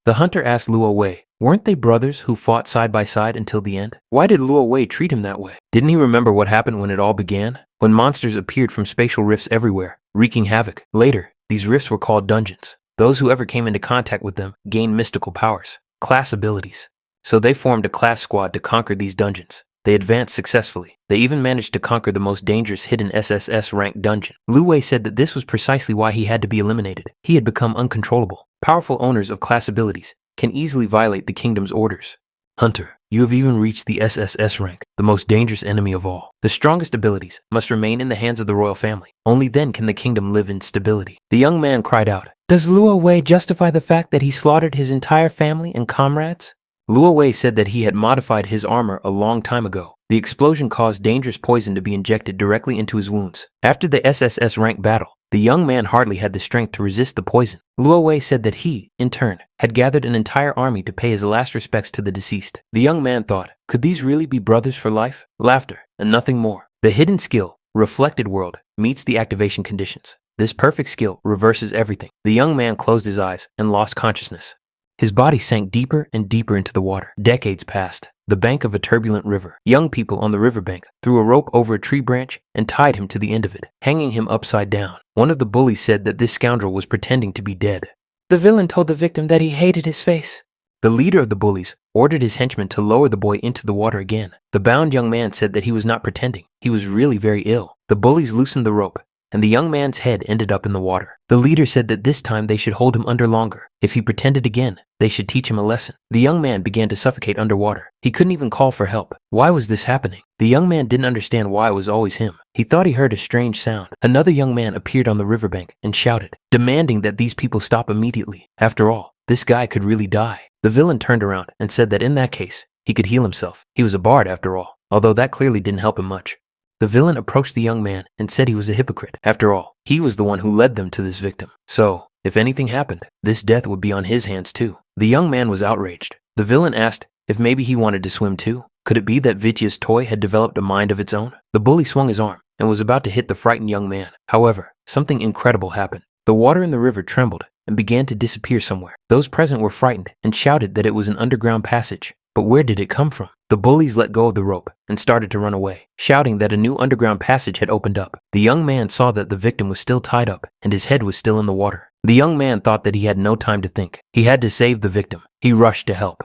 The hunter asked Luo Wei, weren't they brothers who fought side by side until the end? Why did Luo Wei treat him that way? Didn't he remember what happened when it all began? When monsters appeared from spatial rifts everywhere, wreaking havoc. Later, these rifts were called dungeons. Those who ever came into contact with them gained mystical powers, class abilities. So they formed a class squad to conquer these dungeons. They advanced successfully. They even managed to conquer the most dangerous hidden SSS-rank dungeon. Luo Wei said that this was precisely why he had to be eliminated. He had become uncontrollable. Powerful owners of class abilities can easily violate the kingdom's orders. Hunter, you have even reached the SSS rank, the most dangerous enemy of all. The strongest abilities must remain in the hands of the royal family. Only then can the kingdom live in stability. The young man cried out, "Does Luo Wei justify the fact that he slaughtered his entire family and comrades?" Luo Wei said that he had modified his armor a long time ago. The explosion caused dangerous poison to be injected directly into his wounds. After the SSS rank battle, the young man hardly had the strength to resist the poison. Luo Wei said that he, in turn, had gathered an entire army to pay his last respects to the deceased. The young man thought, could these really be brothers for life? Laughter, and nothing more. The hidden skill, Reflected World, meets the activation conditions. This perfect skill reverses everything. The young man closed his eyes and lost consciousness. His body sank deeper and deeper into the water. Decades passed. The bank of a turbulent river. Young people on the riverbank threw a rope over a tree branch and tied him to the end of it, hanging him upside down. One of the bullies said that this scoundrel was pretending to be dead. The villain told the victim that he hated his face. The leader of the bullies ordered his henchmen to lower the boy into the water again. The bound young man said that he was not pretending. He was really very ill. The bullies loosened the rope, and the young man's head ended up in the water. The leader said that this time they should hold him under longer. If he pretended again, they should teach him a lesson. The young man began to suffocate underwater. He couldn't even call for help. Why was this happening? The young man didn't understand why it was always him. He thought he heard a strange sound. Another young man appeared on the riverbank and shouted, demanding that these people stop immediately. After all, this guy could really die. The villain turned around and said that in that case, he could heal himself. He was a bard after all, although that clearly didn't help him much. The villain approached the young man and said he was a hypocrite. After all, he was the one who led them to this victim. So, if anything happened, this death would be on his hands too. The young man was outraged. The villain asked if maybe he wanted to swim too. Could it be that Vitya's toy had developed a mind of its own? The bully swung his arm and was about to hit the frightened young man. However, something incredible happened. The water in the river trembled and began to disappear somewhere. Those present were frightened and shouted that it was an underground passage. But where did it come from? The bullies let go of the rope and started to run away, shouting that a new underground passage had opened up. The young man saw that the victim was still tied up and his head was still in the water. The young man thought that he had no time to think. He had to save the victim. He rushed to help.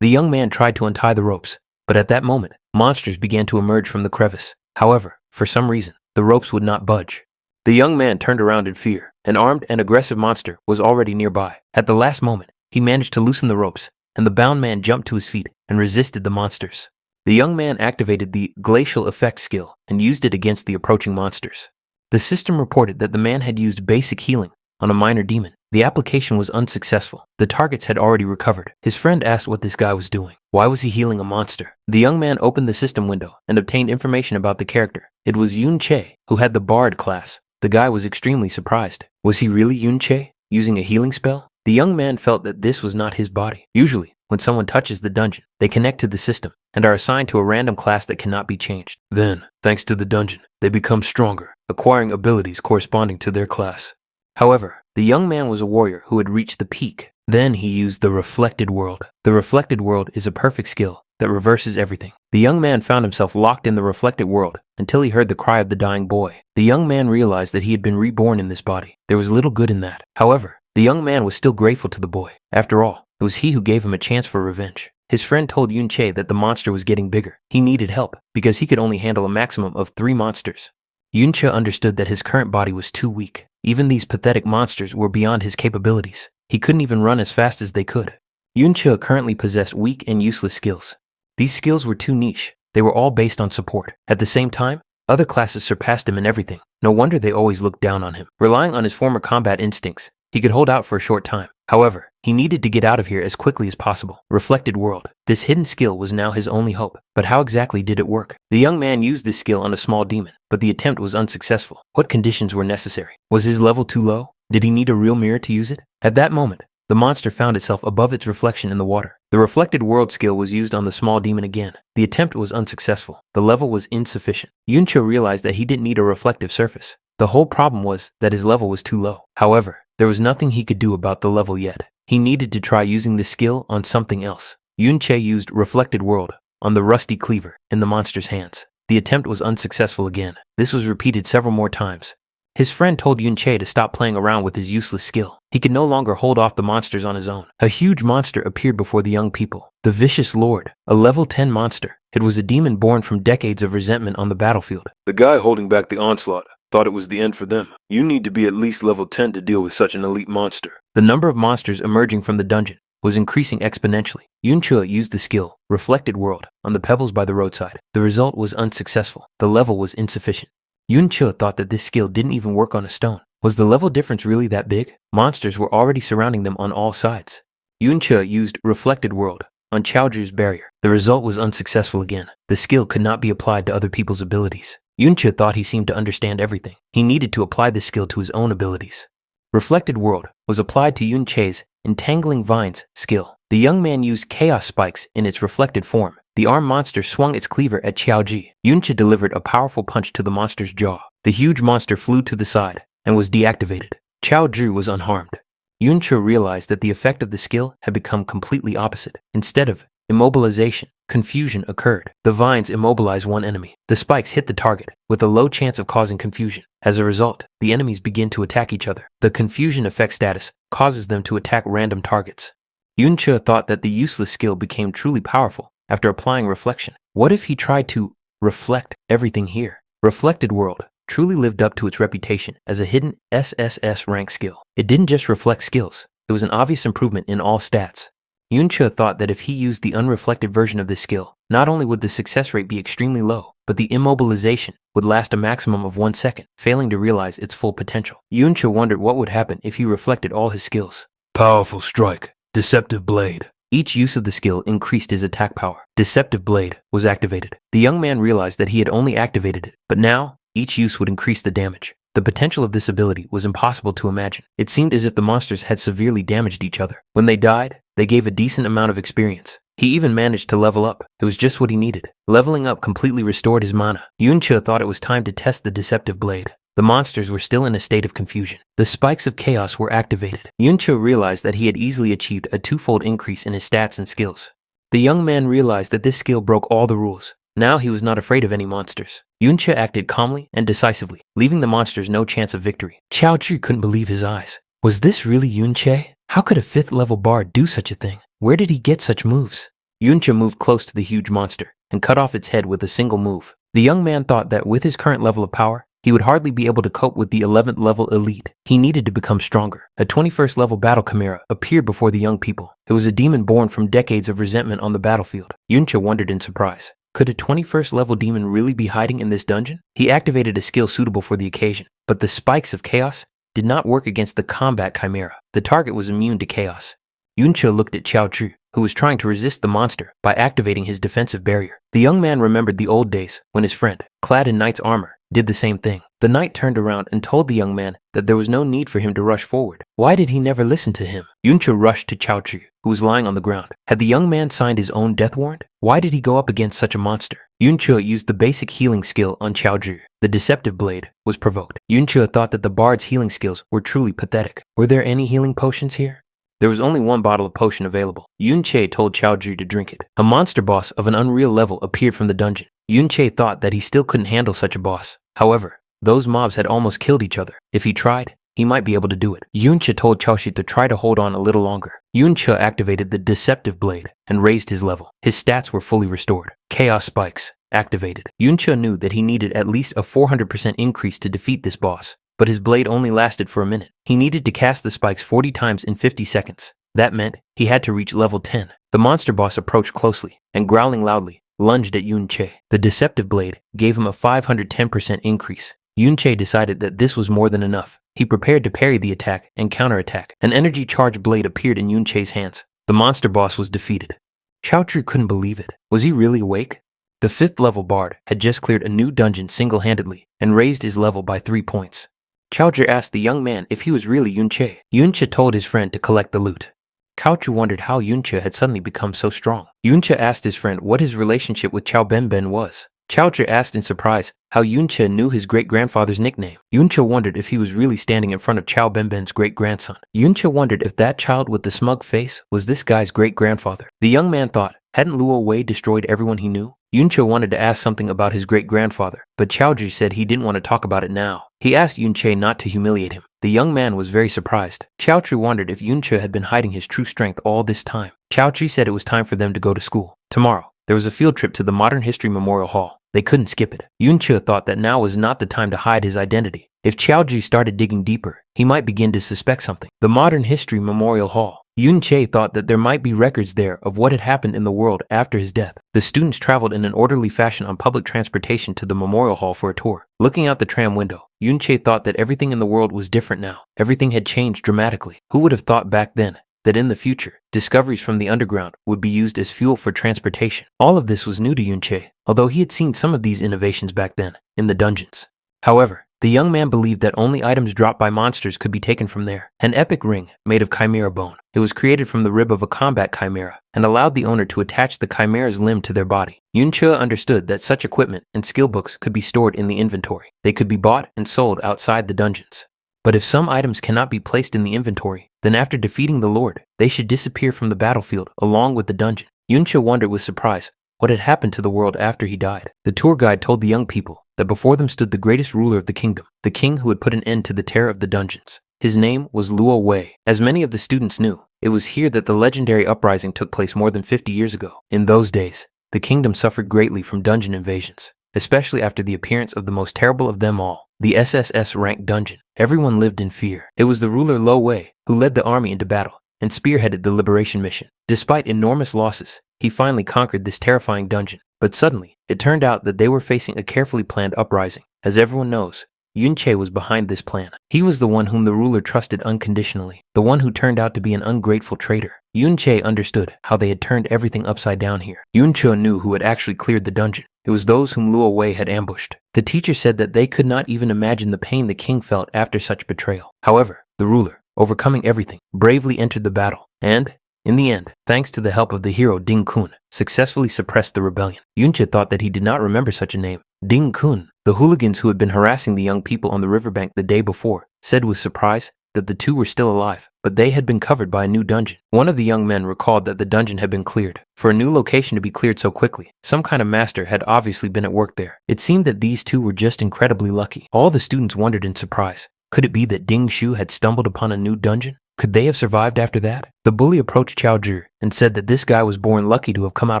The young man tried to untie the ropes, but at that moment, monsters began to emerge from the crevice. However, for some reason, the ropes would not budge. The young man turned around in fear. An armed and aggressive monster was already nearby. At the last moment, he managed to loosen the ropes, and the bound man jumped to his feet and resisted the monsters. The young man activated the glacial effect skill and used it against the approaching monsters. The system reported that the man had used basic healing on a minor demon. The application was unsuccessful. The targets had already recovered. His friend asked what this guy was doing. Why was he healing a monster? The young man opened the system window and obtained information about the character. It was Yun Che, who had the Bard class. The guy was extremely surprised. Was he really Yun Che, using a healing spell? The young man felt that this was not his body. Usually, when someone touches the dungeon, they connect to the system and are assigned to a random class that cannot be changed. Then, thanks to the dungeon, they become stronger, acquiring abilities corresponding to their class. However, the young man was a warrior who had reached the peak. Then he used the Reflected World. The Reflected World is a perfect skill that reverses everything. The young man found himself locked in the Reflected World until he heard the cry of the dying boy. The young man realized that he had been reborn in this body. There was little good in that. However, the young man was still grateful to the boy. After all, it was he who gave him a chance for revenge. His friend told Yun Che that the monster was getting bigger. He needed help because he could only handle a maximum of 3 monsters. Yun Che understood that his current body was too weak. Even these pathetic monsters were beyond his capabilities. He couldn't even run as fast as they could. Yun Che currently possessed weak and useless skills. These skills were too niche. They were all based on support. At the same time, other classes surpassed him in everything. No wonder they always looked down on him. Relying on his former combat instincts, he could hold out for a short time. However, he needed to get out of here as quickly as possible. Reflected World. This hidden skill was now his only hope. But how exactly did it work? The young man used this skill on a small demon, but the attempt was unsuccessful. What conditions were necessary? Was his level too low? Did he need a real mirror to use it? At that moment, the monster found itself above its reflection in the water. The Reflected World skill was used on the small demon again. The attempt was unsuccessful. The level was insufficient. Yun Che realized that he didn't need a reflective surface. The whole problem was that his level was too low. However, there was nothing he could do about the level yet. He needed to try using the skill on something else. Yun-che used Reflected World on the rusty cleaver in the monster's hands. The attempt was unsuccessful again. This was repeated several more times. His friend told Yun-che to stop playing around with his useless skill. He could no longer hold off the monsters on his own. A huge monster appeared before the young people. The Vicious Lord, a level 10 monster. It was a demon born from decades of resentment on the battlefield. The guy holding back the onslaught thought it was the end for them. You need to be at least level 10 to deal with such an elite monster. The number of monsters emerging from the dungeon was increasing exponentially. Yun-che used the skill, Reflected World, on the pebbles by the roadside. The result was unsuccessful. The level was insufficient. Yun-che thought that this skill didn't even work on a stone. Was the level difference really that big? Monsters were already surrounding them on all sides. Yun-che used Reflected World on Chaoju's barrier. The result was unsuccessful again. The skill could not be applied to other people's abilities. Yun-che thought he seemed to understand everything. He needed to apply this skill to his own abilities. Reflected World was applied to Yun-che's Entangling Vines skill. The young man used chaos spikes in its reflected form. The armed monster swung its cleaver at Qiaoji. Yun-che delivered a powerful punch to the monster's jaw. The huge monster flew to the side and was deactivated. Qiaoju was unharmed. Yun-che realized that the effect of the skill had become completely opposite. Instead of immobilization, confusion occurred. The vines immobilize one enemy. The spikes hit the target with a low chance of causing confusion. As a result, the enemies begin to attack each other. The confusion effect status causes them to attack random targets. Yun-che thought that the useless skill became truly powerful after applying reflection. What if he tried to reflect everything here? Reflected World truly lived up to its reputation as a hidden SSS-rank skill. It didn't just reflect skills, it was an obvious improvement in all stats. Yun-che thought that if he used the unreflected version of this skill, not only would the success rate be extremely low, but the immobilization would last a maximum of 1 second, failing to realize its full potential. Yun-che wondered what would happen if he reflected all his skills. Powerful strike. Deceptive Blade. Each use of the skill increased his attack power. Deceptive Blade was activated. The young man realized that he had only activated it, but now each use would increase the damage. The potential of this ability was impossible to imagine. It seemed as if the monsters had severely damaged each other. When they died, they gave a decent amount of experience. He even managed to level up. It was just what he needed. Leveling up completely restored his mana. Yun-che thought it was time to test the Deceptive Blade. The monsters were still in a state of confusion. The spikes of chaos were activated. Yun-che realized that he had easily achieved a twofold increase in his stats and skills. The young man realized that this skill broke all the rules. Now he was not afraid of any monsters. Yun-che acted calmly and decisively, leaving the monsters no chance of victory. Qiaoju couldn't believe his eyes. Was this really Yun-che? How could a 5th level bard do such a thing? Where did he get such moves? Yun-che moved close to the huge monster and cut off its head with a single move. The young man thought that with his current level of power, he would hardly be able to cope with the 11th level elite. He needed to become stronger. A 21st level battle chimera appeared before the young people. It was a demon born from decades of resentment on the battlefield. Yun-che wondered in surprise. Could a 21st level demon really be hiding in this dungeon? He activated a skill suitable for the occasion, but the spikes of chaos did not work against the combat chimera. The target was immune to chaos. Yun-che looked at Qiaoju, who was trying to resist the monster by activating his defensive barrier. The young man remembered the old days when his friend, clad in knight's armor, did the same thing. The knight turned around and told the young man that there was no need for him to rush forward. Why did he never listen to him? Yun-che rushed to Qiaoju, who was lying on the ground. Had the young man signed his own death warrant? Why did he go up against such a monster? Yun-che used the basic healing skill on Qiaoju. The Deceptive Blade was provoked. Yun-che thought that the bard's healing skills were truly pathetic. Were there any healing potions here? There was only one bottle of potion available. Yun-che told Qiaoju to drink it. A monster boss of an unreal level appeared from the dungeon. Yun-che thought that he still couldn't handle such a boss. However, those mobs had almost killed each other. If he tried, he might be able to do it. Yun-che told Qiaoshi to try to hold on a little longer. Yun-che activated the Deceptive Blade and raised his level. His stats were fully restored. Chaos Spikes activated. Yun-che knew that he needed at least a 400% increase to defeat this boss, but his blade only lasted for a minute. He needed to cast the spikes 40 times in 50 seconds. That meant he had to reach level 10. The monster boss approached closely and, growling loudly, lunged at Yun-che. The Deceptive Blade gave him a 510% increase. Yun-che decided that this was more than enough. He prepared to parry the attack and counterattack. An energy-charged blade appeared in Yun-che's hands. The monster boss was defeated. Qiaoju couldn't believe it. Was he really awake? The 5th level bard had just cleared a new dungeon single-handedly and raised his level by 3 points. Qiaoju asked the young man if he was really Yun-che. Yun-che told his friend to collect the loot. Qiaoju wondered how Yun-che had suddenly become so strong. Yun-che asked his friend what his relationship with Qiao Benben was. Chaozu asked in surprise how Yunche knew his great-grandfather's nickname. Yunche wondered if he was really standing in front of Chao Benben's great-grandson. Yunche wondered if that child with the smug face was this guy's great-grandfather. The young man thought, hadn't Luo Wei destroyed everyone he knew? Yunche wanted to ask something about his great-grandfather, but Chaozu said he didn't want to talk about it now. He asked Yunche not to humiliate him. The young man was very surprised. Chaozu wondered if Yunche had been hiding his true strength all this time. Chaozu said it was time for them to go to school. Tomorrow, there was a field trip to the Modern History Memorial Hall. They couldn't skip it. Yunche thought that now was not the time to hide his identity. If Chaozu started digging deeper, he might begin to suspect something. The Modern History Memorial Hall. Yunche thought that there might be records there of what had happened in the world after his death. The students traveled in an orderly fashion on public transportation to the memorial hall for a tour. Looking out the tram window, Yunche thought that everything in the world was different now. Everything had changed dramatically. Who would have thought back then that in the future, discoveries from the underground would be used as fuel for transportation? All of this was new to Yunche, although he had seen some of these innovations back then, in the dungeons. However, the young man believed that only items dropped by monsters could be taken from there. An epic ring made of chimera bone. It was created from the rib of a combat chimera and allowed the owner to attach the chimera's limb to their body. Yunche understood that such equipment and skill books could be stored in the inventory. They could be bought and sold outside the dungeons. But if some items cannot be placed in the inventory, then after defeating the Lord, they should disappear from the battlefield along with the dungeon. Yunche wondered with surprise what had happened to the world after he died. The tour guide told the young people that before them stood the greatest ruler of the kingdom, the king who had put an end to the terror of the dungeons. His name was Luo Wei. As many of the students knew, it was here that the legendary uprising took place more than 50 years ago. In those days, the kingdom suffered greatly from dungeon invasions, especially after the appearance of the most terrible of them all, the SSS-rank dungeon. Everyone lived in fear. It was the ruler Luo Wei who led the army into battle and spearheaded the liberation mission. Despite enormous losses, he finally conquered this terrifying dungeon. But suddenly, it turned out that they were facing a carefully planned uprising. As everyone knows, Yunche was behind this plan. He was the one whom the ruler trusted unconditionally, the one who turned out to be an ungrateful traitor. Yunche understood how they had turned everything upside down here. Yunche knew who had actually cleared the dungeon. It was those whom Luo Wei had ambushed. The teacher said that they could not even imagine the pain the king felt after such betrayal. However, the ruler, overcoming everything, bravely entered the battle, and, in the end, thanks to the help of the hero Ding Kun, successfully suppressed the rebellion. Yunche thought that he did not remember such a name. Ding Kun, the hooligans who had been harassing the young people on the riverbank the day before, said with surprise that the two were still alive, but they had been covered by a new dungeon. One of the young men recalled that the dungeon had been cleared. For a new location to be cleared so quickly, some kind of master had obviously been at work there. It seemed that these two were just incredibly lucky. All the students wondered in surprise. Could it be that Ding Shu had stumbled upon a new dungeon? Could they have survived after that? The bully approached Chaozu and said that this guy was born lucky to have come out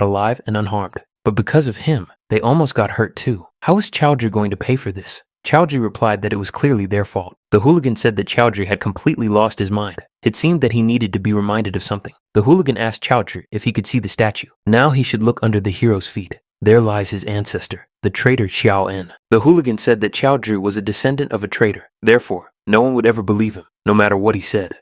alive and unharmed. But because of him, they almost got hurt too. How was Chaozu going to pay for this? Chaozu replied that it was clearly their fault. The hooligan said that Chaozu had completely lost his mind. It seemed that he needed to be reminded of something. The hooligan asked Chaozu if he could see the statue. Now he should look under the hero's feet. There lies his ancestor, the traitor Xiao En. The hooligan said that Chaozu was a descendant of a traitor. Therefore, no one would ever believe him, no matter what he said.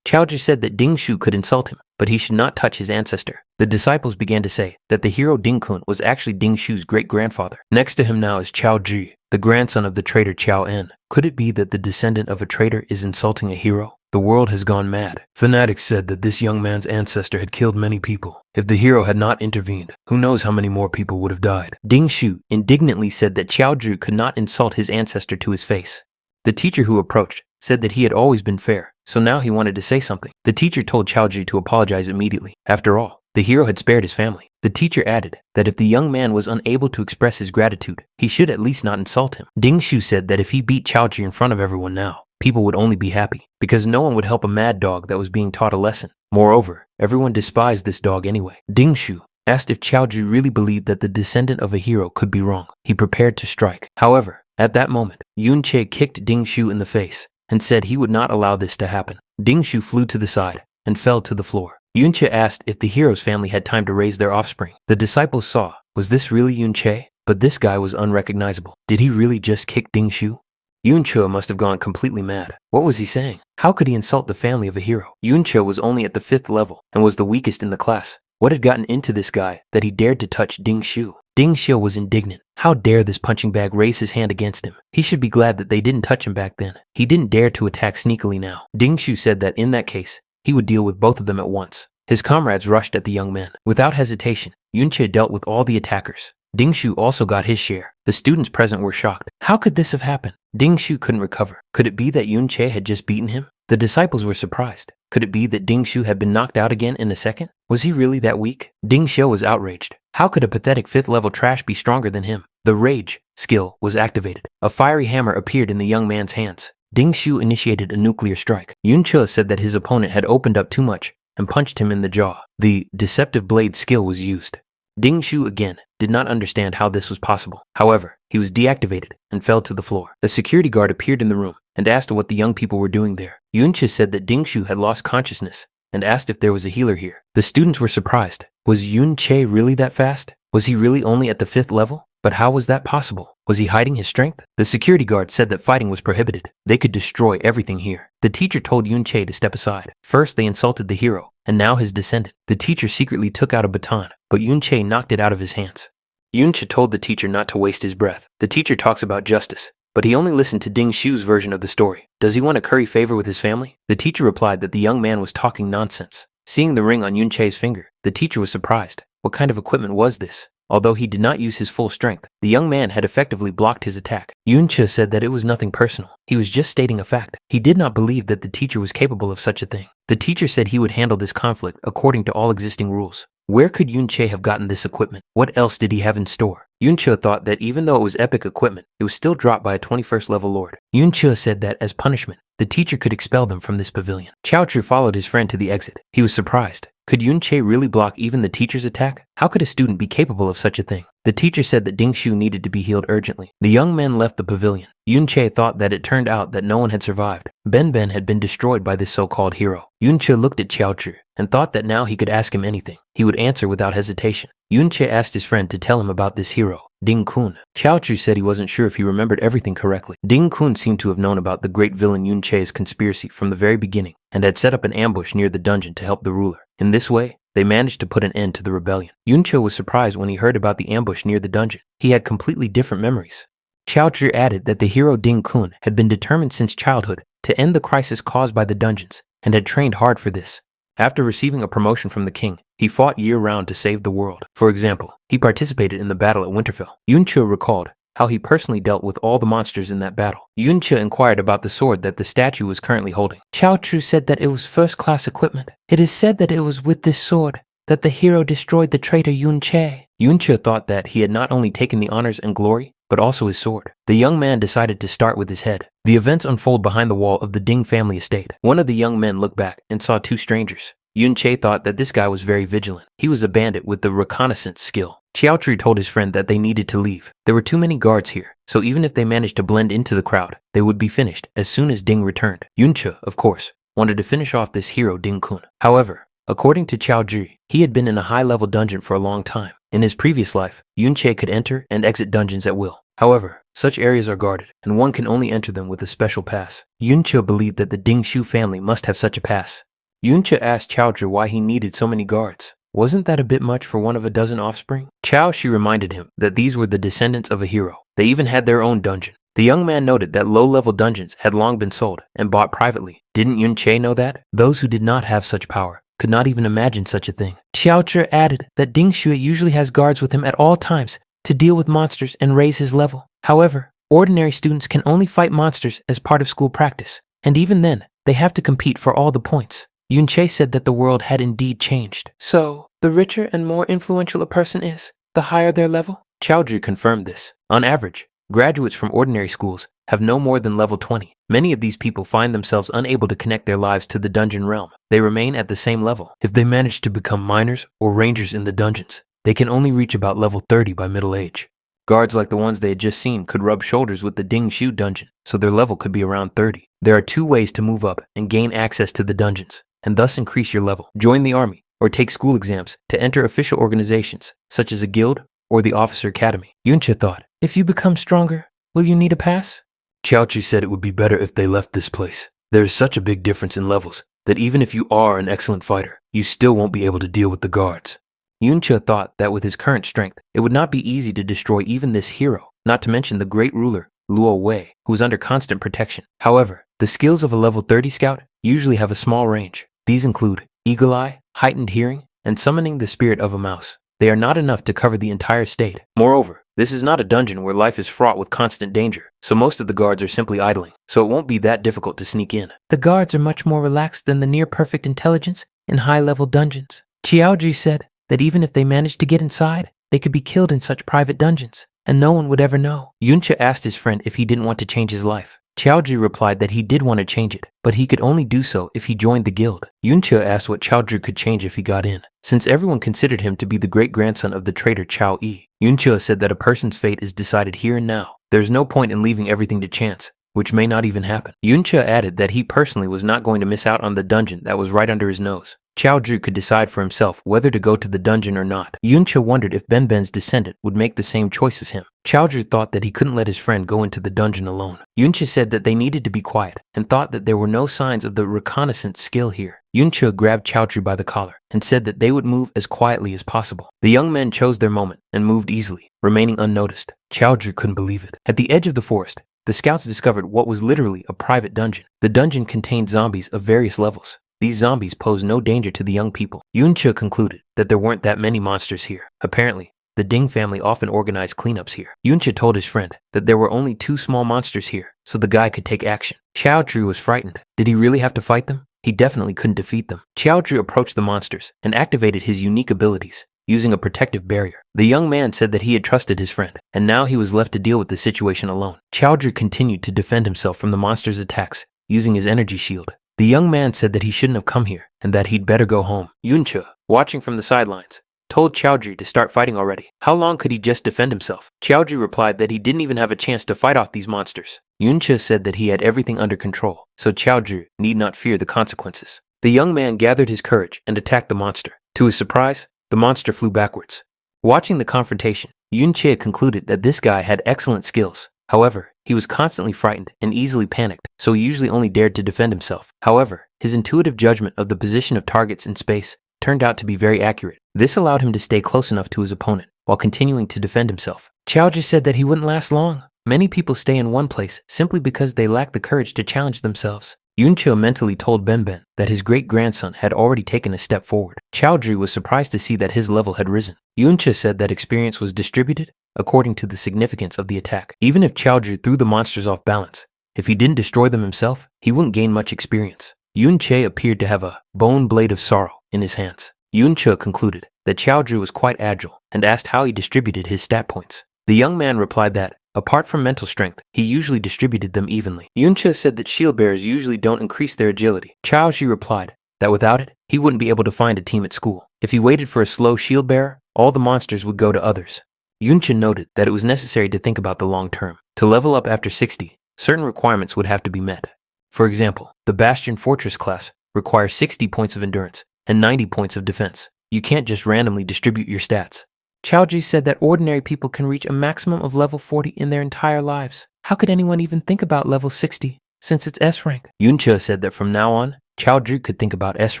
Chaozu said that Ding Shu could insult him, but he should not touch his ancestor. The disciples began to say that the hero Ding Kun was actually Ding Shu's great-grandfather. Next to him now is Chaozu, the grandson of the traitor Xiao En. Could it be that the descendant of a traitor is insulting a hero? The world has gone mad. Fanatics said that this young man's ancestor had killed many people. If the hero had not intervened, who knows how many more people would have died. Ding Shu indignantly said that Chaozu could not insult his ancestor to his face. The teacher who approached said that he had always been fair, so now he wanted to say something. The teacher told Chaozu to apologize immediately. After all, the hero had spared his family. The teacher added that if the young man was unable to express his gratitude, he should at least not insult him. Ding Shu said that if he beat Chaozu in front of everyone now, people would only be happy, because no one would help a mad dog that was being taught a lesson. Moreover, everyone despised this dog anyway. Ding Shu asked if Chaozu really believed that the descendant of a hero could be wrong. He prepared to strike. However, at that moment, Yunche kicked Ding Shu in the face and said he would not allow this to happen. Ding Shu flew to the side and fell to the floor. Yunche asked if the hero's family had time to raise their offspring. The disciples saw, was this really Yunche? But this guy was unrecognizable. Did he really just kick Ding Shu? Yunche must have gone completely mad. What was he saying? How could he insult the family of a hero? Yunche was only at the 5th level and was the weakest in the class. What had gotten into this guy that he dared to touch Ding Shu? Ding Shu was indignant. How dare this punching bag raise his hand against him? He should be glad that they didn't touch him back then. He didn't dare to attack sneakily now. Ding Shu said that in that case, he would deal with both of them at once. His comrades rushed at the young men. Without hesitation, Yunche dealt with all the attackers. Dingshu also got his share. The students present were shocked. How could this have happened? Dingshu couldn't recover. Could it be that Yunche had just beaten him? The disciples were surprised. Could it be that Dingshu had been knocked out again in a second? Was he really that weak? Dingshu was outraged. How could a pathetic 5th level trash be stronger than him? The rage skill was activated. A fiery hammer appeared in the young man's hands. Dingshu initiated a nuclear strike. Yunche said that his opponent had opened up too much and punched him in the jaw. The deceptive blade skill was used. Dingshu again did not understand how this was possible. However, he was deactivated and fell to the floor. A security guard appeared in the room and asked what the young people were doing there. Yunche said that Dingshu had lost consciousness and asked if there was a healer here. The students were surprised. Was Yunche really that fast? Was he really only at the 5th level? But how was that possible? Was he hiding his strength? The security guard said that fighting was prohibited. They could destroy everything here. The teacher told Yunche to step aside. First, they insulted the hero, and now his descendant. The teacher secretly took out a baton, but Yunche knocked it out of his hands. Yunche told the teacher not to waste his breath. The teacher talks about justice, but he only listened to Dingshu's version of the story. Does he want to curry favor with his family? The teacher replied that the young man was talking nonsense. Seeing the ring on Yunche's finger, the teacher was surprised. What kind of equipment was this? Although he did not use his full strength, the young man had effectively blocked his attack. Yunche said that it was nothing personal. He was just stating a fact. He did not believe that the teacher was capable of such a thing. The teacher said he would handle this conflict according to all existing rules. Where could Yunche have gotten this equipment? What else did he have in store? Yunche thought that even though it was epic equipment, it was still dropped by a 21st level lord. Yunche said that as punishment, the teacher could expel them from this pavilion. Chaozu followed his friend to the exit. He was surprised. Could Yunche really block even the teacher's attack? How could a student be capable of such a thing? The teacher said that Dingshu needed to be healed urgently. The young men left the pavilion. Yunche thought that it turned out that no one had survived. Ben had been destroyed by this so-called hero. Yunche looked at Chaozu and thought that now he could ask him anything. He would answer without hesitation. Yunche asked his friend to tell him about this hero, Ding Kun. Chaozu said he wasn't sure if he remembered everything correctly. Ding Kun seemed to have known about the great villain Yunche's conspiracy from the very beginning and had set up an ambush near the dungeon to help the ruler. In this way, they managed to put an end to the rebellion. Yunche was surprised when he heard about the ambush near the dungeon. He had completely different memories. Chaozu added that the hero Ding Kun had been determined since childhood to end the crisis caused by the dungeons and had trained hard for this. After receiving a promotion from the king, he fought year-round to save the world. For example, he participated in the battle at Winterfell. Yunche recalled how he personally dealt with all the monsters in that battle. Yunche inquired about the sword that the statue was currently holding. Chaozu said that it was first-class equipment. It is said that it was with this sword that the hero destroyed the traitor Yunche. Yunche thought that he had not only taken the honors and glory, but also his sword. The young man decided to start with his head. The events unfold behind the wall of the Ding family estate. One of the young men looked back and saw two strangers. Yunche thought that this guy was very vigilant. He was a bandit with the reconnaissance skill. Chaozu told his friend that they needed to leave. There were too many guards here, so even if they managed to blend into the crowd, they would be finished as soon as Ding returned. Yunche, of course, wanted to finish off this hero Ding Kun. However, according to Chaozu, he had been in a high-level dungeon for a long time. In his previous life, Yunche could enter and exit dungeons at will. However, such areas are guarded, and one can only enter them with a special pass. Yunche believed that the Dingshu family must have such a pass. Yunche asked Chaozu why he needed so many guards. Wasn't that a bit much for one of a dozen offspring? Chaozu reminded him that these were the descendants of a hero. They even had their own dungeon. The young man noted that low-level dungeons had long been sold and bought privately. Didn't Yunche know that? Those who did not have such power could not even imagine such a thing. Chaozu added that Dingshu usually has guards with him at all times to deal with monsters and raise his level. However, ordinary students can only fight monsters as part of school practice, and even then, they have to compete for all the points. Yunche said that the world had indeed changed. So, the richer and more influential a person is, the higher their level? Chaozu confirmed this. On average, graduates from ordinary schools have no more than level 20. Many of these people find themselves unable to connect their lives to the dungeon realm. They remain at the same level. If they manage to become miners or rangers in the dungeons, they can only reach about level 30 by middle age. Guards like the ones they had just seen could rub shoulders with the Dingshu dungeon, so their level could be around 30. There are two ways to move up and gain access to the dungeons, and thus increase your level. Join the army, or take school exams to enter official organizations, such as a guild or the officer academy. Yunche thought, if you become stronger, will you need a pass? Chaozu said it would be better if they left this place. There is such a big difference in levels that even if you are an excellent fighter, you still won't be able to deal with the guards. Yunche thought that with his current strength, it would not be easy to destroy even this hero, not to mention the great ruler, Luo Wei, who was under constant protection. However, the skills of a level 30 scout usually have a small range. These include Eagle Eye, heightened hearing, and summoning the spirit of a mouse. They are not enough to cover the entire state. Moreover, this is not a dungeon where life is fraught with constant danger, so most of the guards are simply idling, so it won't be that difficult to sneak in. The guards are much more relaxed than the near-perfect intelligence in high-level dungeons. Qiaoji said that even if they managed to get inside, they could be killed in such private dungeons, and no one would ever know. Yuncha asked his friend if he didn't want to change his life. Qiaoji replied that he did want to change it, but he could only do so if he joined the guild. Yuncha asked what Qiaoji could change if he got in. Since everyone considered him to be the great-grandson of the traitor Qiao Yi, Yuncha said that a person's fate is decided here and now. There's no point in leaving everything to chance, which may not even happen. Yuncha added that he personally was not going to miss out on the dungeon that was right under his nose. Qiaoju could decide for himself whether to go to the dungeon or not. Yuncha wondered if Benben's descendant would make the same choice as him. Qiaoju thought that he couldn't let his friend go into the dungeon alone. Yuncha said that they needed to be quiet and thought that there were no signs of the reconnaissance skill here. Yuncha grabbed Qiaoju by the collar and said that they would move as quietly as possible. The young men chose their moment and moved easily, remaining unnoticed. Qiaoju couldn't believe it. At the edge of the forest, the scouts discovered what was literally a private dungeon. The dungeon contained zombies of various levels. These zombies posed no danger to the young people. Yuncha concluded that there weren't that many monsters here. Apparently, the Ding family often organized cleanups here. Yuncha told his friend that there were only 2 small monsters here, so the guy could take action. Qiaoju was frightened. Did he really have to fight them? He definitely couldn't defeat them. Qiaoju approached the monsters and activated his unique abilities, using a protective barrier. The young man said that he had trusted his friend, and now he was left to deal with the situation alone. Qiaoju continued to defend himself from the monsters' attacks, using his energy shield. The young man said that he shouldn't have come here, and that he'd better go home. Yuncha, watching from the sidelines, told Qiaoju to start fighting already. How long could he just defend himself? Qiaoju replied that he didn't even have a chance to fight off these monsters. Yuncha said that he had everything under control, so Qiaoju need not fear the consequences. The young man gathered his courage and attacked the monster. To his surprise, the monster flew backwards. Watching the confrontation, Yuncha concluded that this guy had excellent skills. However, he was constantly frightened and easily panicked, so he usually only dared to defend himself. However, his intuitive judgment of the position of targets in space turned out to be very accurate. This allowed him to stay close enough to his opponent while continuing to defend himself. Qiaoju said that he wouldn't last long. Many people stay in one place simply because they lack the courage to challenge themselves. Yuncha mentally told Benben that his great-grandson had already taken a step forward. Qiaoju was surprised to see that his level had risen. Yuncha said that experience was distributed according to the significance of the attack. Even if Qiaoju threw the monsters off balance, if he didn't destroy them himself, he wouldn't gain much experience. Yuncha appeared to have a bone blade of sorrow in his hands. Yuncha concluded that Qiaoju was quite agile and asked how he distributed his stat points. The young man replied that, apart from mental strength, he usually distributed them evenly. Yuncha said that shield bearers usually don't increase their agility. Qiaoju replied that without it, he wouldn't be able to find a team at school. If he waited for a slow shield bearer, all the monsters would go to others. Yuncha noted that it was necessary to think about the long term. To level up after 60, certain requirements would have to be met. For example, the Bastion Fortress class requires 60 points of endurance and 90 points of defense. You can't just randomly distribute your stats. Qiaoju said that ordinary people can reach a maximum of level 40 in their entire lives. How could anyone even think about level 60 since it's S rank? Yuncha said that from now on, Qiaoju could think about S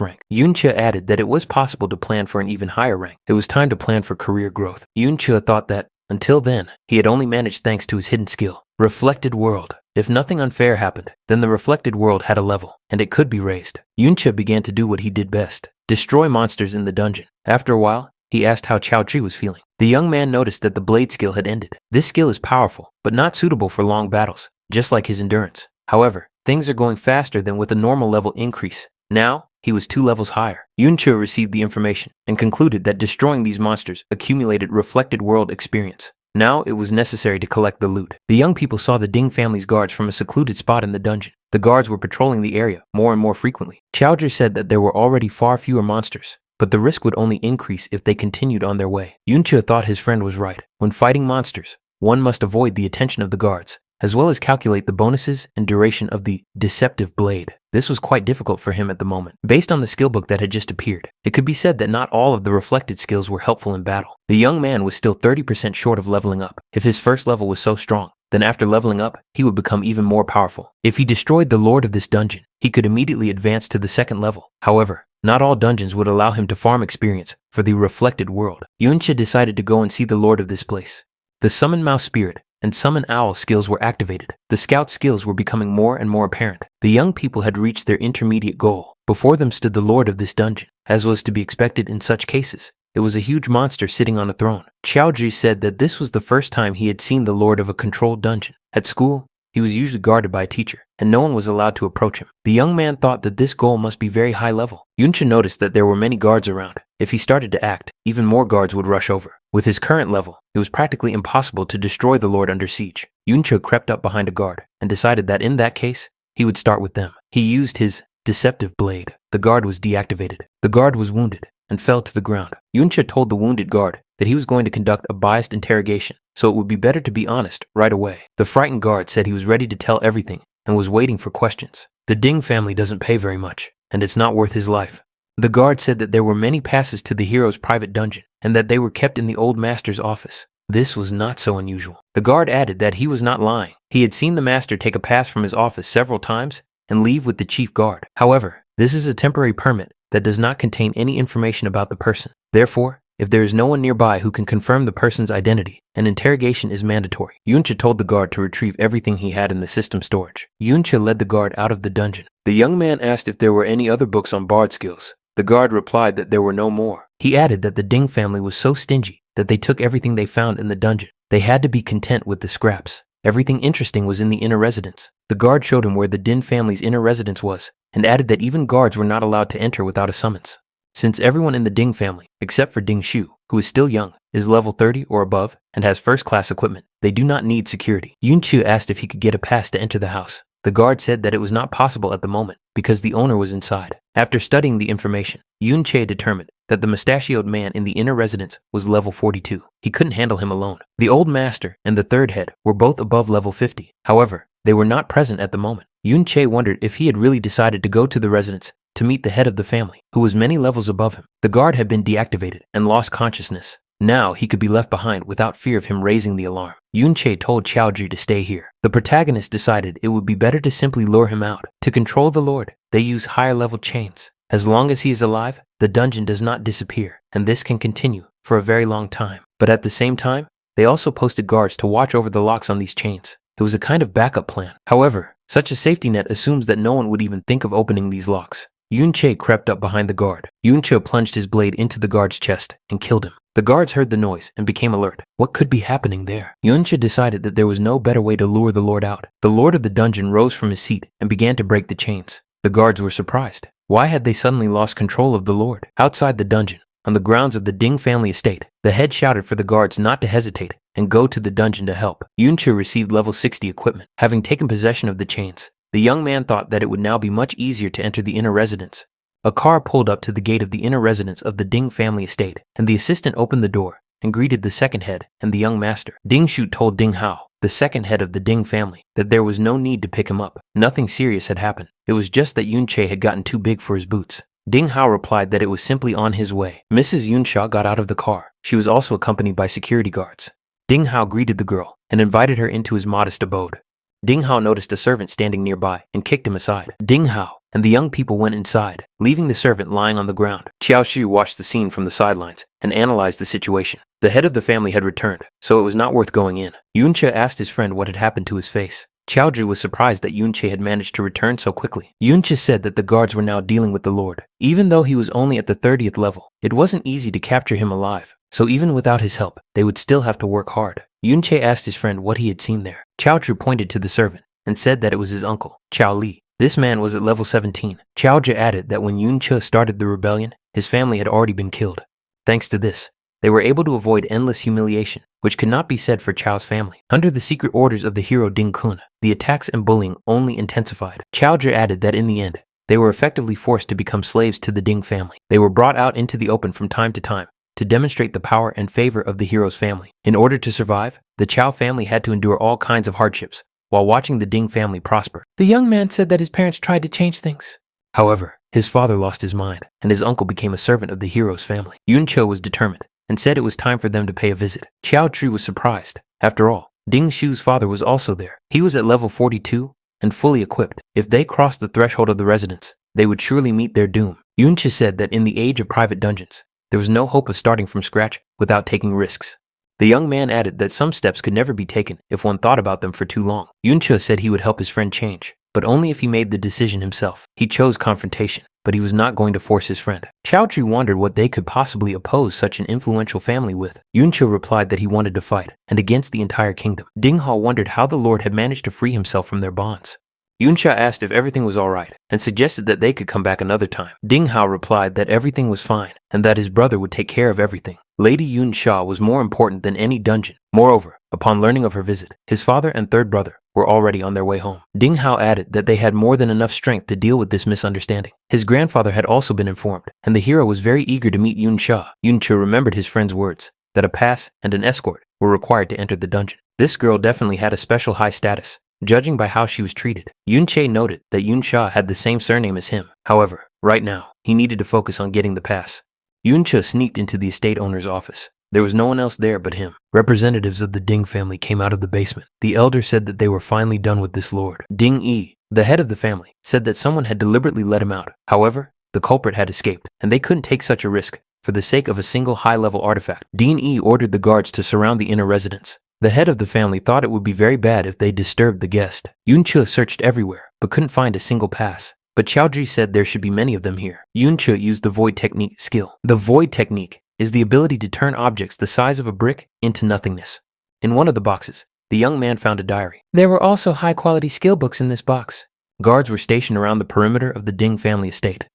rank. Yuncha added that it was possible to plan for an even higher rank. It was time to plan for career growth. Yuncha thought that, until then, he had only managed thanks to his hidden skill, Reflected World. If nothing unfair happened, then the Reflected World had a level, and it could be raised. Yuncha began to do what he did best, destroy monsters in the dungeon. After a while, he asked how Qiaoju was feeling. The young man noticed that the blade skill had ended. This skill is powerful, but not suitable for long battles, just like his endurance. However, things are going faster than with a normal level increase. Now, he was 2 levels higher. Yuncha received the information and concluded that destroying these monsters accumulated Reflected World experience. Now it was necessary to collect the loot. The young people saw the Ding family's guards from a secluded spot in the dungeon. The guards were patrolling the area more and more frequently. Qiaoju said that there were already far fewer monsters, but the risk would only increase if they continued on their way. Yuncha thought his friend was right. When fighting monsters, one must avoid the attention of the guards, as well as calculate the bonuses and duration of the deceptive blade. This was quite difficult for him at the moment. Based on the skill book that had just appeared, it could be said that not all of the reflected skills were helpful in battle. The young man was still 30% short of leveling up. If his first level was so strong, then after leveling up, he would become even more powerful. If he destroyed the lord of this dungeon, he could immediately advance to the 2nd level. However, not all dungeons would allow him to farm experience for the Reflected World. Yuncha decided to go and see the lord of this place. The Summon Mouse Spirit and Summon Owl skills were activated. The Scout skills were becoming more and more apparent. The young people had reached their intermediate goal. Before them stood the lord of this dungeon. As was to be expected in such cases, It was a huge monster sitting on a throne. Xiaozhi said that this was the first time he had seen the lord of a controlled dungeon. At school, he was usually guarded by a teacher, and no one was allowed to approach him. The young man thought that this goal must be very high level. Yuncha noticed that there were many guards around. If he started to act, even more guards would rush over. With his current level, it was practically impossible to destroy the lord under siege. Yuncha crept up behind a guard and decided that in that case, he would start with them. He used his deceptive blade. The guard was deactivated. The guard was wounded and fell to the ground. Yuncha told the wounded guard that he was going to conduct a biased interrogation, so it would be better to be honest right away. The frightened guard said he was ready to tell everything and was waiting for questions. The Ding family doesn't pay very much, and it's not worth his life. The guard said that there were many passes to the hero's private dungeon, and that they were kept in the old master's office. This was not so unusual. The guard added that he was not lying. He had seen the master take a pass from his office several times and leave with the chief guard. However, this is a temporary permit that does not contain any information about the person. Therefore, if there is no one nearby who can confirm the person's identity, an interrogation is mandatory. Yuncha told the guard to retrieve everything he had in the system storage. Yuncha led the guard out of the dungeon. The young man asked if there were any other books on bard skills. The guard replied that there were no more. He added that the Ding family was so stingy that they took everything they found in the dungeon. They had to be content with the scraps. Everything interesting was in the inner residence. The guard showed him where the Din family's inner residence was, and added that even guards were not allowed to enter without a summons. Since everyone in the Ding family, except for Ding Shu, who is still young, is level 30 or above and has first-class equipment, they do not need security. Yunchu asked if he could get a pass to enter the house. The guard said that it was not possible at the moment because the owner was inside. After studying the information, Yun Che determined that the mustachioed man in the inner residence was level 42. He couldn't handle him alone. The old master and the third head were both above level 50. However, they were not present at the moment. Yun Che wondered if he had really decided to go to the residence to meet the head of the family, who was many levels above him. The guard had been deactivated and lost consciousness. Now he could be left behind without fear of him raising the alarm. Yun Che told Xiaozhi to stay here. The protagonist decided it would be better to simply lure him out. To control the lord, they use higher level chains. As long as he is alive, the dungeon does not disappear, and this can continue for a very long time. But at the same time, they also posted guards to watch over the locks on these chains. It was a kind of backup plan. However, such a safety net assumes that no one would even think of opening these locks. Yun Che crept up behind the guard. Yun Che plunged his blade into the guard's chest and killed him. The guards heard the noise and became alert. What could be happening there? Yun Che decided that there was no better way to lure the lord out. The lord of the dungeon rose from his seat and began to break the chains. The guards were surprised. Why had they suddenly lost control of the lord? Outside the dungeon, on the grounds of the Ding family estate, the head shouted for the guards not to hesitate and go to the dungeon to help. Yun Che received level 60 equipment. Having taken possession of the chains, the young man thought that it would now be much easier to enter the inner residence. A car pulled up to the gate of the inner residence of the Ding family estate, and the assistant opened the door and greeted the second head and the young master. Ding Shu told Dinghao, the second head of the Ding family, that there was no need to pick him up. Nothing serious had happened. It was just that Yun Che had gotten too big for his boots. Dinghao replied that it was simply on his way. Mrs. Yunsha got out of the car. She was also accompanied by security guards. Dinghao greeted the girl and invited her into his modest abode. Dinghao noticed a servant standing nearby and kicked him aside. Dinghao and the young people went inside, leaving the servant lying on the ground. Xiao Xu watched the scene from the sidelines and analyzed the situation. The head of the family had returned, so it was not worth going in. Yuncha asked his friend what had happened to his face. Xiaozhi was surprised that Yunche had managed to return so quickly. Yunche said that the guards were now dealing with the lord. Even though he was only at the 30th level, it wasn't easy to capture him alive, so even without his help, they would still have to work hard. Yunche asked his friend what he had seen there. Xiaozhi pointed to the servant and said that it was his uncle, Xiao Li. This man was at level 17. Xiaozhi added that when Yunche started the rebellion, his family had already been killed. Thanks to this, they were able to avoid endless humiliation, which could not be said for Chao's family. Under the secret orders of the hero Ding Kun, the attacks and bullying only intensified. Xiaozhi added that in the end, they were effectively forced to become slaves to the Ding family. They were brought out into the open from time to time to demonstrate the power and favor of the hero's family. In order to survive, the Chao family had to endure all kinds of hardships while watching the Ding family prosper. The young man said that his parents tried to change things. However, his father lost his mind, and his uncle became a servant of the hero's family. Yuncho was determined and said it was time for them to pay a visit. Xiao Tri was surprised. After all, Ding Shu's father was also there. He was at level 42 and fully equipped. If they crossed the threshold of the residence, they would surely meet their doom. Yuncha said that in the age of private dungeons, there was no hope of starting from scratch without taking risks. The young man added that some steps could never be taken if one thought about them for too long. Yuncha said he would help his friend change, but only if he made the decision himself. He chose confrontation. but he was not going to force his friend. Chaoju wondered what they could possibly oppose such an influential family with. Yuncha replied that he wanted to fight, and against the entire kingdom. Dinghao wondered how the Lord had managed to free himself from their bonds. Yuncha asked if everything was alright, and suggested that they could come back another time. Dinghao replied that everything was fine, and that his brother would take care of everything. Lady Yunsha was more important than any dungeon. Moreover, upon learning of her visit, his father and third brother were already on their way home. Dinghao added that they had more than enough strength to deal with this misunderstanding. His grandfather had also been informed, and the hero was very eager to meet Yunsha. Yuncha remembered his friend's words, that a pass and an escort were required to enter the dungeon. This girl definitely had a special high status, judging by how she was treated. Yunche noted that Yunsha had the same surname as him. However, right now, he needed to focus on getting the pass. Yuncha sneaked into the estate owner's office. There was no one else there but him. Representatives of the Ding family came out of the basement. The elder said that they were finally done with this lord. Ding Yi, the head of the family, said that someone had deliberately let him out. However, the culprit had escaped, and they couldn't take such a risk for the sake of a single high-level artifact. Ding Yi ordered the guards to surround the inner residence. The head of the family thought it would be very bad if they disturbed the guest. Yuncha searched everywhere, but couldn't find a single pass. But Chaoji said there should be many of them here. Yuncha used the void technique skill. The void technique is the ability to turn objects the size of a brick into nothingness. In one of the boxes, the young man found a diary. There were also high-quality skill books in this box. Guards were stationed around the perimeter of the Ding family estate.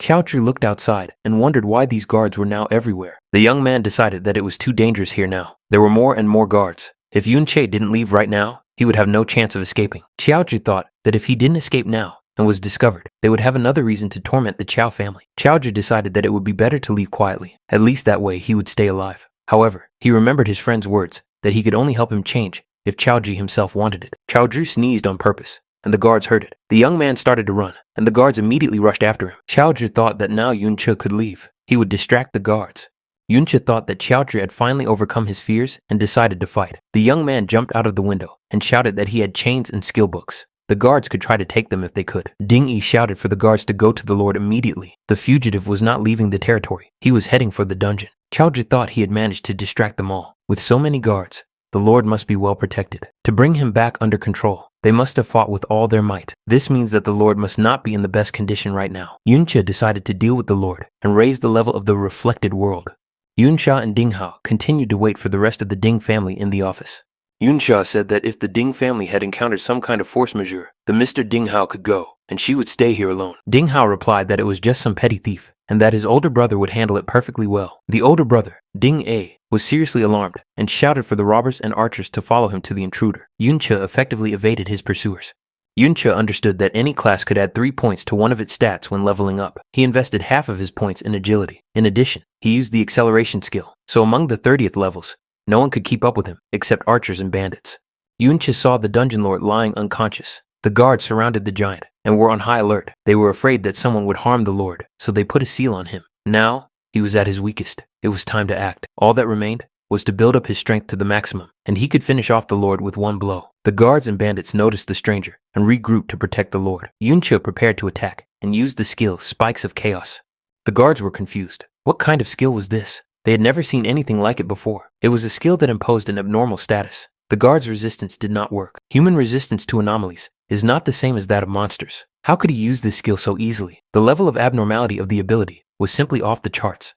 Chaoju looked outside and wondered why these guards were now everywhere. The young man decided that it was too dangerous here now. There were more and more guards. If Yunche didn't leave right now, he would have no chance of escaping. Chaoju thought that if he didn't escape now and was discovered, they would have another reason to torment the Chao family. Chaoju decided that it would be better to leave quietly. At least that way he would stay alive. However, he remembered his friend's words that he could only help him change if Chaoji himself wanted it. Chaoju sneezed on purpose, and the guards heard it. The young man started to run, and the guards immediately rushed after him. Chaoju thought that now Yunche could leave. He would distract the guards. Yunche thought that Chaoju had finally overcome his fears and decided to fight. The young man jumped out of the window and shouted that he had chains and skill books. The guards could try to take them if they could. Ding Yi shouted for the guards to go to the lord immediately. The fugitive was not leaving the territory. He was heading for the dungeon. Chaoju thought he had managed to distract them all. With so many guards, the lord must be well protected. To bring him back under control, they must have fought with all their might. This means that the lord must not be in the best condition right now. Yunche decided to deal with the lord and raise the level of the reflected world. Yunsha and Dinghao continued to wait for the rest of the Ding family in the office. Yunsha said that if the Ding family had encountered some kind of force majeure, the Mr. Dinghao could go, and she would stay here alone. Dinghao replied that it was just some petty thief, and that his older brother would handle it perfectly well. The older brother, Ding A, was seriously alarmed and shouted for the robbers and archers to follow him to the intruder. Yuncha effectively evaded his pursuers. Yuncha understood that any class could add 3 points to one of its stats when leveling up. He invested half of his points in agility. In addition, he used the acceleration skill, so among the 30th levels, no one could keep up with him except archers and bandits. Yuncha saw the dungeon lord lying unconscious. The guards surrounded the giant and were on high alert. They were afraid that someone would harm the lord, so they put a seal on him. Now, he was at his weakest. It was time to act. All that remained was to build up his strength to the maximum, and he could finish off the lord with one blow. The guards and bandits noticed the stranger and regrouped to protect the lord. Yuncha prepared to attack and used the skill Spikes of Chaos. The guards were confused. What kind of skill was this? They had never seen anything like it before. It was a skill that imposed an abnormal status. The guards' resistance did not work. Human resistance to anomalies is not the same as that of monsters. How could he use this skill so easily? The level of abnormality of the ability was simply off the charts.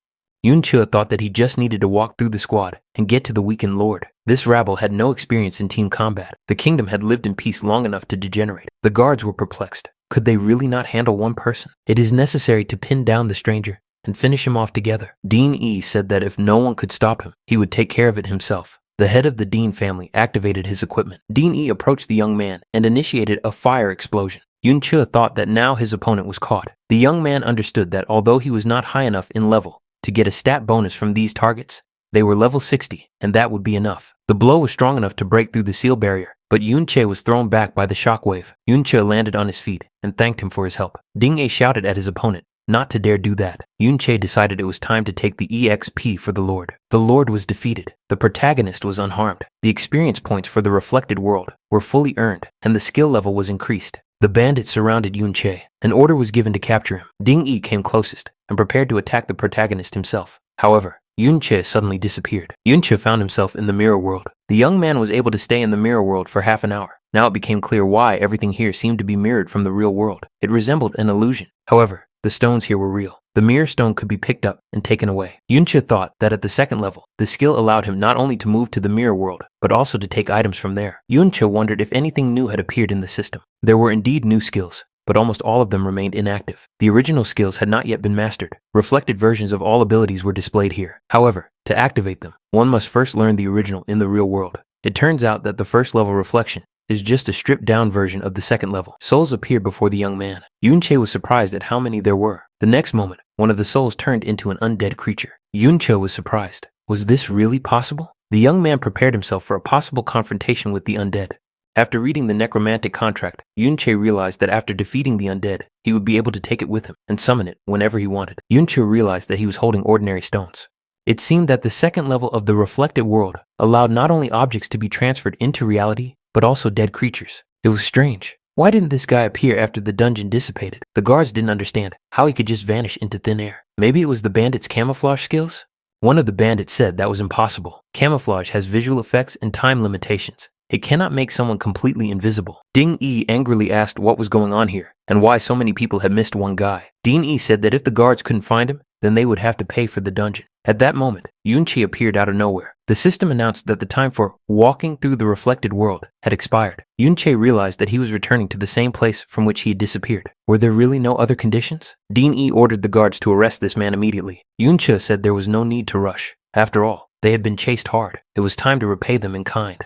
Yuncha thought that he just needed to walk through the squad and get to the weakened lord. This rabble had no experience in team combat. The kingdom had lived in peace long enough to degenerate. The guards were perplexed. Could they really not handle one person? It is necessary to pin down the stranger and finish him off together. Dean E said that if no one could stop him, he would take care of it himself. The head of the Dean family activated his equipment. Dean E approached the young man and initiated a fire explosion. Yuncha thought that now his opponent was caught. The young man understood that although he was not high enough in level to get a stat bonus from these targets, they were level 60, and that would be enough. The blow was strong enough to break through the seal barrier, but Yunche was thrown back by the shockwave. Yunche landed on his feet and thanked him for his help. Ding A shouted at his opponent not to dare do that. Yunche decided it was time to take the EXP for the lord. The lord was defeated. The protagonist was unharmed. The experience points for the reflected world were fully earned, and the skill level was increased. The bandits surrounded Yunche. An order was given to capture him. Ding E came closest and prepared to attack the protagonist himself. However, Yunche suddenly disappeared. Yunche found himself in the mirror world. The young man was able to stay in the mirror world for half an hour. Now it became clear why everything here seemed to be mirrored from the real world. It resembled an illusion. However, The stones here were real. The mirror stone could be picked up and taken away. Yuncha thought that at the second level, the skill allowed him not only to move to the mirror world, but also to take items from there. Yuncha wondered if anything new had appeared in the system. There were indeed new skills, but almost all of them remained inactive. The original skills had not yet been mastered. Reflected versions of all abilities were displayed here. However, to activate them, one must first learn the original in the real world. It turns out that the first level reflection is just a stripped-down version of the second level. Souls appeared before the young man. Yunche was surprised at how many there were. The next moment, one of the souls turned into an undead creature. Yunche was surprised. Was this really possible? The young man prepared himself for a possible confrontation with the undead. After reading the necromantic contract, Yunche realized that after defeating the undead, he would be able to take it with him and summon it whenever he wanted. Yunche realized that he was holding ordinary stones. It seemed that the second level of the reflected world allowed not only objects to be transferred into reality, but also dead creatures. It was strange. Why didn't this guy appear after the dungeon dissipated? The guards didn't understand how he could just vanish into thin air. Maybe it was the bandits' camouflage skills? One of the bandits said that was impossible. Camouflage has visual effects and time limitations. It cannot make someone completely invisible. Ding Yi angrily asked what was going on here and why so many people had missed one guy. Ding Yi said that if the guards couldn't find him, then they would have to pay for the dungeon. At that moment, Yunchi appeared out of nowhere. The system announced that the time for walking through the reflected world had expired. Yunche realized that he was returning to the same place from which he had disappeared. Were there really no other conditions? Dean E ordered the guards to arrest this man immediately. Yunche said there was no need to rush. After all, they had been chased hard. It was time to repay them in kind.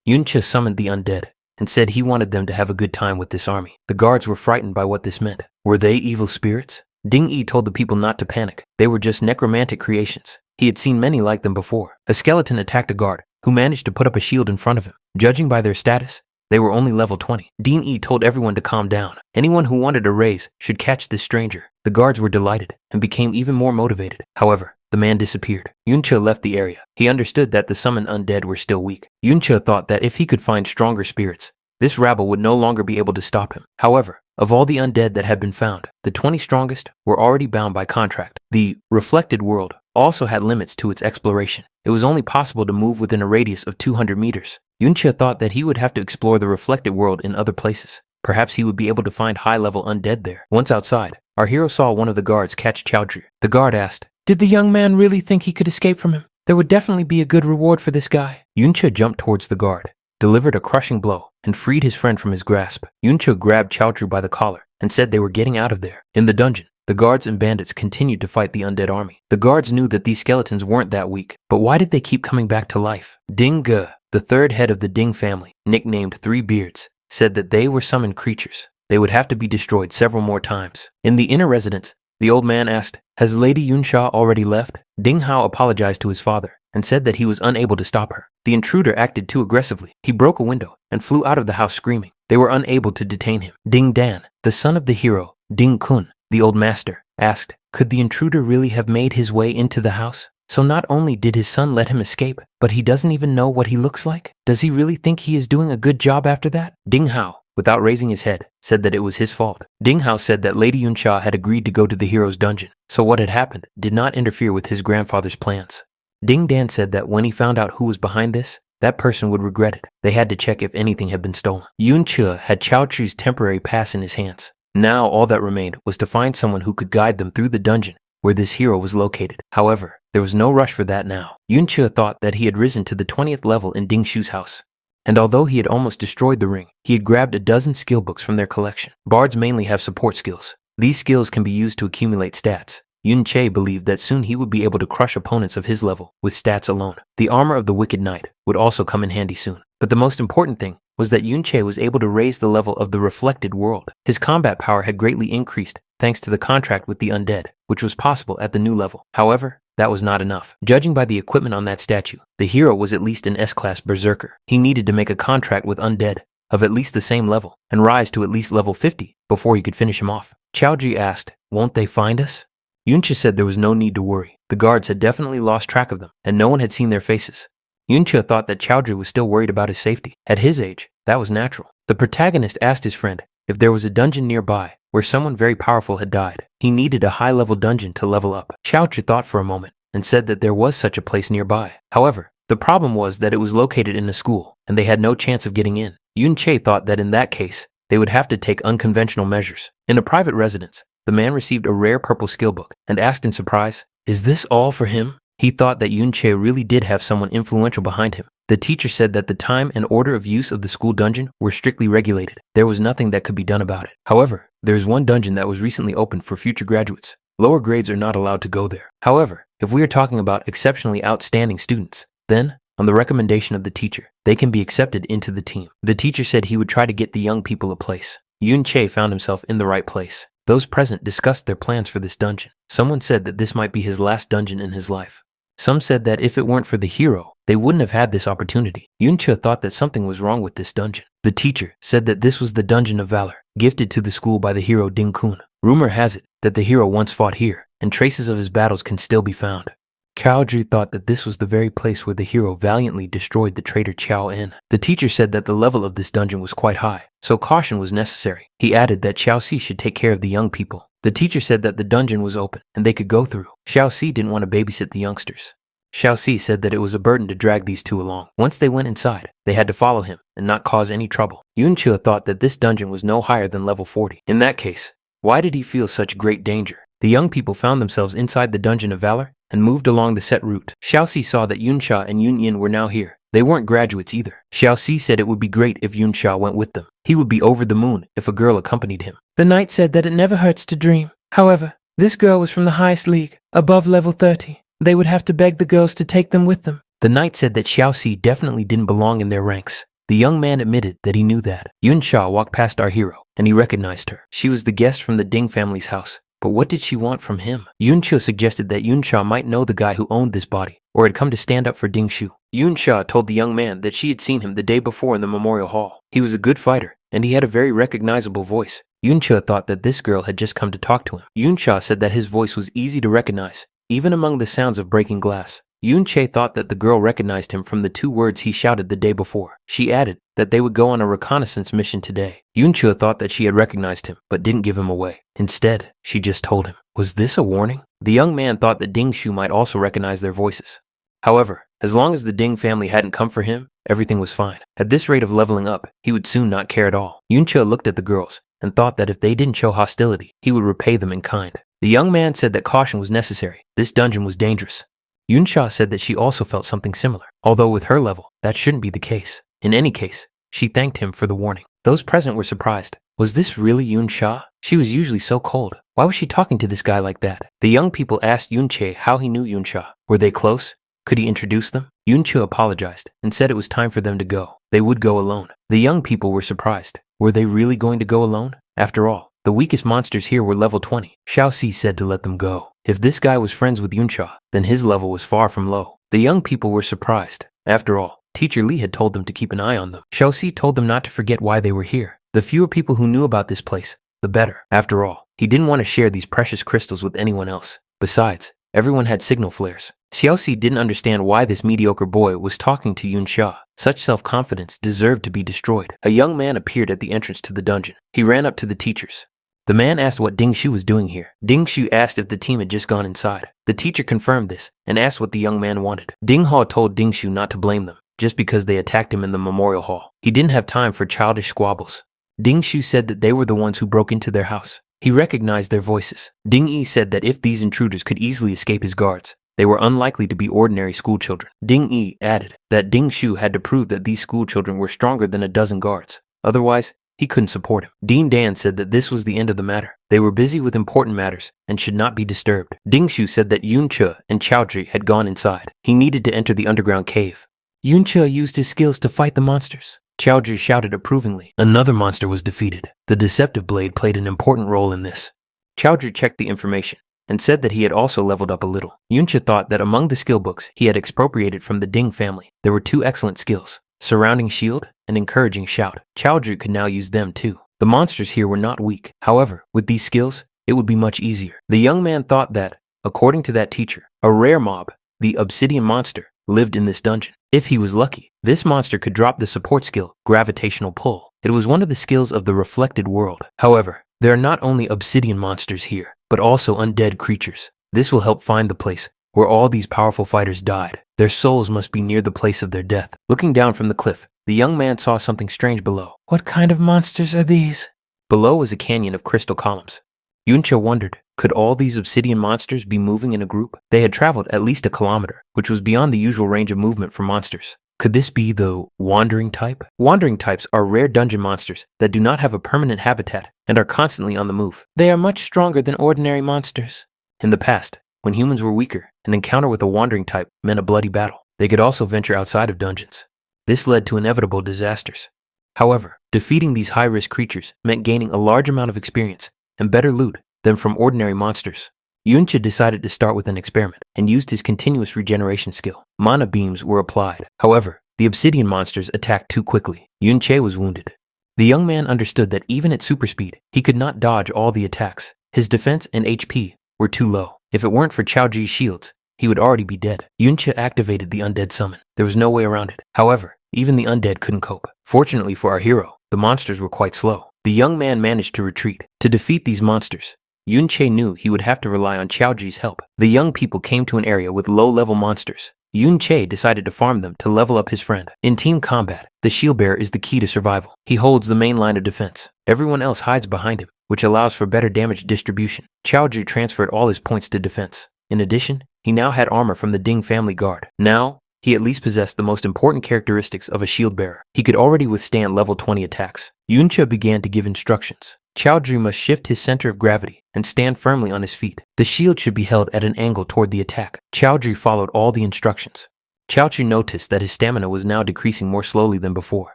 Yunche summoned the undead and said he wanted them to have a good time with this army. The guards were frightened by what this meant. Were they evil spirits? Ding Yi told the people not to panic. They were just necromantic creations. He had seen many like them before. A skeleton attacked a guard, who managed to put up a shield in front of him. Judging by their status, they were only level 20. Dean E told everyone to calm down. Anyone who wanted a raise should catch this stranger. The guards were delighted and became even more motivated. However, the man disappeared. Yunche left the area. He understood that the summoned undead were still weak. Yunche thought that if he could find stronger spirits, this rabble would no longer be able to stop him. However, of all the undead that had been found, the 20 strongest were already bound by contract. The reflected world also had limits to its exploration. It was only possible to move within a radius of 200 meters. Yunche thought that he would have to explore the reflected world in other places. Perhaps he would be able to find high-level undead there. Once outside, our hero saw one of the guards catch Chaudhry. The guard asked, "Did the young man really think he could escape from him? There would definitely be a good reward for this guy." Yunche jumped towards the guard, delivered a crushing blow, and freed his friend from his grasp. Yunche grabbed Chaudhry by the collar and said they were getting out of there. In the dungeon, the guards and bandits continued to fight the undead army. The guards knew that these skeletons weren't that weak, but why did they keep coming back to life? Ding Ge, the third head of the Ding family, nicknamed Three Beards, said that they were summoned creatures. They would have to be destroyed several more times. In the inner residence, the old man asked, "Has Lady Yunsha already left?" Dinghao apologized to his father and said that he was unable to stop her. The intruder acted too aggressively. He broke a window and flew out of the house screaming. They were unable to detain him. Ding Dan, the son of the hero, Ding Kun, the old master, asked, could the intruder really have made his way into the house? So not only did his son let him escape, but he doesn't even know what he looks like? Does he really think he is doing a good job after that? Dinghao, without raising his head, said that it was his fault. Dinghao said that Lady Yunsha had agreed to go to the hero's dungeon, so what had happened did not interfere with his grandfather's plans. Ding Dan said that when he found out who was behind this, that person would regret it. They had to check if anything had been stolen. Yunche had Chaudhry's temporary pass in his hands. Now all that remained was to find someone who could guide them through the dungeon where this hero was located. However, there was no rush for that now. Yunche thought that he had risen to the 20th level in Ding Shu's house. And although he had almost destroyed the ring, he had grabbed a dozen skill books from their collection. Bards mainly have support skills. These skills can be used to accumulate stats. Yunche believed that soon he would be able to crush opponents of his level with stats alone. The armor of the Wicked Knight would also come in handy soon. But the most important thing was that Yunche was able to raise the level of the reflected world. His combat power had greatly increased thanks to the contract with the undead, which was possible at the new level. However, that was not enough. Judging by the equipment on that statue, the hero was at least an S-class berserker. He needed to make a contract with undead of at least the same level and rise to at least level 50 before he could finish him off. Chaudhry asked, "Won't they find us?" Yunche said there was no need to worry. The guards had definitely lost track of them, and no one had seen their faces. Yunche thought that Chaudhry was still worried about his safety. At his age, that was natural. The protagonist asked his friend if there was a dungeon nearby where someone very powerful had died. He needed a high-level dungeon to level up. Chaudhry thought for a moment and said that there was such a place nearby. However, the problem was that it was located in a school, and they had no chance of getting in. Yunche thought that in that case, they would have to take unconventional measures. In a private residence, the man received a rare purple skill book and asked in surprise, "Is this all for him?" He thought that Yun-che really did have someone influential behind him. The teacher said that the time and order of use of the school dungeon were strictly regulated. There was nothing that could be done about it. However, there is one dungeon that was recently opened for future graduates. Lower grades are not allowed to go there. However, if we are talking about exceptionally outstanding students, then, on the recommendation of the teacher, they can be accepted into the team. The teacher said he would try to get the young people a place. Yun-che found himself in the right place. Those present discussed their plans for this dungeon. Someone said that this might be his last dungeon in his life. Some said that if it weren't for the hero, they wouldn't have had this opportunity. Yun-che thought that something was wrong with this dungeon. The teacher said that this was the Dungeon of Valor, gifted to the school by the hero Ding-kun. Rumor has it that the hero once fought here, and traces of his battles can still be found. Chaodri thought that this was the very place where the hero valiantly destroyed the traitor Chao En. The teacher said that the level of this dungeon was quite high, so caution was necessary. He added that Xiao Si should take care of the young people. The teacher said that the dungeon was open and they could go through. Xiao Si didn't want to babysit the youngsters. Xiao Si said that it was a burden to drag these two along. Once they went inside, they had to follow him and not cause any trouble. Yun-che thought that this dungeon was no higher than level 40. In that case, why did he feel such great danger? The young people found themselves inside the Dungeon of Valor and moved along the set route. Xiao Si saw that Yun-cha and Yun-yin were now here. They weren't graduates either. Xiao Si said it would be great if Yun-cha went with them. He would be over the moon if a girl accompanied him. The knight said that it never hurts to dream. However, this girl was from the highest league, above level 30. They would have to beg the girls to take them with them. The knight said that Xiao Si definitely didn't belong in their ranks. The young man admitted that he knew that. Yun-cha walked past our hero, and he recognized her. She was the guest from the Ding family's house. But what did she want from him? Yun-cha suggested that Yun-cha might know the guy who owned this body, or had come to stand up for Ding Shu. Yun-cha told the young man that she had seen him the day before in the memorial hall. He was a good fighter, and he had a very recognizable voice. Yun-cha thought that this girl had just come to talk to him. Yun-cha said that his voice was easy to recognize, even among the sounds of breaking glass. Yun-che thought that the girl recognized him from the 2 words he shouted the day before. She added that they would go on a reconnaissance mission today. Yun-che thought that she had recognized him, but didn't give him away. Instead, she just told him. Was this a warning? The young man thought that Ding Shu might also recognize their voices. However, as long as the Ding family hadn't come for him, everything was fine. At this rate of leveling up, he would soon not care at all. Yun-che looked at the girls and thought that if they didn't show hostility, he would repay them in kind. The young man said that caution was necessary. This dungeon was dangerous. Yun-cha said that she also felt something similar, although with her level, that shouldn't be the case. In any case, she thanked him for the warning. Those present were surprised. Was this really Yun-cha? She was usually so cold. Why was she talking to this guy like that? The young people asked Yun-che how he knew Yun-cha. Were they close? Could he introduce them? Yun-cha apologized and said it was time for them to go. They would go alone. The young people were surprised. Were they really going to go alone? After all, the weakest monsters here were level 20. Xiao Si said to let them go. If this guy was friends with Yun-cha, then his level was far from low. The young people were surprised. After all, Teacher Li had told them to keep an eye on them. Xiao Si told them not to forget why they were here. The fewer people who knew about this place, the better. After all, he didn't want to share these precious crystals with anyone else. Besides, everyone had signal flares. Xiao Si didn't understand why this mediocre boy was talking to Yun-cha. Such self-confidence deserved to be destroyed. A young man appeared at the entrance to the dungeon. He ran up to the teachers. The man asked what Ding Shu was doing here. Ding Shu asked if the team had just gone inside. The teacher confirmed this and asked what the young man wanted. Dinghao told Ding Shu not to blame them, just because they attacked him in the memorial hall. He didn't have time for childish squabbles. Ding Shu said that they were the ones who broke into their house. He recognized their voices. Ding Yi said that if these intruders could easily escape his guards, they were unlikely to be ordinary schoolchildren. Ding Yi added that Ding Shu had to prove that these schoolchildren were stronger than a dozen guards. Otherwise, he couldn't support him. Dean Dan said that this was the end of the matter. They were busy with important matters and should not be disturbed. Ding Shu said that Yun-cha and Chaodri had gone inside. He needed to enter the underground cave. Yun-cha used his skills to fight the monsters. Chaodri shouted approvingly. Another monster was defeated. The deceptive blade played an important role in this. Chaodri checked the information and said that he had also leveled up a little. Yun-cha thought that among the skill books he had expropriated from the Ding family, there were 2 excellent skills: Surrounding Shield and Encouraging Shout. Chaodri could now use them too. The monsters here were not weak. However, with these skills, it would be much easier. The young man thought that, according to that teacher, a rare mob, the Obsidian Monster, lived in this dungeon. If he was lucky, this monster could drop the support skill, Gravitational Pull. It was one of the skills of the reflected world. However, there are not only obsidian monsters here, but also undead creatures. This will help find the place where all these powerful fighters died. Their souls must be near the place of their death. Looking down from the cliff, the young man saw something strange below. What kind of monsters are these? Below was a canyon of crystal columns. Yuncha wondered, could all these obsidian monsters be moving in a group? They had traveled at least a kilometer, which was beyond the usual range of movement for monsters. Could this be the wandering type? Wandering types are rare dungeon monsters that do not have a permanent habitat and are constantly on the move. They are much stronger than ordinary monsters. In the past, when humans were weaker, an encounter with a wandering type meant a bloody battle. They could also venture outside of dungeons. This led to inevitable disasters. However, defeating these high-risk creatures meant gaining a large amount of experience and better loot than from ordinary monsters. Yuncha decided to start with an experiment and used his continuous regeneration skill. Mana beams were applied. However, the obsidian monsters attacked too quickly. Yuncha was wounded. The young man understood that even at super speed, he could not dodge all the attacks. His defense and HP were too low. If it weren't for Chaoji's shields, he would already be dead. Yuncha activated the undead summon. There was no way around it. However, even the undead couldn't cope. Fortunately for our hero, the monsters were quite slow. The young man managed to retreat. To defeat these monsters, Yuncha knew he would have to rely on Chaoji's help. The young people came to an area with low-level monsters. Yuncha decided to farm them to level up his friend. In team combat, the shield bearer is the key to survival. He holds the main line of defense. Everyone else hides behind him, which allows for better damage distribution. Chaoji transferred all his points to defense. In addition, he now had armor from the Ding family guard. Now, he at least possessed the most important characteristics of a shield bearer. He could already withstand level 20 attacks. Yuncha began to give instructions. Chaoji must shift his center of gravity and stand firmly on his feet. The shield should be held at an angle toward the attack. Chaoji followed all the instructions. Chaoji noticed that his stamina was now decreasing more slowly than before.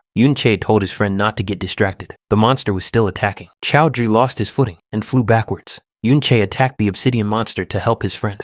Yuncha told his friend not to get distracted. The monster was still attacking. Chaoji lost his footing and flew backwards. Yuncha attacked the obsidian monster to help his friend.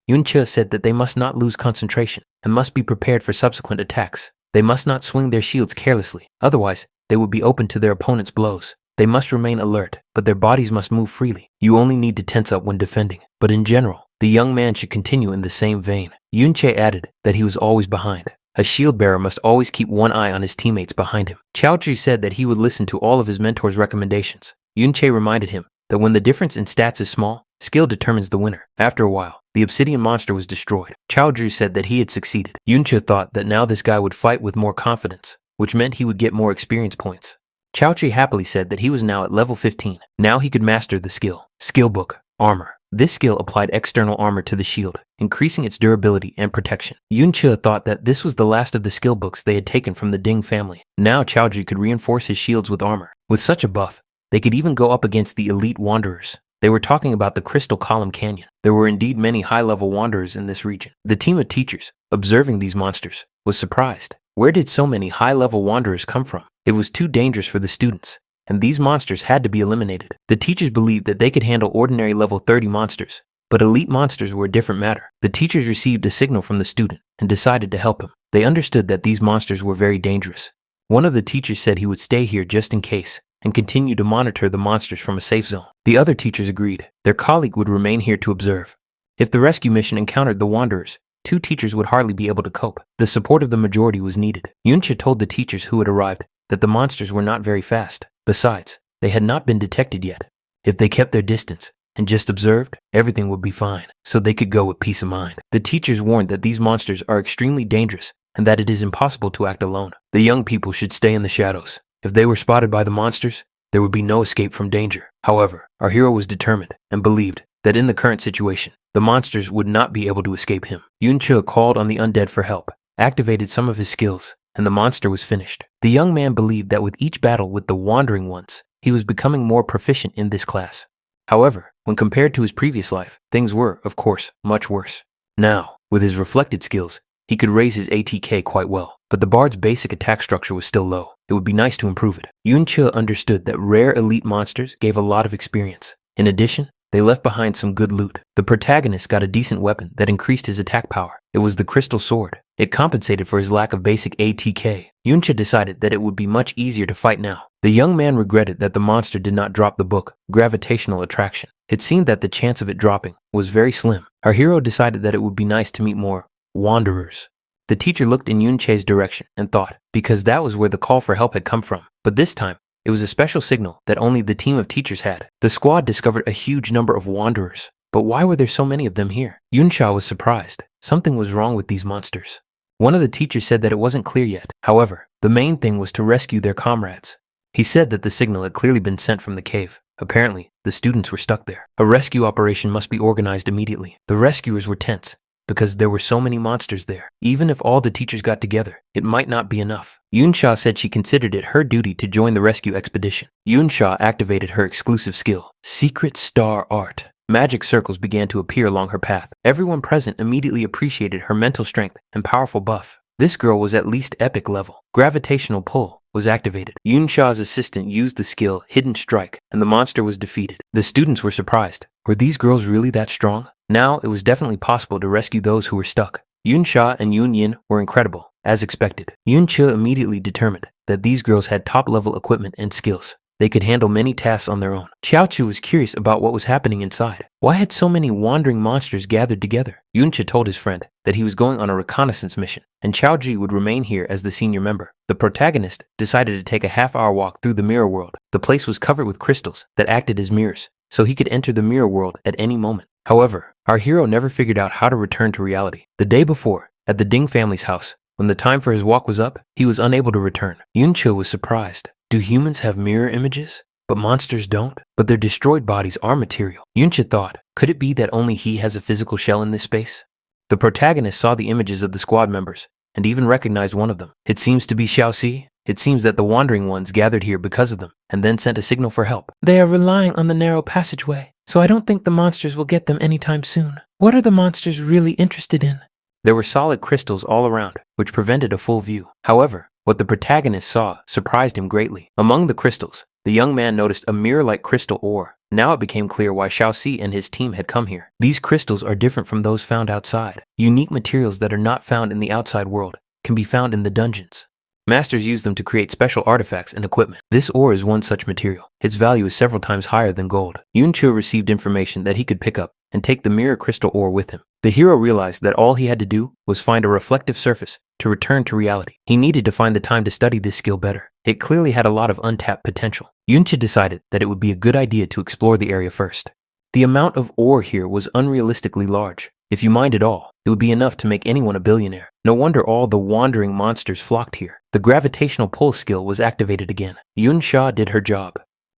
Yuncha said that they must not lose concentration and must be prepared for subsequent attacks. They must not swing their shields carelessly, otherwise they would be open to their opponent's blows. They must remain alert, but their bodies must move freely. You only need to tense up when defending. But in general, the young man should continue in the same vein. Yuncha added that he was always behind. A shield bearer must always keep one eye on his teammates behind him. Chaoji said that he would listen to all of his mentor's recommendations. Yuncha reminded him that when the difference in stats is small, skill determines the winner. After a while, the obsidian monster was destroyed. Chaoji said that he had succeeded. Yuncha thought that now this guy would fight with more confidence, which meant he would get more experience points. Chaoji happily said that he was now at level 15. Now he could master the skill. Skill book, armor. This skill applied external armor to the shield, increasing its durability and protection. Yuncha thought that this was the last of the skill books they had taken from the Ding family. Now Chaoji could reinforce his shields with armor. With such a buff, they could even go up against the elite wanderers. They were talking about the Crystal Column Canyon. There were indeed many high-level wanderers in this region. The team of teachers, observing these monsters, was surprised. Where did so many high-level wanderers come from? It was too dangerous for the students, and these monsters had to be eliminated. The teachers believed that they could handle ordinary level 30 monsters, but elite monsters were a different matter. The teachers received a signal from the student and decided to help him. They understood that these monsters were very dangerous. One of the teachers said he would stay here just in case and continue to monitor the monsters from a safe zone. The other teachers agreed. Their colleague would remain here to observe. If the rescue mission encountered the wanderers, 2 teachers would hardly be able to cope. The support of the majority was needed. Yuncha told the teachers who had arrived that the monsters were not very fast. Besides, they had not been detected yet. If they kept their distance and just observed, everything would be fine, so they could go with peace of mind. The teachers warned that these monsters are extremely dangerous and that it is impossible to act alone. The young people should stay in the shadows. If they were spotted by the monsters, there would be no escape from danger. However, our hero was determined and believed that in the current situation, the monsters would not be able to escape him. Yuncha called on the undead for help, activated some of his skills, and the monster was finished. The young man believed that with each battle with the wandering ones, he was becoming more proficient in this class. However, when compared to his previous life, things were, of course, much worse. Now, with his reflected skills, he could raise his ATK quite well, but the bard's basic attack structure was still low. It would be nice to improve it. Yuncha understood that rare elite monsters gave a lot of experience. In addition, they left behind some good loot. The protagonist got a decent weapon that increased his attack power. It was the crystal sword. It compensated for his lack of basic ATK. Yuncha decided that it would be much easier to fight now. The young man regretted that the monster did not drop the book, Gravitational Attraction. It seemed that the chance of it dropping was very slim. Our hero decided that it would be nice to meet more wanderers. The teacher looked in Yuncha's direction and thought, because that was where the call for help had come from. But this time, it was a special signal that only the team of teachers had. The squad discovered a huge number of wanderers. But why were there so many of them here? Yuncha was surprised. Something was wrong with these monsters. One of the teachers said that it wasn't clear yet. However, the main thing was to rescue their comrades. He said that the signal had clearly been sent from the cave. Apparently, the students were stuck there. A rescue operation must be organized immediately. The rescuers were tense because there were so many monsters there. Even if all the teachers got together, it might not be enough. Yunsha said she considered it her duty to join the rescue expedition. Yunsha activated her exclusive skill, Secret Star Art. Magic circles began to appear along her path. Everyone present immediately appreciated her mental strength and powerful buff. This girl was at least epic level. Gravitational pull was activated. Yunsha's assistant used the skill Hidden Strike, and the monster was defeated. The students were surprised. Were these girls really that strong? Now it was definitely possible to rescue those who were stuck. Yunsha and Yunyin were incredible, as expected. Yuncha immediately determined that these girls had top-level equipment and skills. They could handle many tasks on their own. Qiaochu was curious about what was happening inside. Why had so many wandering monsters gathered together? Yuncha told his friend that he was going on a reconnaissance mission, and Qiaoji would remain here as the senior member. The protagonist decided to take a half-hour walk through the mirror world. The place was covered with crystals that acted as mirrors, so he could enter the mirror world at any moment. However, our hero never figured out how to return to reality. The day before, at the Ding family's house, when the time for his walk was up, he was unable to return. Yuncha was surprised. Do humans have mirror images? But monsters don't? But their destroyed bodies are material. Yuncha thought, could it be that only he has a physical shell in this space? The protagonist saw the images of the squad members and even recognized one of them. It seems to be Xiaoxi. It seems that the wandering ones gathered here because of them and then sent a signal for help. They are relying on the narrow passageway, so I don't think the monsters will get them anytime soon. What are the monsters really interested in? There were solid crystals all around, which prevented a full view. However, what the protagonist saw surprised him greatly. Among the crystals, the young man noticed a mirror-like crystal ore. Now it became clear why Xiaoxi and his team had come here. These crystals are different from those found outside. Unique materials that are not found in the outside world can be found in the dungeons. Masters use them to create special artifacts and equipment. This ore is one such material. Its value is several times higher than gold. Yunchu received information that he could pick up and take the mirror crystal ore with him. The hero realized that all he had to do was find a reflective surface to return to reality. He needed to find the time to study this skill better. It clearly had a lot of untapped potential. Yuncha decided that it would be a good idea to explore the area first. The amount of ore here was unrealistically large. If you mined it all, it would be enough to make anyone a billionaire. No wonder all the wandering monsters flocked here. The gravitational pull skill was activated again. Yunsha did her job.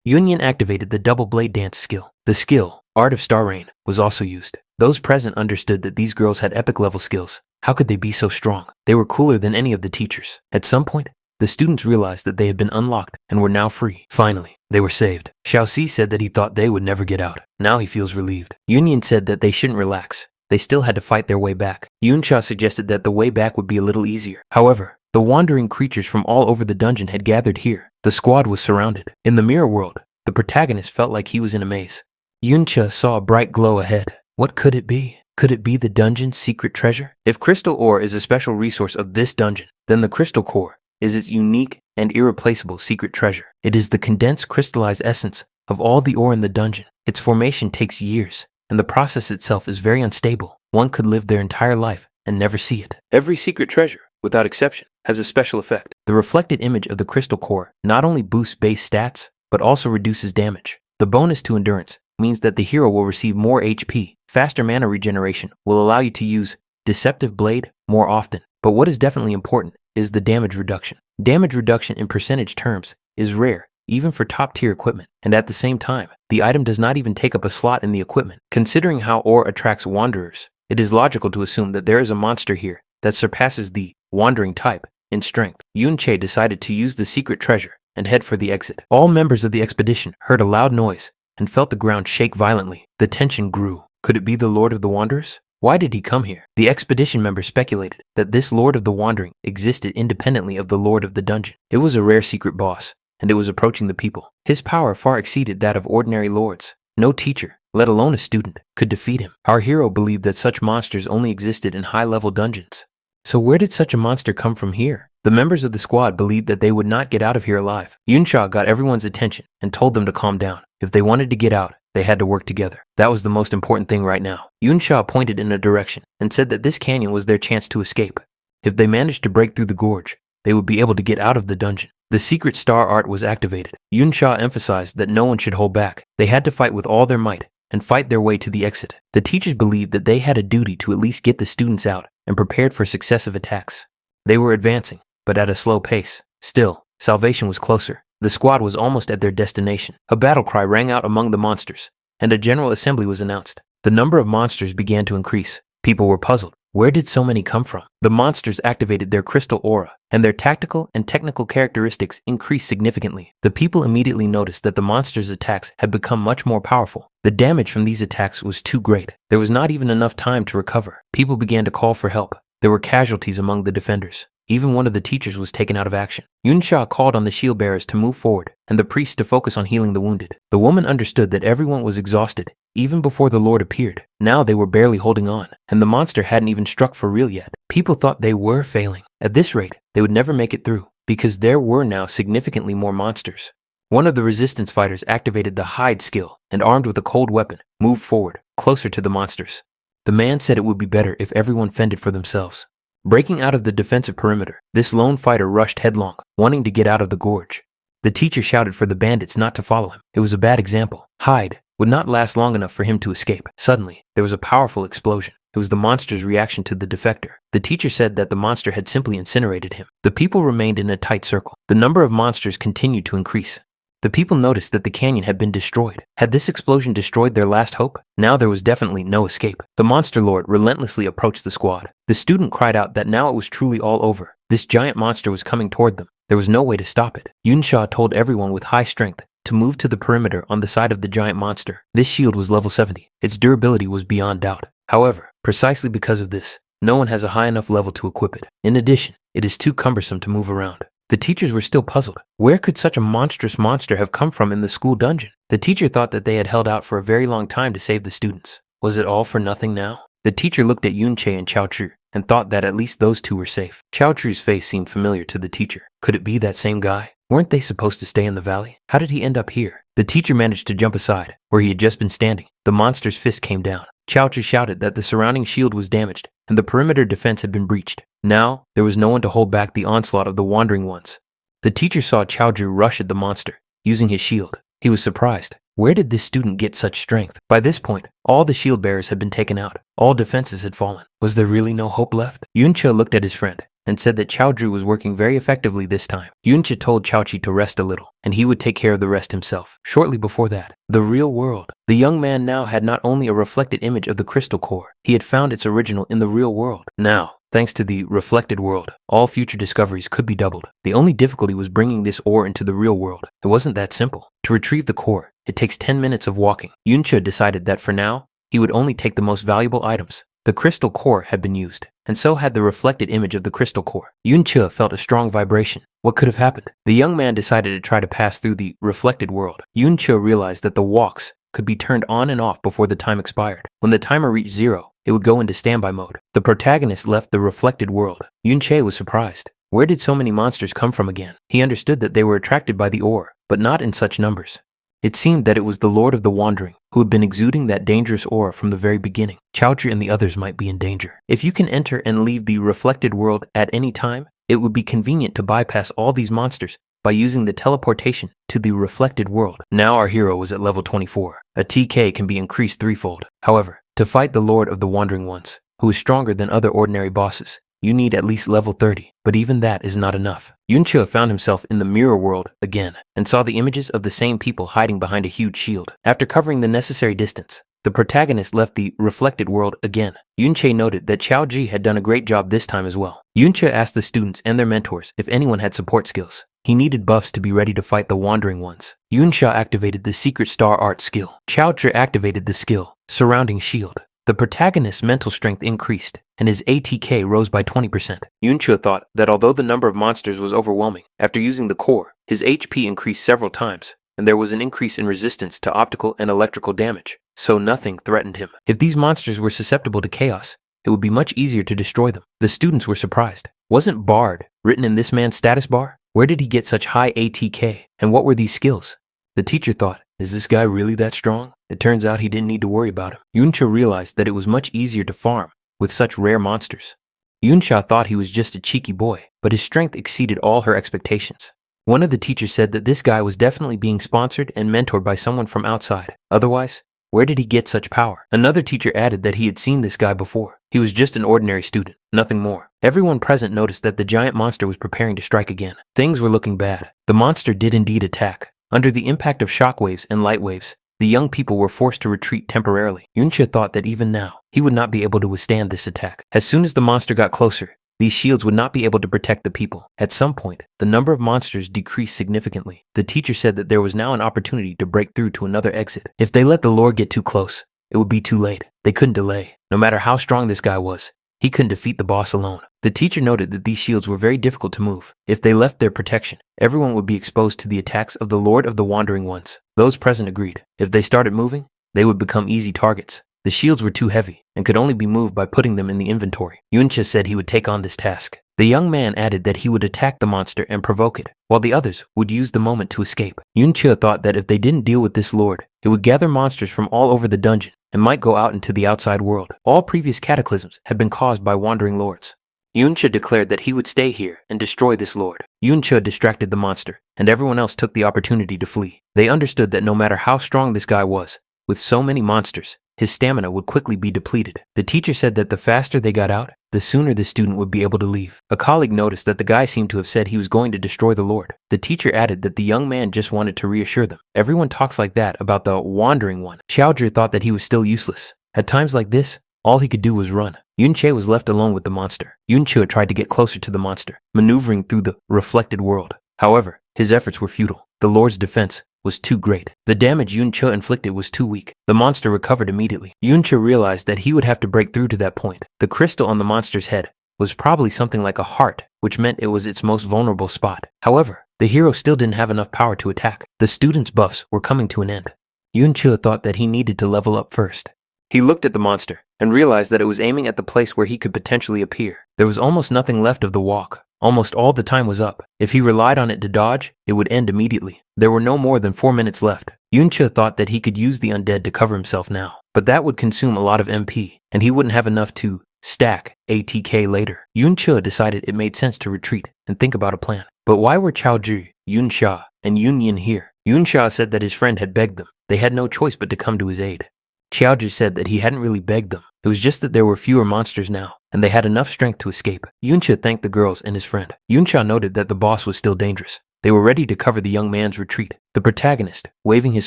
Yunyin activated the double blade dance skill. The skill, Art of Star Rain, was also used. Those present understood that these girls had epic level skills. How could they be so strong? They were cooler than any of the teachers. At some point, the students realized that they had been unlocked and were now free. Finally, they were saved. Xiaoxi said that he thought they would never get out. Now he feels relieved. Yunyin said that they shouldn't relax. They still had to fight their way back. Yunsha suggested that the way back would be a little easier. However, the wandering creatures from all over the dungeon had gathered here. The squad was surrounded. In the mirror world, the protagonist felt like he was in a maze. Yunsha saw a bright glow ahead. What could it be? Could it be the dungeon's secret treasure? If crystal ore is a special resource of this dungeon, then the crystal core is its unique and irreplaceable secret treasure. It is the condensed crystallized essence of all the ore in the dungeon. Its formation takes years, and the process itself is very unstable. One could live their entire life and never see it. Every secret treasure, without exception, has a special effect. The reflected image of the crystal core not only boosts base stats, but also reduces damage. The bonus to endurance means that the hero will receive more HP. Faster mana regeneration will allow you to use Deceptive Blade more often. But what is definitely important is the damage reduction. Damage reduction in percentage terms is rare, even for top-tier equipment, and at the same time, the item does not even take up a slot in the equipment. Considering how ore attracts wanderers, it is logical to assume that there is a monster here that surpasses the wandering type in strength. Yunche decided to use the secret treasure and head for the exit. All members of the expedition heard a loud noise and felt the ground shake violently. The tension grew. Could it be the Lord of the Wanderers? Why did he come here? The expedition members speculated that this Lord of the Wandering existed independently of the Lord of the Dungeon. It was a rare secret boss, and it was approaching the people. His power far exceeded that of ordinary lords. No teacher, let alone a student, could defeat him. Our hero believed that such monsters only existed in high-level dungeons. So where did such a monster come from here? The members of the squad believed that they would not get out of here alive. Yunsha got everyone's attention and told them to calm down. If they wanted to get out, they had to work together. That was the most important thing right now. Yunsha pointed in a direction and said that this canyon was their chance to escape. If they managed to break through the gorge, they would be able to get out of the dungeon. The secret star art was activated. Yunsha emphasized that no one should hold back. They had to fight with all their might and fight their way to the exit. The teachers believed that they had a duty to at least get the students out and prepared for successive attacks. They were advancing, but at a slow pace. Still, salvation was closer. The squad was almost at their destination. A battle cry rang out among the monsters, and a general assembly was announced. The number of monsters began to increase. People were puzzled. Where did so many come from? The monsters activated their crystal aura, and their tactical and technical characteristics increased significantly. The people immediately noticed that the monsters' attacks had become much more powerful. The damage from these attacks was too great. There was not even enough time to recover. People began to call for help. There were casualties among the defenders. Even one of the teachers was taken out of action. Yunsha called on the shield bearers to move forward and the priests to focus on healing the wounded. The woman understood that everyone was exhausted, even before the Lord appeared. Now they were barely holding on, and the monster hadn't even struck for real yet. People thought they were failing. At this rate, they would never make it through, because there were now significantly more monsters. One of the resistance fighters activated the hide skill and, armed with a cold weapon, moved forward, closer to the monsters. The man said it would be better if everyone fended for themselves. Breaking out of the defensive perimeter, this lone fighter rushed headlong, wanting to get out of the gorge. The teacher shouted for the bandits not to follow him. It was a bad example. Hide would not last long enough for him to escape. Suddenly, there was a powerful explosion. It was the monster's reaction to the defector. The teacher said that the monster had simply incinerated him. The people remained in a tight circle. The number of monsters continued to increase. The people noticed that the canyon had been destroyed. Had this explosion destroyed their last hope? Now there was definitely no escape. The monster lord relentlessly approached the squad. The student cried out that now it was truly all over. This giant monster was coming toward them. There was no way to stop it. Yunsha told everyone with high strength to move to the perimeter on the side of the giant monster. This shield was level 70. Its durability was beyond doubt. However, precisely because of this, no one has a high enough level to equip it. In addition, it is too cumbersome to move around. The teachers were still puzzled. Where could such a monstrous monster have come from in the school dungeon? The teacher thought that they had held out for a very long time to save the students. Was it all for nothing now? The teacher looked at Yunche and Chao Chu and thought that at least those two were safe. Chao Chu's face seemed familiar to the teacher. Could it be that same guy? Weren't they supposed to stay in the valley? How did he end up here? The teacher managed to jump aside, where he had just been standing. The monster's fist came down. Chao Chu shouted that the surrounding shield was damaged and the perimeter defense had been breached. Now, there was no one to hold back the onslaught of the wandering ones. The teacher saw Chao Chu rush at the monster, using his shield. He was surprised. Where did this student get such strength? By this point, all the shield bearers had been taken out. All defenses had fallen. Was there really no hope left? Yunche looked at his friend and said that Chao Chu was working very effectively this time. Yunche told Chao Chi to rest a little, and he would take care of the rest himself. Shortly before that, the real world. The young man now had not only a reflected image of the crystal core, he had found its original in the real world. Now, thanks to the reflected world, all future discoveries could be doubled. The only difficulty was bringing this ore into the real world. It wasn't that simple. To retrieve the core, it takes 10 minutes of walking. Yunche decided that for now, he would only take the most valuable items. The crystal core had been used, and so had the reflected image of the crystal core. Yunche felt a strong vibration. What could have happened? The young man decided to try to pass through the reflected world. Yunche realized that the walks could be turned on and off before the time expired. When the timer reached 0, it would go into standby mode. The protagonist left the reflected world. Yunche was surprised. Where did so many monsters come from again? He understood that they were attracted by the ore, but not in such numbers. It seemed that it was the Lord of the Wandering who had been exuding that dangerous aura from the very beginning. Chao Chu and the others might be in danger. If you can enter and leave the reflected world at any time, it would be convenient to bypass all these monsters by using the teleportation to the reflected world. Now our hero was at level 24. A TK can be increased threefold. However, to fight the Lord of the Wandering Ones, who is stronger than other ordinary bosses, you need at least level 30, but even that is not enough. Yunche found himself in the mirror world again and saw the images of the same people hiding behind a huge shield. After covering the necessary distance, the protagonist left the reflected world again. Yunche noted that Chao Ji had done a great job this time as well. Yunche asked the students and their mentors if anyone had support skills. He needed buffs to be ready to fight the Wandering Ones. Yunsha activated the Secret Star Art skill. Chao Chu activated the skill Surrounding Shield. The protagonist's mental strength increased, and his ATK rose by 20%. Yunche thought that although the number of monsters was overwhelming, after using the core, his HP increased several times, and there was an increase in resistance to optical and electrical damage, so nothing threatened him. If these monsters were susceptible to chaos, it would be much easier to destroy them. The students were surprised. Wasn't Bard written in this man's status bar? Where did he get such high ATK, and what were these skills? The teacher thought, is this guy really that strong? It turns out he didn't need to worry about him. Yunche realized that it was much easier to farm with such rare monsters. Yunsha thought he was just a cheeky boy, but his strength exceeded all her expectations. One of the teachers said that this guy was definitely being sponsored and mentored by someone from outside. Otherwise, Where did he get such power? Another teacher added that he had seen this guy before. He was just an ordinary student, nothing more. Everyone present noticed that the giant monster was preparing to strike again. Things were looking bad. The monster did indeed attack. Under the impact of shock waves and light waves, the young people were forced to retreat temporarily. Yuncha thought that even now, he would not be able to withstand this attack. As soon as the monster got closer, these shields would not be able to protect the people. At some point, the number of monsters decreased significantly. The teacher said that there was now an opportunity to break through to another exit. If they let the Lord get too close, it would be too late. They couldn't delay. No matter how strong this guy was, he couldn't defeat the boss alone. The teacher noted that these shields were very difficult to move. If they left their protection, everyone would be exposed to the attacks of the Lord of the Wandering Ones. Those present agreed. If they started moving, they would become easy targets. The shields were too heavy and could only be moved by putting them in the inventory. Yuncha said he would take on this task. The young man added that he would attack the monster and provoke it, while the others would use the moment to escape. Yuncha thought that if they didn't deal with this lord, it would gather monsters from all over the dungeon and might go out into the outside world. All previous cataclysms had been caused by wandering lords. Yuncha declared that he would stay here and destroy this lord. Yuncha distracted the monster, and everyone else took the opportunity to flee. They understood that no matter how strong this guy was, with so many monsters, his stamina would quickly be depleted. The teacher said that the faster they got out, the sooner the student would be able to leave. A colleague noticed that the guy seemed to have said he was going to destroy the Lord. The teacher added that the young man just wanted to reassure them. Everyone talks like that about the wandering one. Xiaozhi thought that he was still useless. At times like this, all he could do was run. Yunche was left alone with the monster. Yunche tried to get closer to the monster, maneuvering through the reflected world. However, his efforts were futile. The Lord's defense was too great. The damage Yuncha inflicted was too weak. The monster recovered immediately. Yuncha realized that he would have to break through to that point. The crystal on the monster's head was probably something like a heart, which meant it was its most vulnerable spot. However, the hero still didn't have enough power to attack. The students' buffs were coming to an end. Yuncha thought that he needed to level up first. He looked at the monster and realized that it was aiming at the place where he could potentially appear. There was almost nothing left of the walk. Almost all the time was up. If he relied on it to dodge, it would end immediately. There were no more than 4 minutes left. Yuncha thought that he could use the undead to cover himself now, but that would consume a lot of MP, and he wouldn't have enough to stack ATK later. Yuncha decided it made sense to retreat and think about a plan. But why were Xiaozhi, Yunsha, and Yunyin here? Yunsha said that his friend had begged them. They had no choice but to come to his aid. Xiaozhi said that he hadn't really begged them. It was just that there were fewer monsters now, and they had enough strength to escape. Yuncha thanked the girls and his friend. Yunsha noted that the boss was still dangerous. They were ready to cover the young man's retreat. The protagonist, waving his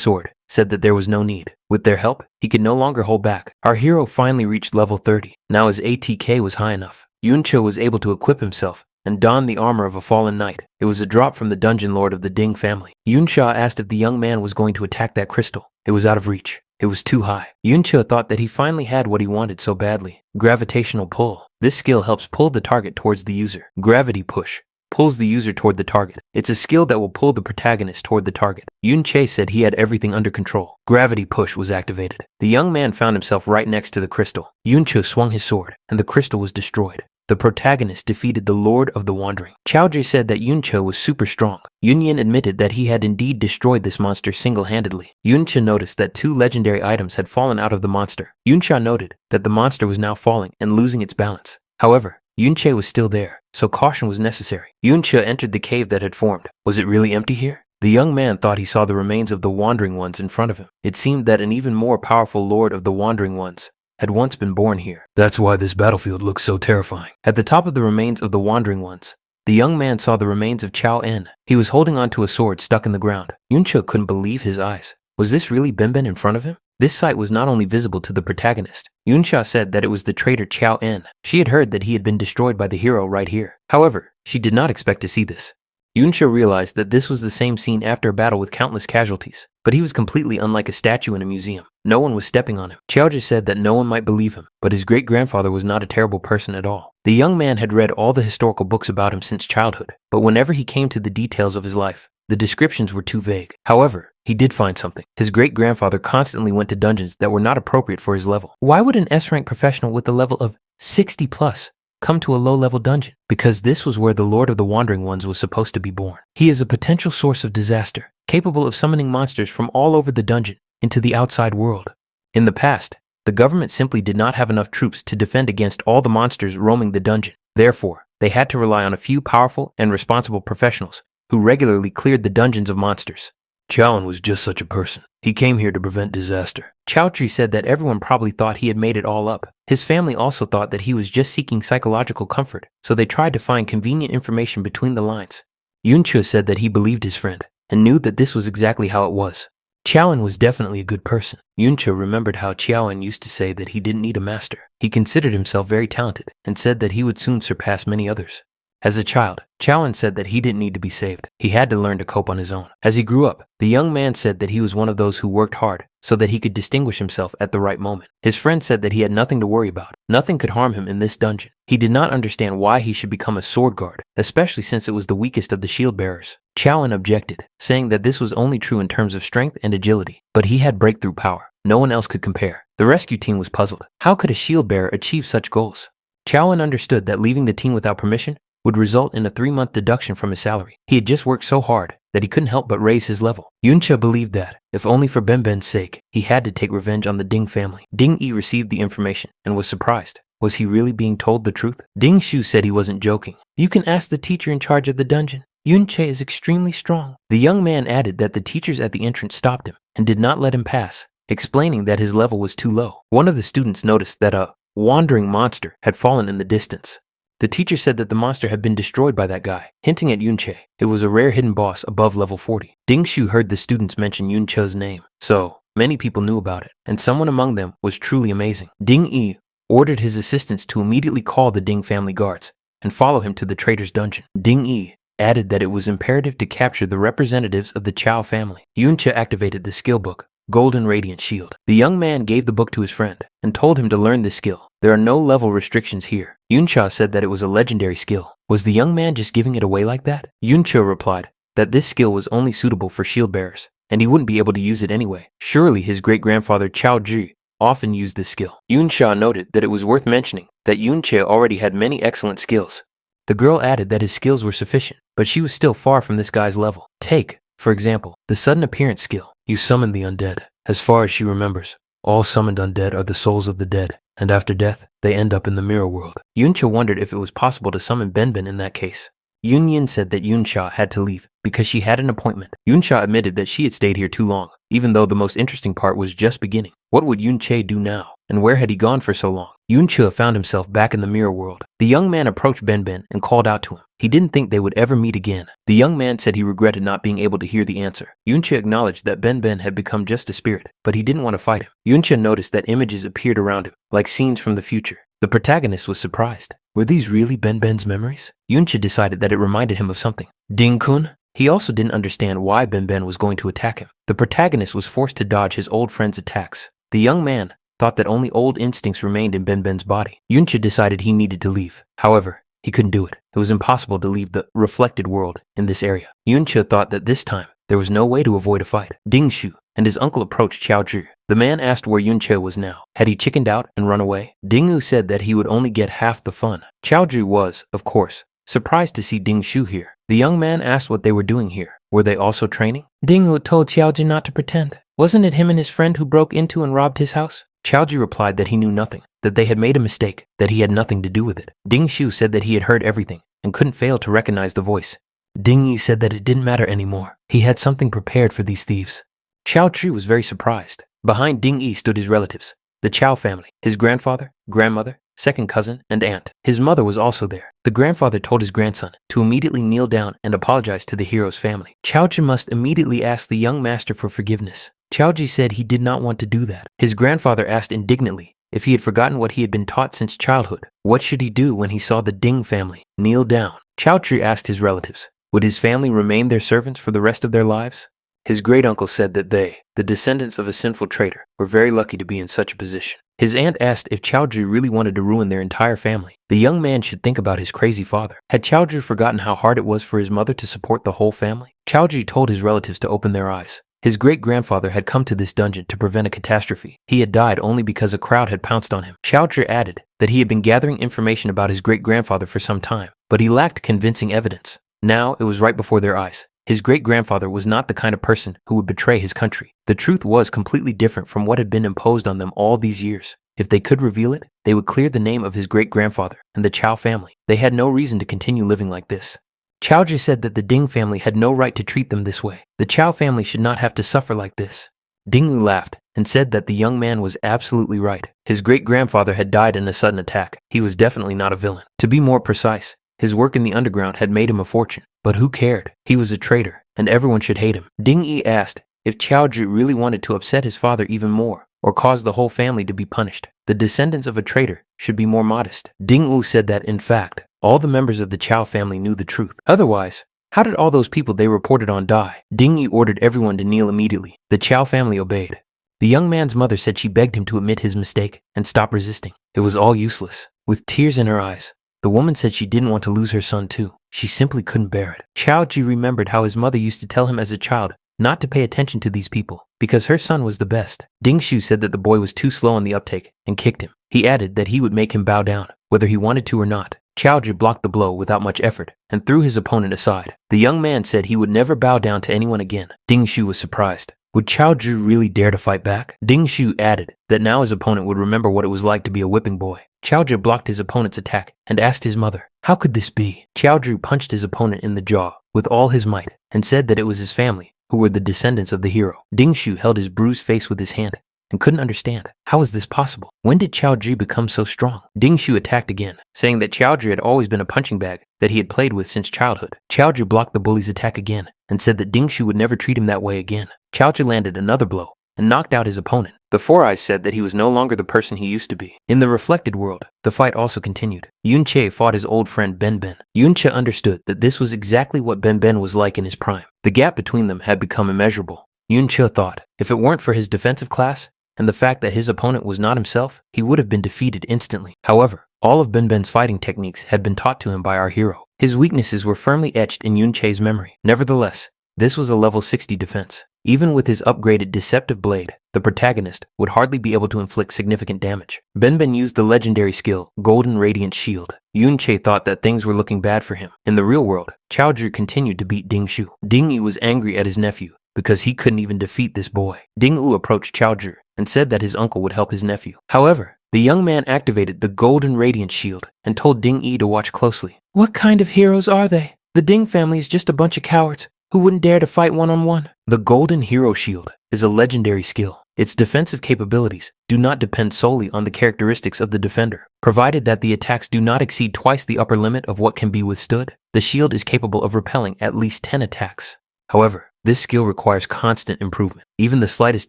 sword, said that there was no need. With their help, he could no longer hold back. Our hero finally reached level 30. Now his ATK was high enough. Yuncha was able to equip himself and don the armor of a fallen knight. It was a drop from the dungeon lord of the Ding family. Yunsha asked if the young man was going to attack that crystal. It was out of reach. It was too high. Yuncha thought that he finally had what he wanted so badly. Gravitational pull. This skill helps pull the target towards the user. Gravity push pulls the user toward the target. It's a skill that will pull the protagonist toward the target. Yunche said he had everything under control. Gravity push was activated. The young man found himself right next to the crystal. Yunche swung his sword, and the crystal was destroyed. The protagonist defeated the Lord of the Wandering. Xiaozhi said that Yuncha was super strong. Yunyin admitted that he had indeed destroyed this monster single-handedly. Yuncha noticed that 2 legendary items had fallen out of the monster. Yuncha noted that the monster was now falling and losing its balance. However, Yunche was still there, so caution was necessary. Yuncha entered the cave that had formed. Was it really empty here? The young man thought he saw the remains of the Wandering Ones in front of him. It seemed that an even more powerful Lord of the Wandering Ones had once been born here. That's why this battlefield looks so terrifying. At the top of the remains of the Wandering Ones, the young man saw the remains of Chao En. He was holding onto a sword stuck in the ground. Yuncha couldn't believe his eyes. Was this really Benben in front of him? This sight was not only visible to the protagonist. Yunsha said that it was the traitor Chao En. She had heard that he had been destroyed by the hero right here. However, she did not expect to see this. Yunsha realized that this was the same scene after a battle with countless casualties, but he was completely unlike a statue in a museum. No one was stepping on him. Xiaozhi said that no one might believe him, but his great-grandfather was not a terrible person at all. The young man had read all the historical books about him since childhood, but whenever he came to the details of his life, the descriptions were too vague. However, he did find something. His great-grandfather constantly went to dungeons that were not appropriate for his level. Why would an S-rank professional with a level of 60 plus come to a low-level dungeon? Because this was where the Lord of the Wandering Ones was supposed to be born. He is a potential source of disaster, capable of summoning monsters from all over the dungeon into the outside world. In the past, the government simply did not have enough troops to defend against all the monsters roaming the dungeon. Therefore, they had to rely on a few powerful and responsible professionals who regularly cleared the dungeons of monsters. Chowan was just such a person. He came here to prevent disaster. Chaochi said that everyone probably thought he had made it all up. His family also thought that he was just seeking psychological comfort, so they tried to find convenient information between the lines. Yuncha said that he believed his friend and knew that this was exactly how it was. Chowan was definitely a good person. Yuncha remembered how Chowan used to say that he didn't need a master. He considered himself very talented and said that he would soon surpass many others. As a child, Chowan said that he didn't need to be saved. He had to learn to cope on his own. As he grew up, the young man said that he was one of those who worked hard so that he could distinguish himself at the right moment. His friend said that he had nothing to worry about. Nothing could harm him in this dungeon. He did not understand why he should become a sword guard, especially since it was the weakest of the shield bearers. Chowan objected, saying that this was only true in terms of strength and agility, but he had breakthrough power. No one else could compare. The rescue team was puzzled. How could a shield bearer achieve such goals? Chowan understood that leaving the team without permission would result in a 3-month deduction from his salary. He had just worked so hard that he couldn't help but raise his level. Yuncha believed that, if only for Benben's sake, he had to take revenge on the Ding family. Ding Yi received the information and was surprised. Was he really being told the truth? Ding Shu said he wasn't joking. You can ask the teacher in charge of the dungeon. Yunche is extremely strong. The young man added that the teachers at the entrance stopped him and did not let him pass, explaining that his level was too low. One of the students noticed that a wandering monster had fallen in the distance. The teacher said that the monster had been destroyed by that guy, hinting at Yunche. It was a rare hidden boss above level 40. Ding Shu heard the students mention Yunche's name, so many people knew about it, and someone among them was truly amazing. Ding Yi ordered his assistants to immediately call the Ding family guards and follow him to the traitor's dungeon. Ding Yi added that it was imperative to capture the representatives of the Chao family. Yunche activated the skill book, Golden Radiant Shield. The young man gave the book to his friend and told him to learn this skill. There are no level restrictions here. Yuncha said that it was a legendary skill. Was the young man just giving it away like that? Yuncha replied that this skill was only suitable for shield bearers, and he wouldn't be able to use it anyway. Surely his great-grandfather Chao Ji often used this skill. Yuncha noted that it was worth mentioning that Yunche already had many excellent skills. The girl added that his skills were sufficient, but she was still far from this guy's level. Take, for example, the sudden appearance skill. You summon the undead. As far as she remembers, all summoned undead are the souls of the dead, and after death, they end up in the mirror world. Yuncha wondered if it was possible to summon Benben in that case. Yunyin said that Yunsha had to leave because she had an appointment. Yunsha admitted that she had stayed here too long, even though the most interesting part was just beginning. What would Yunche do now? And where had he gone for so long? Yunche found himself back in the mirror world. The young man approached Benben and called out to him. He didn't think they would ever meet again. The young man said he regretted not being able to hear the answer. Yunche acknowledged that Benben had become just a spirit, but he didn't want to fight him. Yunche noticed that images appeared around him, like scenes from the future. The protagonist was surprised. Were these really Benben's memories? Yunche decided that it reminded him of something. Ding-kun? He also didn't understand why Benben was going to attack him. The protagonist was forced to dodge his old friend's attacks. The young man thought that only old instincts remained in Benben's body. Yunche decided he needed to leave. However, he couldn't do it. It was impossible to leave the reflected world in this area. Yunche thought that this time, there was no way to avoid a fight. Ding Shu and his uncle approached Qiao Zhi. The man asked where Yunche was now. Had he chickened out and run away? Ding Wu said that he would only get half the fun. Qiao Zhi was, of course, surprised to see Ding Shu here. The young man asked what they were doing here. Were they also training? Ding Wu told Qiao Zhi not to pretend. Wasn't it him and his friend who broke into and robbed his house? Qiao Zhi replied that he knew nothing, that they had made a mistake, that he had nothing to do with it. Ding Shu said that he had heard everything and couldn't fail to recognize the voice. Ding Yi said that it didn't matter anymore. He had something prepared for these thieves. Qiao Zhi was very surprised. Behind Ding Yi stood his relatives, the Chao family, his grandfather, grandmother, second cousin, and aunt. His mother was also there. The grandfather told his grandson to immediately kneel down and apologize to the hero's family. Qiao Zhi must immediately ask the young master for forgiveness. Qiao Zhi said he did not want to do that. His grandfather asked indignantly if he had forgotten what he had been taught since childhood. What should he do when he saw the Ding family kneel down? Qiao Zhi asked his relatives, would his family remain their servants for the rest of their lives? His great-uncle said that they, the descendants of a sinful traitor, were very lucky to be in such a position. His aunt asked if Qiao Zhi really wanted to ruin their entire family. The young man should think about his crazy father. Had Qiao Zhi forgotten how hard it was for his mother to support the whole family? Qiao Zhi told his relatives to open their eyes. His great-grandfather had come to this dungeon to prevent a catastrophe. He had died only because a crowd had pounced on him. Qiao Zhi added that he had been gathering information about his great-grandfather for some time, but he lacked convincing evidence. Now it was right before their eyes. His great-grandfather was not the kind of person who would betray his country. The truth was completely different from what had been imposed on them all these years. If they could reveal it, they would clear the name of his great-grandfather and the Chao family. They had no reason to continue living like this. Chaoji said that the Ding family had no right to treat them this way. The Chao family should not have to suffer like this. Dinghao laughed and said that the young man was absolutely right. His great-grandfather had died in a sudden attack. He was definitely not a villain. To be more precise, his work in the underground had made him a fortune. But who cared? He was a traitor, and everyone should hate him. Dinghao asked if Chaoji really wanted to upset his father even more, or cause the whole family to be punished. The descendants of a traitor should be more modest. Dinghao said that, in fact, all the members of the Chao family knew the truth. Otherwise, how did all those people they reported on die? Dinghao ordered everyone to kneel immediately. The Chao family obeyed. The young man's mother said she begged him to admit his mistake and stop resisting. It was all useless. With tears in her eyes, the woman said she didn't want to lose her son too. She simply couldn't bear it. Chaoji remembered how his mother used to tell him as a child not to pay attention to these people because her son was the best. Dingshu said that the boy was too slow on the uptake and kicked him. He added that he would make him bow down, whether he wanted to or not. Chaoji blocked the blow without much effort and threw his opponent aside. The young man said he would never bow down to anyone again. Dingshu was surprised. Would Chaoji really dare to fight back? Dingshu added that now his opponent would remember what it was like to be a whipping boy. Chaoji blocked his opponent's attack and asked his mother, how could this be? Chaoji punched his opponent in the jaw with all his might and said that it was his family who were the descendants of the hero. Dingshu held his bruised face with his hand and couldn't understand. How is this possible? When did Chaoji become so strong? Dingshu attacked again, saying that Chaoji had always been a punching bag that he had played with since childhood. Chaoji blocked the bully's attack again and said that Dingshu would never treat him that way again. Chaoji landed another blow and knocked out his opponent. The Four Eyes said that he was no longer the person he used to be. In the reflected world, the fight also continued. Yunche fought his old friend Ben Ben. Yunche understood that this was exactly what Ben Ben was like in his prime. The gap between them had become immeasurable. Yunche thought, if it weren't for his defensive class and the fact that his opponent was not himself, he would have been defeated instantly. However, all of Ben Ben's fighting techniques had been taught to him by our hero. His weaknesses were firmly etched in Yunche's memory. Nevertheless, this was a level 60 defense. Even with his upgraded deceptive blade, the protagonist would hardly be able to inflict significant damage. Ben Ben used the legendary skill, Golden Radiant Shield. Yunche thought that things were looking bad for him. In the real world, Chaoji continued to beat Dingshu. Dinghao was angry at his nephew because he couldn't even defeat this boy. Dinghao approached Chaoji and said that his uncle would help his nephew. However, the young man activated the Golden Radiant Shield and told Dinghao to watch closely. What kind of heroes are they? The Ding family is just a bunch of cowards who wouldn't dare to fight one-on-one. The Golden Hero Shield is a legendary skill. Its defensive capabilities do not depend solely on the characteristics of the defender. Provided that the attacks do not exceed twice the upper limit of what can be withstood, the shield is capable of repelling at least 10 attacks. However, this skill requires constant improvement. Even the slightest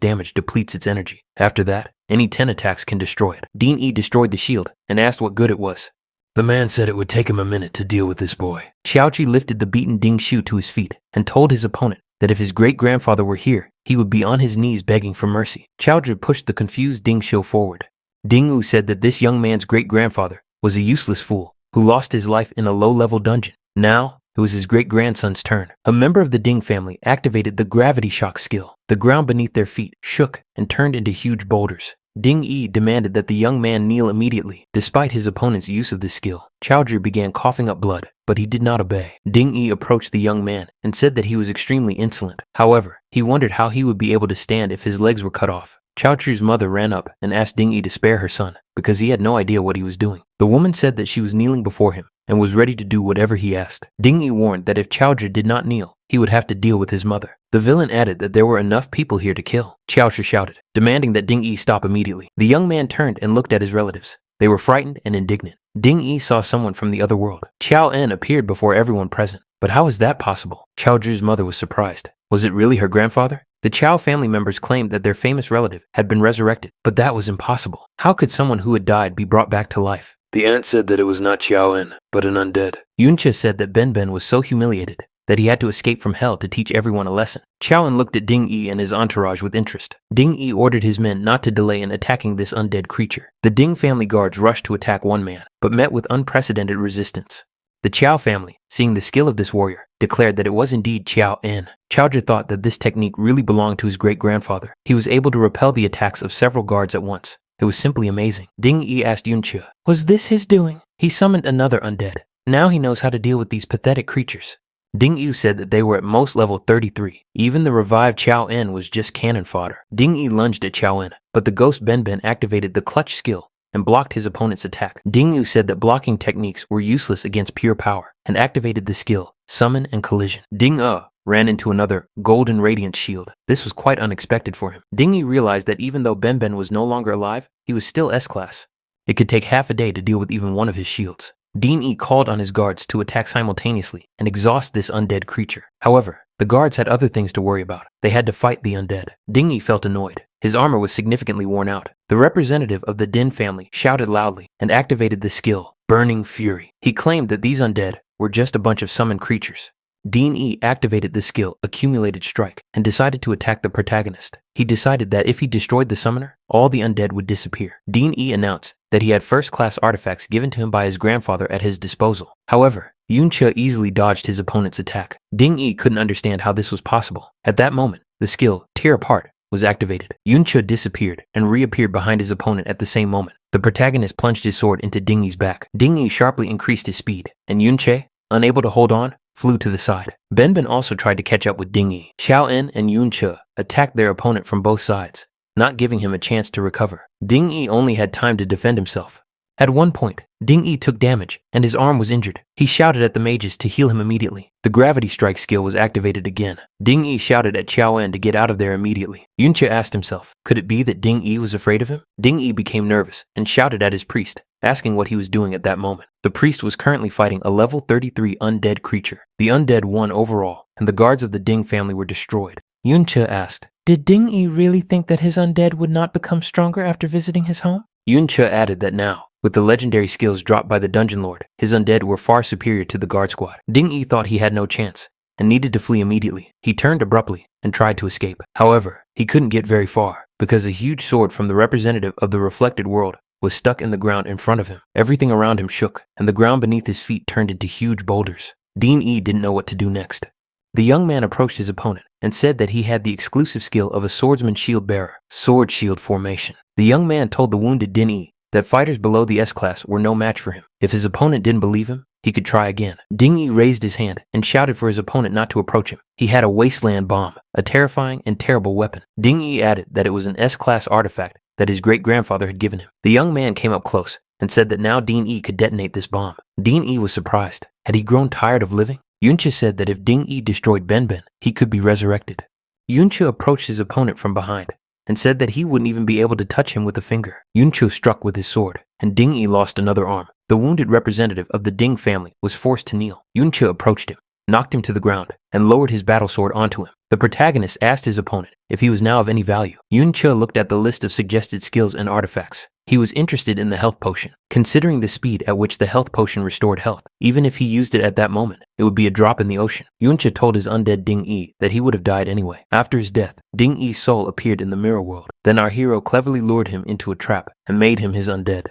damage depletes its energy. After that, any 10 attacks can destroy it. Dean E destroyed the shield and asked what good it was. The man said it would take him a minute to deal with this boy. Chaoji lifted the beaten Dingshu to his feet and told his opponent that if his great-grandfather were here, he would be on his knees begging for mercy. Chaoji pushed the confused Dingshu forward. Dinghao said that this young man's great-grandfather was a useless fool who lost his life in a low-level dungeon. Now, it was his great-grandson's turn. A member of the Ding family activated the gravity shock skill. The ground beneath their feet shook and turned into huge boulders. Ding Yi demanded that the young man kneel immediately. Despite his opponent's use of this skill, Chaoji began coughing up blood, but he did not obey. Ding Yi approached the young man and said that he was extremely insolent. However, he wondered how he would be able to stand if his legs were cut off. Chaoji's mother ran up and asked Ding Yi to spare her son because he had no idea what he was doing. The woman said that she was kneeling before him and was ready to do whatever he asked. Ding Yi warned that if Chaoji did not kneel, he would have to deal with his mother. The villain added that there were enough people here to kill. Chaoji shouted, demanding that Ding Yi stop immediately. The young man turned and looked at his relatives. They were frightened and indignant. Ding Yi saw someone from the other world. Qiao En appeared before everyone present. But how is that possible? Chaoji's mother was surprised. Was it really her grandfather? The Chao family members claimed that their famous relative had been resurrected, but that was impossible. How could someone who had died be brought back to life? The aunt said that it was not Qiao En, but an undead. Yunche said that Ben Ben was so humiliated that he had to escape from hell to teach everyone a lesson. Chaoen looked at Ding Yi and his entourage with interest. Ding Yi ordered his men not to delay in attacking this undead creature. The Ding family guards rushed to attack one man, but met with unprecedented resistance. The Qiao family, seeing the skill of this warrior, declared that it was indeed Qiao En. Chaoji thought that this technique really belonged to his great-grandfather. He was able to repel the attacks of several guards at once. It was simply amazing. Ding Yi asked Yunche, was this his doing? He summoned another undead. Now he knows how to deal with these pathetic creatures. Ding Yu said that they were at most level 33. Even the revived Qiao En was just cannon fodder. Ding Yi lunged at Qiao En, but the ghost Ben Ben activated the clutch skill and blocked his opponent's attack. Ding Yu said that blocking techniques were useless against pure power and activated the skill summon and collision. Dinghao ran into another golden radiant shield. This was quite unexpected for him. Dinghao realized that even though Ben was no longer alive, he was still S-class. It could take half a day to deal with even one of his shields. Dinghao called on his guards to attack simultaneously and exhaust this undead creature. However, the guards had other things to worry about. They had to fight the undead. Dinghao felt annoyed. His armor was significantly worn out. The representative of the Din family shouted loudly and activated the skill, Burning Fury. He claimed that these undead were just a bunch of summoned creatures. Dinghao activated the skill, Accumulated Strike, and decided to attack the protagonist. He decided that if he destroyed the summoner, all the undead would disappear. Dinghao announced that he had first-class artifacts given to him by his grandfather at his disposal. However, Yunche easily dodged his opponent's attack. Dinghao couldn't understand how this was possible. At that moment, the skill, Tear Apart, was activated. Yunche disappeared and reappeared behind his opponent at the same moment. The protagonist plunged his sword into Dinghao's back. Dinghao sharply increased his speed, and Yunche, unable to hold on, flew to the side. Ben also tried to catch up with Dinghao. Shounen and Yunche attacked their opponent from both sides, not giving him a chance to recover. Dinghao only had time to defend himself. At one point, Dinghao took damage and his arm was injured. He shouted at the mages to heal him immediately. The Gravity Strike skill was activated again. Dinghao shouted at Xiaoen to get out of there immediately. Yunche asked himself, could it be that Dinghao was afraid of him? Dinghao became nervous and shouted at his priest, asking what he was doing at that moment. The priest was currently fighting a level 33 undead creature. The undead won overall, and the guards of the Ding family were destroyed. Yunche asked, Did Dinghao really think that his undead would not become stronger after visiting his home? Yunche added that now, with the legendary skills dropped by the Dungeon Lord, his undead were far superior to the guard squad. Dinghao thought he had no chance and needed to flee immediately. He turned abruptly and tried to escape. However, he couldn't get very far because a huge sword from the representative of the reflected world was stuck in the ground in front of him. Everything around him shook, and the ground beneath his feet turned into huge boulders. Dinghao didn't know what to do next. The young man approached his opponent and said that he had the exclusive skill of a swordsman shield bearer, sword shield formation. The young man told the wounded Dinghao that fighters below the S-class were no match for him. If his opponent didn't believe him, he could try again. Dinghao raised his hand and shouted for his opponent not to approach him. He had a wasteland bomb, a terrifying and terrible weapon. Dinghao added that it was an S-class artifact that his great-grandfather had given him. The young man came up close and said that now Dinghao could detonate this bomb. Dinghao was surprised. Had he grown tired of living? Yunche said that if Dinghao destroyed Ben, he could be resurrected. Yunche approached his opponent from behind and said that he wouldn't even be able to touch him with a finger. Yunche struck with his sword, and Dinghao lost another arm. The wounded representative of the Ding family was forced to kneel. Yunche approached him, knocked him to the ground, and lowered his battle sword onto him. The protagonist asked his opponent if he was now of any value. Yunche looked at the list of suggested skills and artifacts. He was interested in the health potion. Considering the speed at which the health potion restored health, even if he used it at that moment, it would be a drop in the ocean. Yunche told his undead Dinghao that he would have died anyway. After his death, Dinghao's soul appeared in the mirror world. Then our hero cleverly lured him into a trap and made him his undead.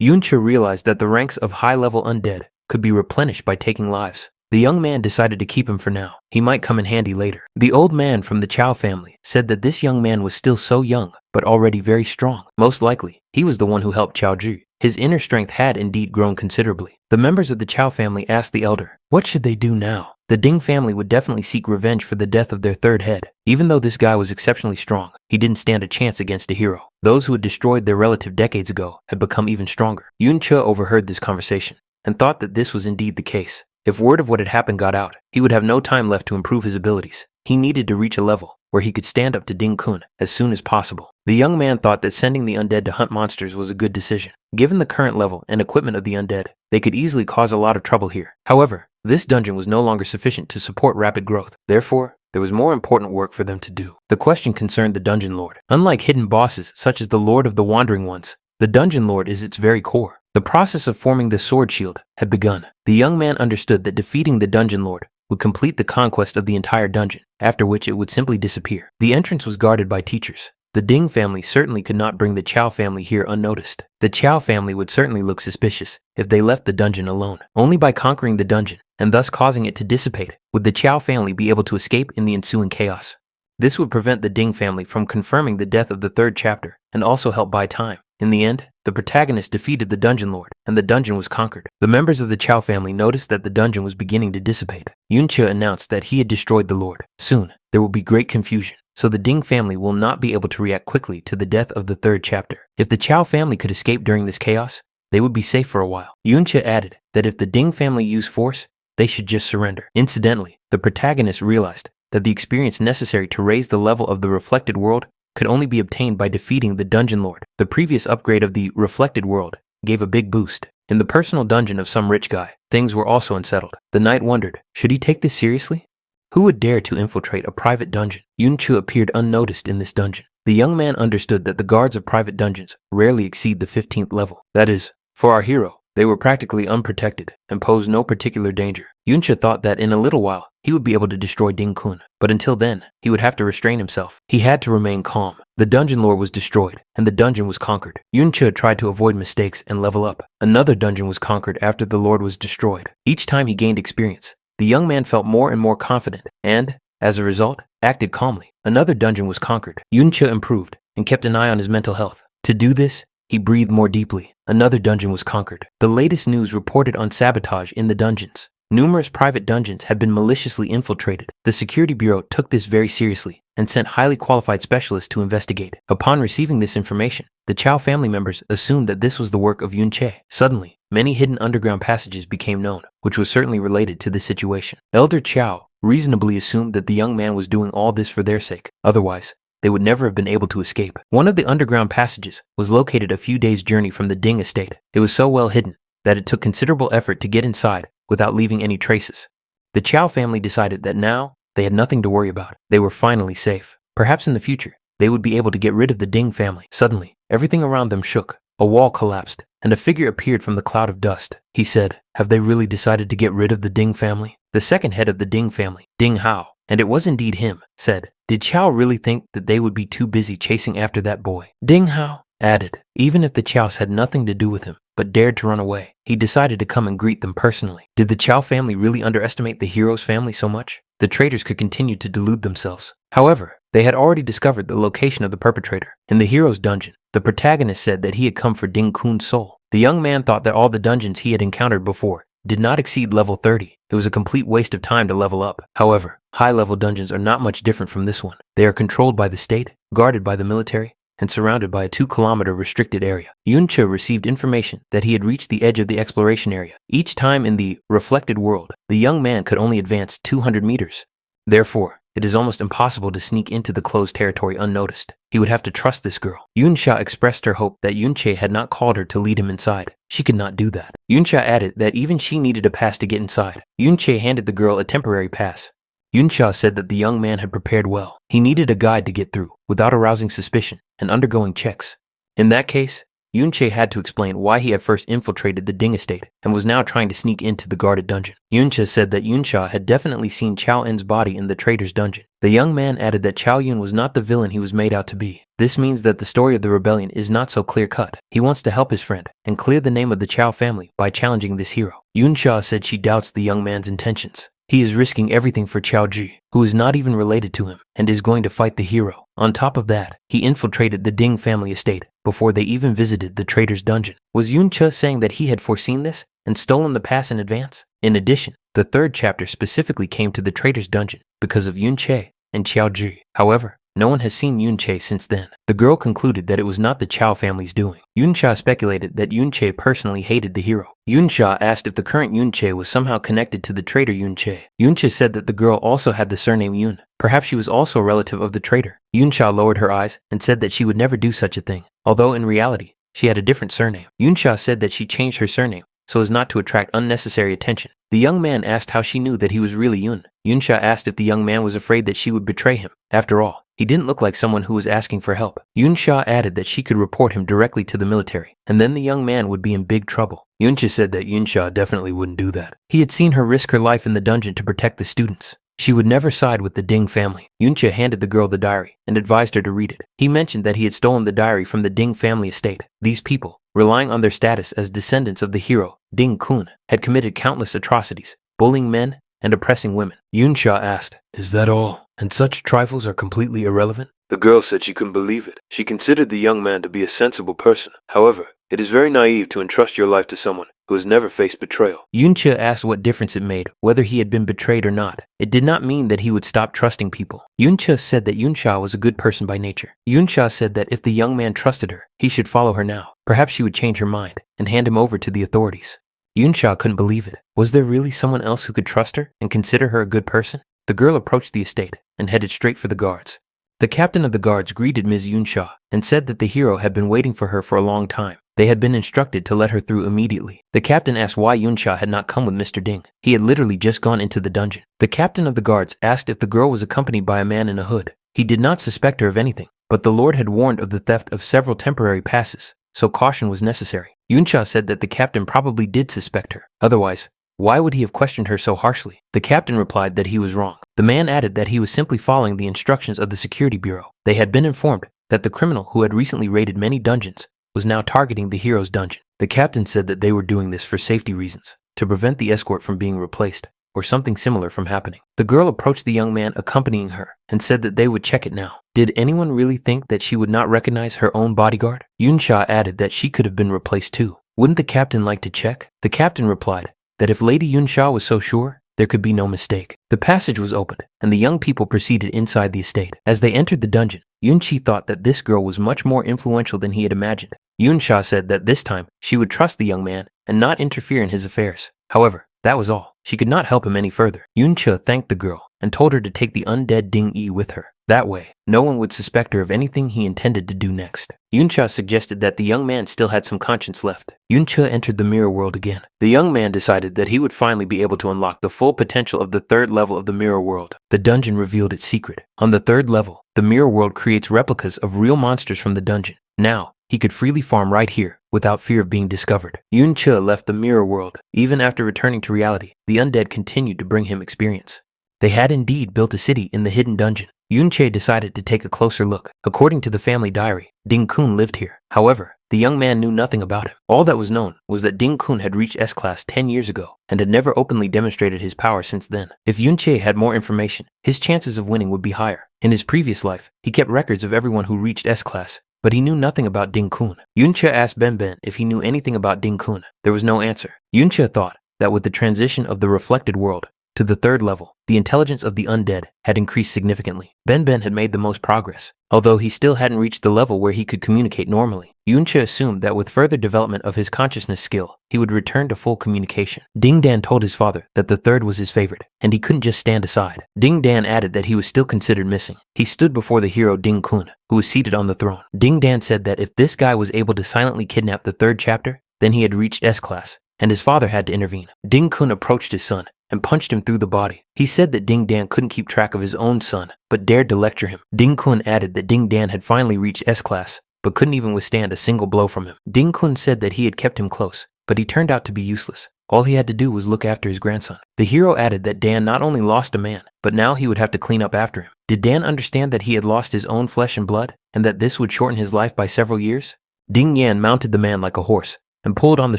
Yunche realized that the ranks of high-level undead could be replenished by taking lives. The young man decided to keep him for now. He might come in handy later. The old man from the Chow family said that this young man was still so young, but already very strong. Most likely, he was the one who helped Chow Ju. His inner strength had indeed grown considerably. The members of the Chow family asked the elder, what should they do now? The Ding family would definitely seek revenge for the death of their third head. Even though this guy was exceptionally strong, he didn't stand a chance against a hero. Those who had destroyed their relative decades ago had become even stronger. Yunche overheard this conversation and thought that this was indeed the case. If word of what had happened got out, he would have no time left to improve his abilities. He needed to reach a level where he could stand up to Ding Kun as soon as possible. The young man thought that sending the undead to hunt monsters was a good decision. Given the current level and equipment of the undead, they could easily cause a lot of trouble here. However, this dungeon was no longer sufficient to support rapid growth. Therefore, there was more important work for them to do. The question concerned the Dungeon Lord. Unlike hidden bosses such as the Lord of the Wandering Ones, the Dungeon Lord is its very core. The process of forming the sword shield had begun. The young man understood that defeating the Dungeon Lord would complete the conquest of the entire dungeon, after which it would simply disappear. The entrance was guarded by teachers. The Ding family certainly could not bring the Chow family here unnoticed. The Chow family would certainly look suspicious if they left the dungeon alone. Only by conquering the dungeon, and thus causing it to dissipate, would the Chow family be able to escape in the ensuing chaos. This would prevent the Ding family from confirming the death of the third chapter, and also help buy time. In the end, the protagonist defeated the Dungeon Lord, and the dungeon was conquered. The members of the Chow family noticed that the dungeon was beginning to dissipate. Yunche announced that he had destroyed the Lord. Soon, there will be great confusion, so the Ding family will not be able to react quickly to the death of the third chapter. If the Chow family could escape during this chaos, they would be safe for a while. Yunche added that if the Ding family used force, they should just surrender. Incidentally, the protagonist realized that the experience necessary to raise the level of the reflected world could only be obtained by defeating the dungeon lord. The previous upgrade of the reflected world gave a big boost. In the personal dungeon of some rich guy, things were also unsettled. The knight wondered, should he take this seriously? Who would dare to infiltrate a private dungeon? Yunchu appeared unnoticed in this dungeon. The young man understood that the guards of private dungeons rarely exceed the 15th level. That is, for our hero, they were practically unprotected and posed no particular danger. Yuncha thought that in a little while, he would be able to destroy Ding-kun, but until then, he would have to restrain himself. He had to remain calm. The dungeon lord was destroyed, and the dungeon was conquered. Yuncha tried to avoid mistakes and level up. Another dungeon was conquered after the lord was destroyed. Each time he gained experience, the young man felt more and more confident, and, as a result, acted calmly. Another dungeon was conquered. Yuncha improved and kept an eye on his mental health. To do this, he breathed more deeply. Another dungeon was conquered. The latest news reported on sabotage in the dungeons. Numerous private dungeons had been maliciously infiltrated. The Security Bureau took this very seriously and sent highly qualified specialists to investigate. Upon receiving this information, the Chow family members assumed that this was the work of Yunche. Suddenly, many hidden underground passages became known, which was certainly related to this situation. Elder Chow reasonably assumed that the young man was doing all this for their sake. Otherwise, they would never have been able to escape. One of the underground passages was located a few days' journey from the Ding estate. It was so well hidden that it took considerable effort to get inside without leaving any traces. The Chow family decided that now they had nothing to worry about. They were finally safe. Perhaps in the future, they would be able to get rid of the Ding family. Suddenly, everything around them shook. A wall collapsed, and a figure appeared from the cloud of dust. He said, "Have they really decided to get rid of the Ding family?" The second head of the Ding family, Dinghao, and it was indeed him, said, "Did Chow really think that they would be too busy chasing after that boy?" Dinghao added, even if the Chows had nothing to do with him, but dared to run away, he decided to come and greet them personally. Did the Chow family really underestimate the hero's family so much? The traitors could continue to delude themselves. However, they had already discovered the location of the perpetrator. In the hero's dungeon, the protagonist said that he had come for Ding-kun's soul. The young man thought that all the dungeons he had encountered before did not exceed level 30. It was a complete waste of time to level up. However, high-level dungeons are not much different from this one. They are controlled by the state, guarded by the military, and surrounded by a 2-kilometer restricted area. Yuncha received information that he had reached the edge of the exploration area. Each time in the reflected world, the young man could only advance 200 meters. Therefore, it is almost impossible to sneak into the closed territory unnoticed. He would have to trust this girl. Yunsha expressed her hope that Yunche had not called her to lead him inside. She could not do that. Yunsha added that even she needed a pass to get inside. Yunche handed the girl a temporary pass. Yunsha said that the young man had prepared well. He needed a guide to get through, without arousing suspicion and undergoing checks. In that case, Yunche had to explain why he had first infiltrated the Ding estate and was now trying to sneak into the guarded dungeon. Yuncha said that Yunsha had definitely seen Chao En's body in the traitor's dungeon. The young man added that Chao Yun was not the villain he was made out to be. This means that the story of the rebellion is not so clear-cut. He wants to help his friend and clear the name of the Chao family by challenging this hero. Yunsha said she doubts the young man's intentions. He is risking everything for Chao Ji, who is not even related to him, and is going to fight the hero. On top of that, he infiltrated the Ding family estate before they even visited the traitor's dungeon. Was Yuncha saying that he had foreseen this and stolen the pass in advance? In addition, the third chapter specifically came to the traitor's dungeon because of Yunche and Chao Ji. However, no one has seen Yunche since then. The girl concluded that it was not the Chao family's doing. Yunsha speculated that Yunche personally hated the hero. Yunsha asked if the current Yunche was somehow connected to the traitor Yunche. Yunsha said that the girl also had the surname Yun. Perhaps she was also a relative of the traitor. Yunsha lowered her eyes and said that she would never do such a thing, although in reality, she had a different surname. Yunsha said that she changed her surname so as not to attract unnecessary attention. The young man asked how she knew that he was really Yun. Yunsha asked if the young man was afraid that she would betray him. After all, he didn't look like someone who was asking for help. Yunsha added that she could report him directly to the military, and then the young man would be in big trouble. Yunsha said that Yunsha definitely wouldn't do that. He had seen her risk her life in the dungeon to protect the students. She would never side with the Ding family. Yunsha handed the girl the diary and advised her to read it. He mentioned that he had stolen the diary from the Ding family estate. These people, relying on their status as descendants of the hero, Ding Kun, had committed countless atrocities, bullying men and oppressing women. Yunsha asked, "Is that all? And such trifles are completely irrelevant?" The girl said she couldn't believe it. She considered the young man to be a sensible person. However, it is very naive to entrust your life to someone who has never faced betrayal. Yunsha asked what difference it made, whether he had been betrayed or not. It did not mean that he would stop trusting people. Yunsha said that Yunsha was a good person by nature. Yunsha said that if the young man trusted her, he should follow her now. Perhaps she would change her mind and hand him over to the authorities. Yunsha couldn't believe it. Was there really someone else who could trust her and consider her a good person? The girl approached the estate and headed straight for the guards. The captain of the guards greeted Ms. Yunsha and said that the hero had been waiting for her for a long time. They had been instructed to let her through immediately. The captain asked why Yunsha had not come with Mr. Ding. He had literally just gone into the dungeon. The captain of the guards asked if the girl was accompanied by a man in a hood. He did not suspect her of anything, but the lord had warned of the theft of several temporary passes, so caution was necessary. Yunsha said that the captain probably did suspect her. Otherwise, why would he have questioned her so harshly? The captain replied that he was wrong. The man added that he was simply following the instructions of the security bureau. They had been informed that the criminal who had recently raided many dungeons was now targeting the hero's dungeon. The captain said that they were doing this for safety reasons, to prevent the escort from being replaced, or something similar from happening. The girl approached the young man accompanying her and said that they would check it now. Did anyone really think that she would not recognize her own bodyguard? Yunsha added that she could have been replaced too. Wouldn't the captain like to check? The captain replied that if Lady Yunsha was so sure, there could be no mistake. The passage was opened, and the young people proceeded inside the estate. As they entered the dungeon, Yunchi thought that this girl was much more influential than he had imagined. Yunsha said that this time, she would trust the young man and not interfere in his affairs. However, that was all. She could not help him any further. Yuncha thanked the girl and told her to take the undead Ding-yi with her. That way, no one would suspect her of anything he intended to do next. Yuncha suggested that the young man still had some conscience left. Yuncha entered the mirror world again. The young man decided that he would finally be able to unlock the full potential of the third level of the mirror world. The dungeon revealed its secret. On the third level, the mirror world creates replicas of real monsters from the dungeon. Now, he could freely farm right here without fear of being discovered. Yuncha left the mirror world. Even after returning to reality, the undead continued to bring him experience. They had indeed built a city in the hidden dungeon. Yunche decided to take a closer look. According to the family diary, Ding Kun lived here. However, the young man knew nothing about him. All that was known was that Ding Kun had reached S-class 10 years ago and had never openly demonstrated his power since then. If Yunche had more information, his chances of winning would be higher. In his previous life, he kept records of everyone who reached S-class, but he knew nothing about Ding Kun. Yunche asked Ben Ben if he knew anything about Ding Kun. There was no answer. Yunche thought that with the transition of the reflected world to the third level, the intelligence of the undead had increased significantly. Ben Ben had made the most progress, although he still hadn't reached the level where he could communicate normally. Yunche assumed that with further development of his consciousness skill, he would return to full communication. Ding Dan told his father that the third was his favorite, and he couldn't just stand aside. Ding Dan added that he was still considered missing. He stood before the hero Ding Kun, who was seated on the throne. Ding Dan said that if this guy was able to silently kidnap the third chapter, then he had reached S-class, and his father had to intervene. Ding Kun approached his son and punched him through the body. He said that Ding Dan couldn't keep track of his own son, but dared to lecture him. Ding Kun added that Ding Dan had finally reached S-class, but couldn't even withstand a single blow from him. Ding Kun said that he had kept him close, but he turned out to be useless. All he had to do was look after his grandson. The hero added that Dan not only lost a man, but now he would have to clean up after him. Did Dan understand that he had lost his own flesh and blood, and that this would shorten his life by several years? Ding Yan mounted the man like a horse and pulled on the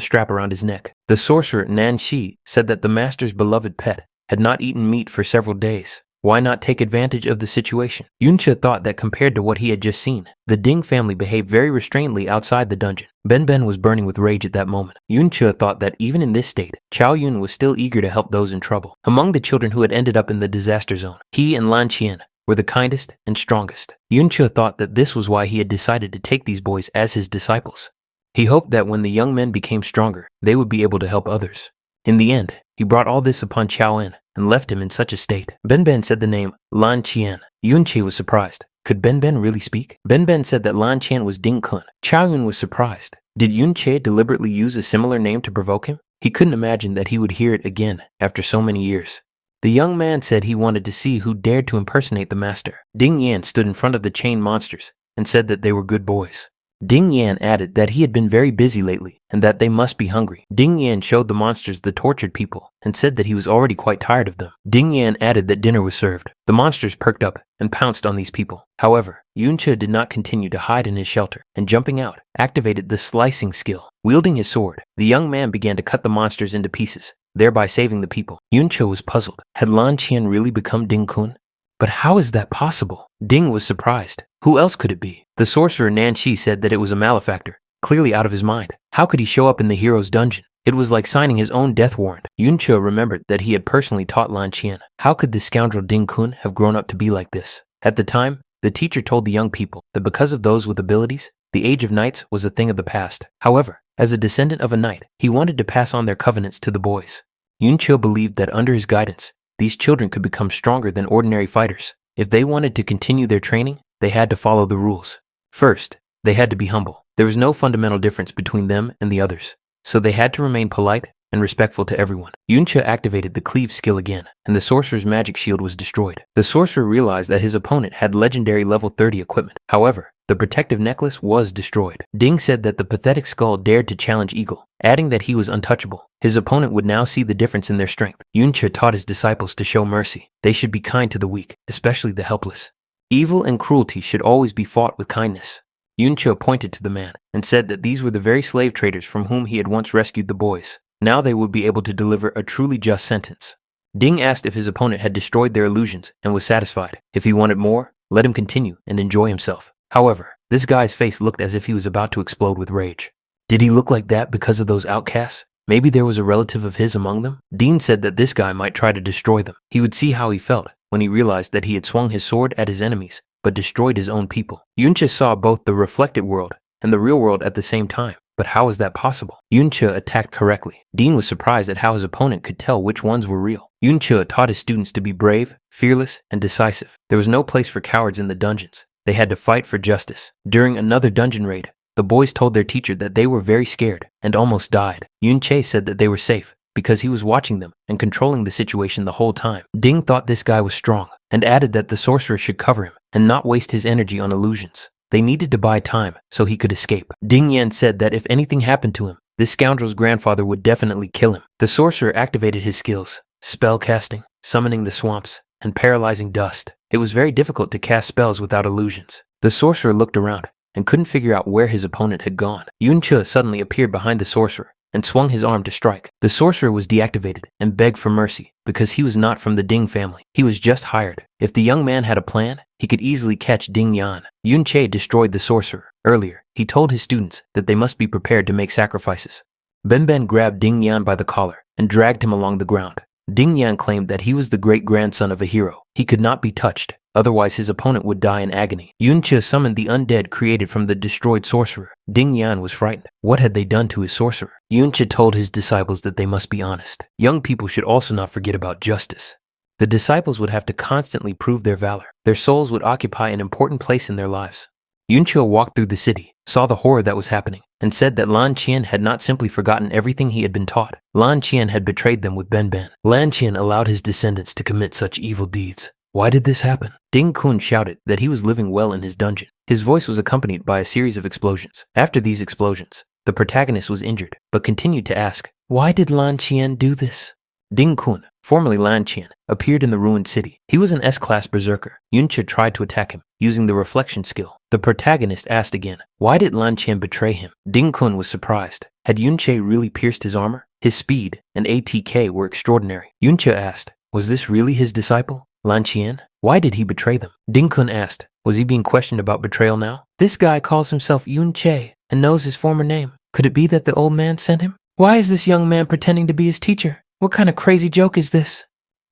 strap around his neck. The sorcerer Nan Shi said that the master's beloved pet had not eaten meat for several days. Why not take advantage of the situation? Yuncha thought that compared to what he had just seen, the Ding family behaved very restrainedly outside the dungeon. Ben Ben was burning with rage at that moment. Yuncha thought that even in this state, Chao Yun was still eager to help those in trouble. Among the children who had ended up in the disaster zone, he and Lan Qian were the kindest and strongest. Yuncha thought that this was why he had decided to take these boys as his disciples. He hoped that when the young men became stronger, they would be able to help others. In the end, he brought all this upon Chao En and left him in such a state. Ben Ben said the name Lan Qian. Yunche was surprised. Could Ben Ben really speak? Ben Ben said that Lan Qian was Ding Kun. Chao Yun was surprised. Did Yunche deliberately use a similar name to provoke him? He couldn't imagine that he would hear it again after so many years. The young man said he wanted to see who dared to impersonate the master. Ding Yan stood in front of the chained monsters and said that they were good boys. Ding Yan added that he had been very busy lately and that they must be hungry. Ding Yan showed the monsters the tortured people and said that he was already quite tired of them. Ding Yan added that dinner was served. The monsters perked up and pounced on these people. However, Yuncha did not continue to hide in his shelter and jumping out, activated the slicing skill. Wielding his sword, the young man began to cut the monsters into pieces, thereby saving the people. Yuncha was puzzled. Had Lan Qian really become Ding Kun? But how is that possible? Ding was surprised. Who else could it be? The sorcerer Nan Shi said that it was a malefactor, clearly out of his mind. How could he show up in the hero's dungeon? It was like signing his own death warrant. Yuncha remembered that he had personally taught Lan Qian. How could this scoundrel Ding Kun have grown up to be like this? At the time, the teacher told the young people that because of those with abilities, the age of knights was a thing of the past. However, as a descendant of a knight, he wanted to pass on their covenants to the boys. Yunche believed that under his guidance, these children could become stronger than ordinary fighters. If they wanted to continue their training, they had to follow the rules. First, they had to be humble. There was no fundamental difference between them and the others, so they had to remain polite and respectful to everyone. Yunche activated the cleave skill again, and the sorcerer's magic shield was destroyed. The sorcerer realized that his opponent had legendary level 30 equipment. However, the protective necklace was destroyed. Ding said that the pathetic skull dared to challenge Eagle, adding that he was untouchable. His opponent would now see the difference in their strength. Yunche taught his disciples to show mercy. They should be kind to the weak, especially the helpless. Evil and cruelty should always be fought with kindness. Yunche pointed to the man and said that these were the very slave traders from whom he had once rescued the boys. Now they would be able to deliver a truly just sentence. Ding asked if his opponent had destroyed their illusions and was satisfied. If he wanted more, let him continue and enjoy himself. However, this guy's face looked as if he was about to explode with rage. Did he look like that because of those outcasts? Maybe there was a relative of his among them? Dean said that this guy might try to destroy them. He would see how he felt when he realized that he had swung his sword at his enemies but destroyed his own people. Yunche saw both the reflected world and the real world at the same time. But how was that possible? Yunche attacked correctly. Dean was surprised at how his opponent could tell which ones were real. Yunche taught his students to be brave, fearless, and decisive. There was no place for cowards in the dungeons. They had to fight for justice. During another dungeon raid, the boys told their teacher that they were very scared and almost died. Yunche said that they were safe because he was watching them and controlling the situation the whole time. Ding thought this guy was strong and added that the sorcerer should cover him and not waste his energy on illusions. They needed to buy time so he could escape. Ding Yan said that if anything happened to him, this scoundrel's grandfather would definitely kill him. The sorcerer activated his skills, spell casting, summoning the swamps, and paralyzing dust. It was very difficult to cast spells without illusions. The sorcerer looked around and couldn't figure out where his opponent had gone. Yunche suddenly appeared behind the sorcerer and swung his arm to strike. The sorcerer was deactivated and begged for mercy because he was not from the Ding family. He was just hired. If the young man had a plan, he could easily catch Ding Yan. Yunche destroyed the sorcerer. Earlier, he told his students that they must be prepared to make sacrifices. Ben grabbed Ding Yan by the collar and dragged him along the ground. Ding Yan claimed that he was the great-grandson of a hero. He could not be touched, otherwise his opponent would die in agony. Yunche summoned the undead created from the destroyed sorcerer. Ding Yan was frightened. What had they done to his sorcerer? Yunche told his disciples that they must be honest. Young people should also not forget about justice. The disciples would have to constantly prove their valor. Their souls would occupy an important place in their lives. Yunche walked through the city, saw the horror that was happening, and said that Lan Qian had not simply forgotten everything he had been taught. Lan Qian had betrayed them with Ben. Lan Qian allowed his descendants to commit such evil deeds. Why did this happen? Ding Kun shouted that he was living well in his dungeon. His voice was accompanied by a series of explosions. After these explosions, the protagonist was injured, but continued to ask, "Why did Lan Qian do this?" Ding Kun, formerly Lan Qian, appeared in the ruined city. He was an S-class berserker. Yunche tried to attack him, using the reflection skill. The protagonist asked again, why did Lan Qian betray him? Ding Kun was surprised. Had Yunche really pierced his armor? His speed and ATK were extraordinary. Yunche asked, was this really his disciple, Lan Qian? Why did he betray them? Ding Kun asked, was he being questioned about betrayal now? This guy calls himself Yunche and knows his former name. Could it be that the old man sent him? Why is this young man pretending to be his teacher? What kind of crazy joke is this?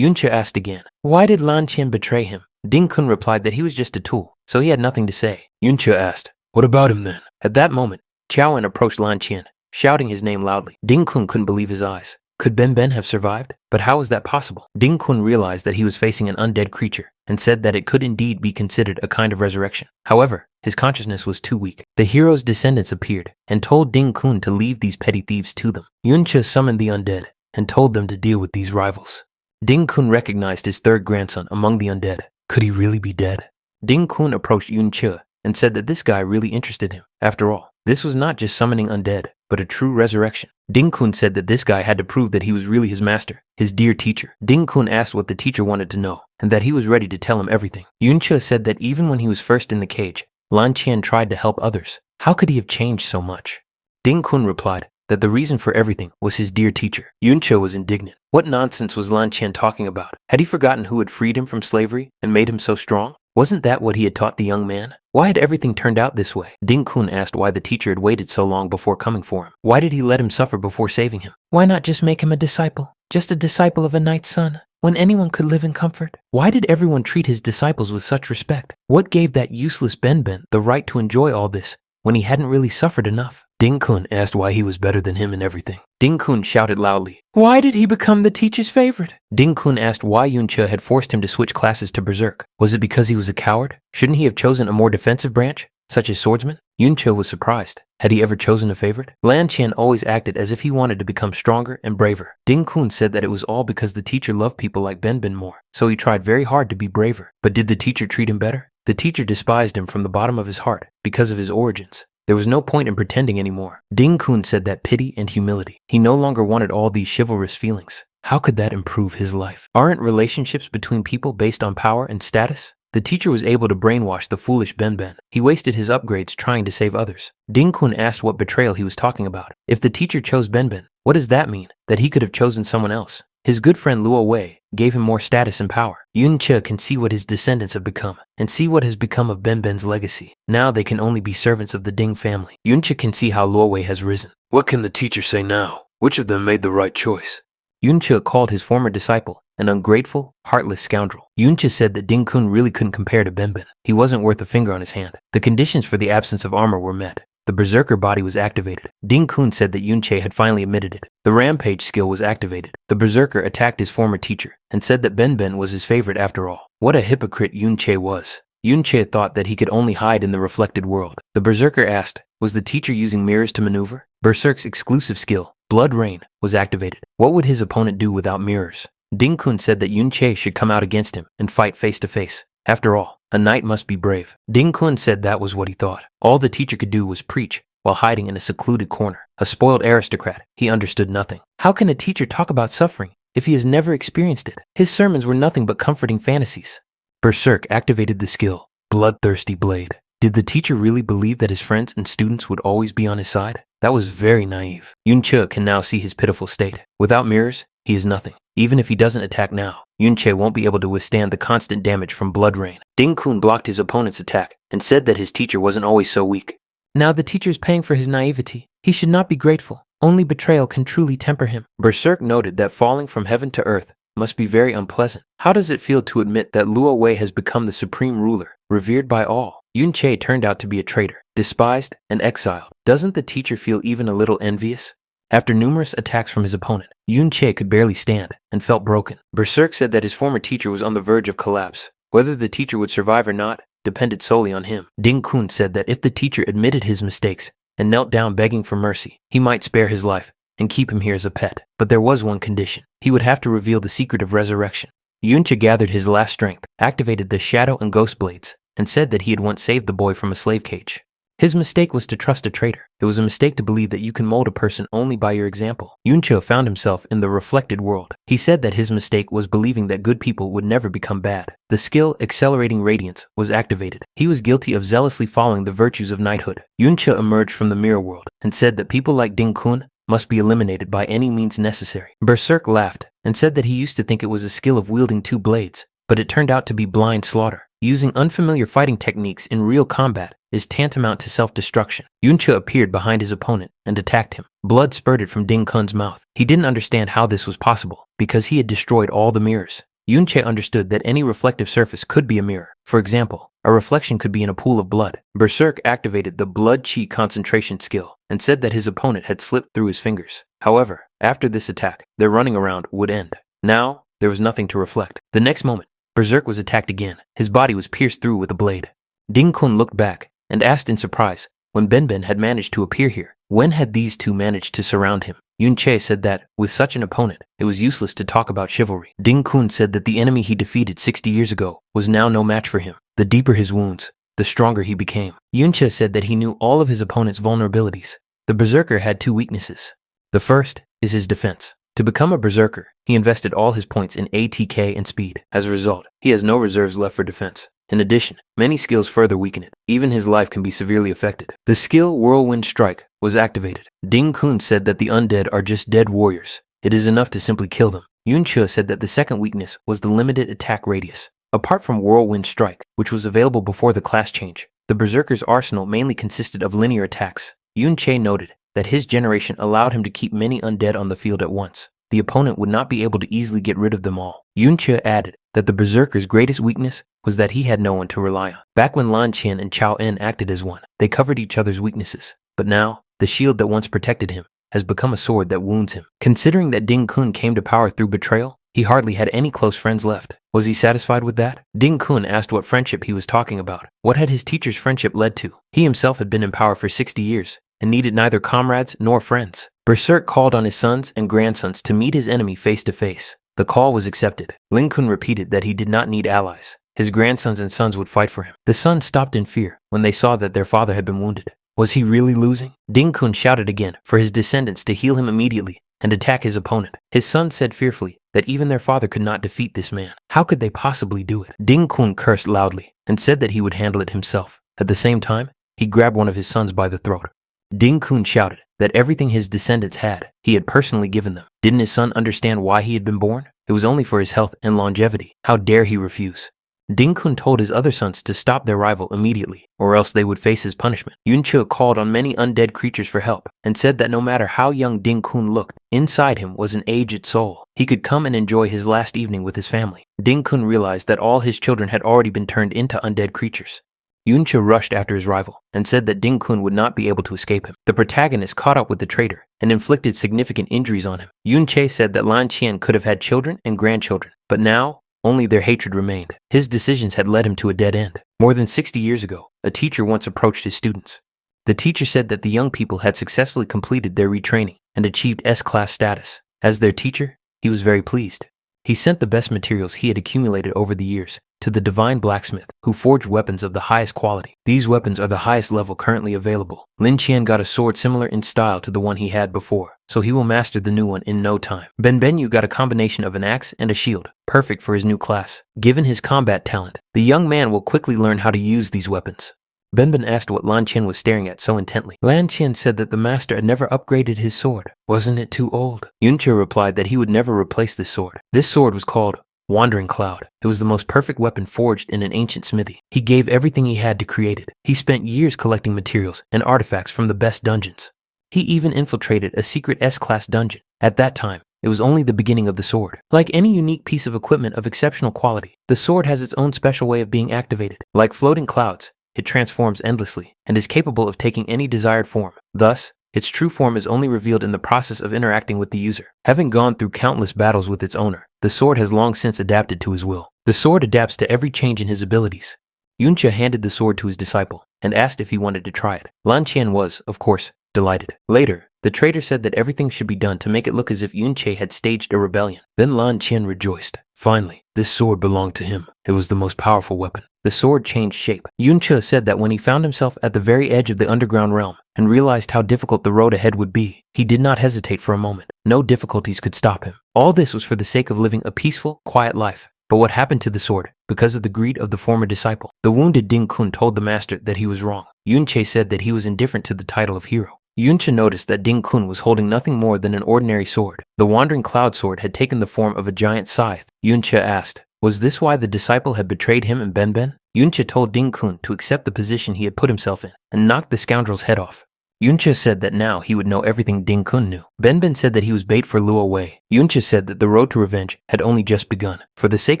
Yunche asked again, why did Lan Qian betray him? Ding Kun replied that he was just a tool, so he had nothing to say. Yunche asked, what about him then? At that moment, Chaoan approached Lan Qian, shouting his name loudly. Ding Kun couldn't believe his eyes. Could Ben have survived? But how was that possible? Ding Kun realized that he was facing an undead creature and said that it could indeed be considered a kind of resurrection. However, his consciousness was too weak. The hero's descendants appeared and told Ding Kun to leave these petty thieves to them. Yunche summoned the undead and told them to deal with these rivals. Ding Kun recognized his third grandson among the undead. Could he really be dead? Ding Kun approached Yunche and said that this guy really interested him. After all, this was not just summoning undead, but a true resurrection. Ding Kun said that this guy had to prove that he was really his master, his dear teacher. Ding Kun asked what the teacher wanted to know, and that he was ready to tell him everything. Yunche said that even when he was first in the cage, Lan Qian tried to help others. How could he have changed so much? Ding Kun replied that the reason for everything was his dear teacher. Yunche was indignant. What nonsense was Lan Qian talking about? Had he forgotten who had freed him from slavery and made him so strong? Wasn't that what he had taught the young man? Why had everything turned out this way? Ding Kun asked why the teacher had waited so long before coming for him. Why did he let him suffer before saving him? Why not just make him a disciple? Just a disciple of a knight's son, when anyone could live in comfort? Why did everyone treat his disciples with such respect? What gave that useless Ben the right to enjoy all this when he hadn't really suffered enough. Ding-kun asked why he was better than him in everything. Ding-kun shouted loudly. Why did he become the teacher's favorite? Ding-kun asked why Yunche had forced him to switch classes to Berserk. Was it because he was a coward? Shouldn't he have chosen a more defensive branch, such as swordsman? Yunche was surprised. Had he ever chosen a favorite? Lan Qian always acted as if he wanted to become stronger and braver. Ding-kun said that it was all because the teacher loved people like Ben more, so he tried very hard to be braver. But did the teacher treat him better? The teacher despised him from the bottom of his heart because of his origins. There was no point in pretending anymore. Ding-kun said that pity and humility. He no longer wanted all these chivalrous feelings. How could that improve his life? Aren't relationships between people based on power and status? The teacher was able to brainwash the foolish Ben. He wasted his upgrades trying to save others. Ding-kun asked what betrayal he was talking about. If the teacher chose Ben, what does that mean? That he could have chosen someone else? His good friend Luo Wei gave him more status and power. Yunche can see what his descendants have become, and see what has become of Ben's legacy. Now they can only be servants of the Ding family. Yunche can see how Luo Wei has risen. What can the teacher say now? Which of them made the right choice? Yunche called his former disciple an ungrateful, heartless scoundrel. Yunche said that Ding-kun really couldn't compare to Ben. He wasn't worth a finger on his hand. The conditions for the absence of armor were met. The berserker body was activated. Ding-kun said that Yunche had finally admitted it. The rampage skill was activated. The berserker attacked his former teacher and said that Ben was his favorite after all. What a hypocrite Yunche was. Yunche thought that he could only hide in the reflected world. The berserker asked, was the teacher using mirrors to maneuver? Berserk's exclusive skill, Blood Rain, was activated. What would his opponent do without mirrors? Ding-kun said that Yunche should come out against him and fight face to face. After all, a knight must be brave. Ding-kun said that was what he thought. All the teacher could do was preach while hiding in a secluded corner. A spoiled aristocrat, he understood nothing. How can a teacher talk about suffering if he has never experienced it? His sermons were nothing but comforting fantasies. Berserk activated the skill, Bloodthirsty Blade. Did the teacher really believe that his friends and students would always be on his side? That was very naive. Yunche can now see his pitiful state. Without mirrors, he is nothing. Even if he doesn't attack now, Yunche won't be able to withstand the constant damage from Blood Rain. Ding-kun blocked his opponent's attack and said that his teacher wasn't always so weak. Now the teacher is paying for his naivety. He should not be grateful. Only betrayal can truly temper him. Berserk noted that falling from heaven to earth must be very unpleasant. How does it feel to admit that Luo Wei has become the supreme ruler, revered by all? Yunche turned out to be a traitor, despised and exiled. Doesn't the teacher feel even a little envious? After numerous attacks from his opponent, Yunche could barely stand and felt broken. Berserk said that his former teacher was on the verge of collapse. Whether the teacher would survive or not depended solely on him. Ding-kun said that if the teacher admitted his mistakes and knelt down begging for mercy, he might spare his life and keep him here as a pet. But there was one condition. He would have to reveal the secret of resurrection. Yunche gathered his last strength, activated the shadow and ghost blades, and said that he had once saved the boy from a slave cage. His mistake was to trust a traitor. It was a mistake to believe that you can mold a person only by your example. Yunche found himself in the reflected world. He said that his mistake was believing that good people would never become bad. The skill Accelerating Radiance was activated. He was guilty of zealously following the virtues of knighthood. Yunche emerged from the mirror world and said that people like Ding-kun must be eliminated by any means necessary. Berserk laughed and said that he used to think it was a skill of wielding two blades, but it turned out to be blind slaughter. Using unfamiliar fighting techniques in real combat is tantamount to self-destruction. Yunche appeared behind his opponent and attacked him. Blood spurted from Ding-kun's mouth. He didn't understand how this was possible because he had destroyed all the mirrors. Yunche understood that any reflective surface could be a mirror. For example, a reflection could be in a pool of blood. Berserk activated the Blood Chi concentration skill and said that his opponent had slipped through his fingers. However, after this attack, their running around would end. Now, there was nothing to reflect. The next moment, Berserk was attacked again. His body was pierced through with a blade. Ding-kun looked back and asked in surprise when Ben had managed to appear here. When had these two managed to surround him? Yunche said that, with such an opponent, it was useless to talk about chivalry. Ding-kun said that the enemy he defeated 60 years ago was now no match for him. The deeper his wounds, the stronger he became. Yunche said that he knew all of his opponent's vulnerabilities. The berserker had two weaknesses. The first is his defense. To become a berserker, he invested all his points in ATK and speed. As a result, he has no reserves left for defense. In addition, many skills further weaken it. Even his life can be severely affected. The skill Whirlwind Strike was activated. Ding-kun said that the undead are just dead warriors. It is enough to simply kill them. Yunche said that the second weakness was the limited attack radius. Apart from Whirlwind Strike, which was available before the class change, the berserker's arsenal mainly consisted of linear attacks. Yunche noted that his generation allowed him to keep many undead on the field at once. The opponent would not be able to easily get rid of them all. Yunche added that the Berserker's greatest weakness was that he had no one to rely on. Back when Lan Qian and Chao En acted as one, they covered each other's weaknesses. But now, the shield that once protected him has become a sword that wounds him. Considering that Ding Kun came to power through betrayal, he hardly had any close friends left. Was he satisfied with that? Ding Kun asked what friendship he was talking about. What had his teacher's friendship led to? He himself had been in power for 60 years and needed neither comrades nor friends. Berserk called on his sons and grandsons to meet his enemy face to face. The call was accepted. Ling Kun repeated that he did not need allies. His grandsons and sons would fight for him. The sons stopped in fear when they saw that their father had been wounded. Was he really losing? Ding Kun shouted again for his descendants to heal him immediately and attack his opponent. His sons said fearfully that even their father could not defeat this man. How could they possibly do it? Ding Kun cursed loudly and said that he would handle it himself. At the same time, he grabbed one of his sons by the throat. Ding Kun shouted that everything his descendants had, he had personally given them. Didn't his son understand why he had been born? It was only for his health and longevity. How dare he refuse? Ding Kun told his other sons to stop their rival immediately, or else they would face his punishment. Yunche called on many undead creatures for help and said that no matter how young Ding Kun looked, inside him was an aged soul. He could come and enjoy his last evening with his family. Ding Kun realized that all his children had already been turned into undead creatures. Yunche rushed after his rival and said that Ding Kun would not be able to escape him. The protagonist caught up with the traitor and inflicted significant injuries on him. Yunche said that Lan Qian could have had children and grandchildren, but now only their hatred remained. His decisions had led him to a dead end. More than 60 years ago, a teacher once approached his students. The teacher said that the young people had successfully completed their retraining and achieved S-class status. As their teacher, he was very pleased. He sent the best materials he had accumulated over the years to the divine blacksmith, who forged weapons of the highest quality. These weapons are the highest level currently available. Lin Qian got a sword similar in style to the one he had before, so he will master the new one in no time. Ben Benyu got a combination of an axe and a shield, perfect for his new class. Given his combat talent, the young man will quickly learn how to use these weapons. Benben asked what Lan Qian was staring at so intently. Lan Qian said that the master had never upgraded his sword. Wasn't it too old? Yunche replied that he would never replace this sword. This sword was called Wandering Cloud. It was the most perfect weapon forged in an ancient smithy. He gave everything he had to create it. He spent years collecting materials and artifacts from the best dungeons. He even infiltrated a secret S-class dungeon. At that time, it was only the beginning of the sword. Like any unique piece of equipment of exceptional quality, the sword has its own special way of being activated. Like floating clouds, it transforms endlessly and is capable of taking any desired form. Thus, its true form is only revealed in the process of interacting with the user. Having gone through countless battles with its owner, the sword has long since adapted to his will. The sword adapts to every change in his abilities. Yunche handed the sword to his disciple and asked if he wanted to try it. Lan Qian was, of course, delighted. Later, the traitor said that everything should be done to make it look as if Yunche had staged a rebellion. Then Lan Qian rejoiced. Finally, this sword belonged to him. It was the most powerful weapon. The sword changed shape. Yunche said that when he found himself at the very edge of the underground realm and realized how difficult the road ahead would be, he did not hesitate for a moment. No difficulties could stop him. All this was for the sake of living a peaceful, quiet life. But what happened to the sword? Because of the greed of the former disciple. The wounded Ding Kun told the master that he was wrong. Yunche said that he was indifferent to the title of hero. Yunche noticed that Ding Kun was holding nothing more than an ordinary sword. The Wandering Cloud sword had taken the form of a giant scythe. Yunche asked, was this why the disciple had betrayed him and Benben? Yunche told Ding Kun to accept the position he had put himself in and knock the scoundrel's head off. Yunche said that now he would know everything Ding Kun knew. Benben said that he was bait for Luo Wei. Yunche said that the road to revenge had only just begun. For the sake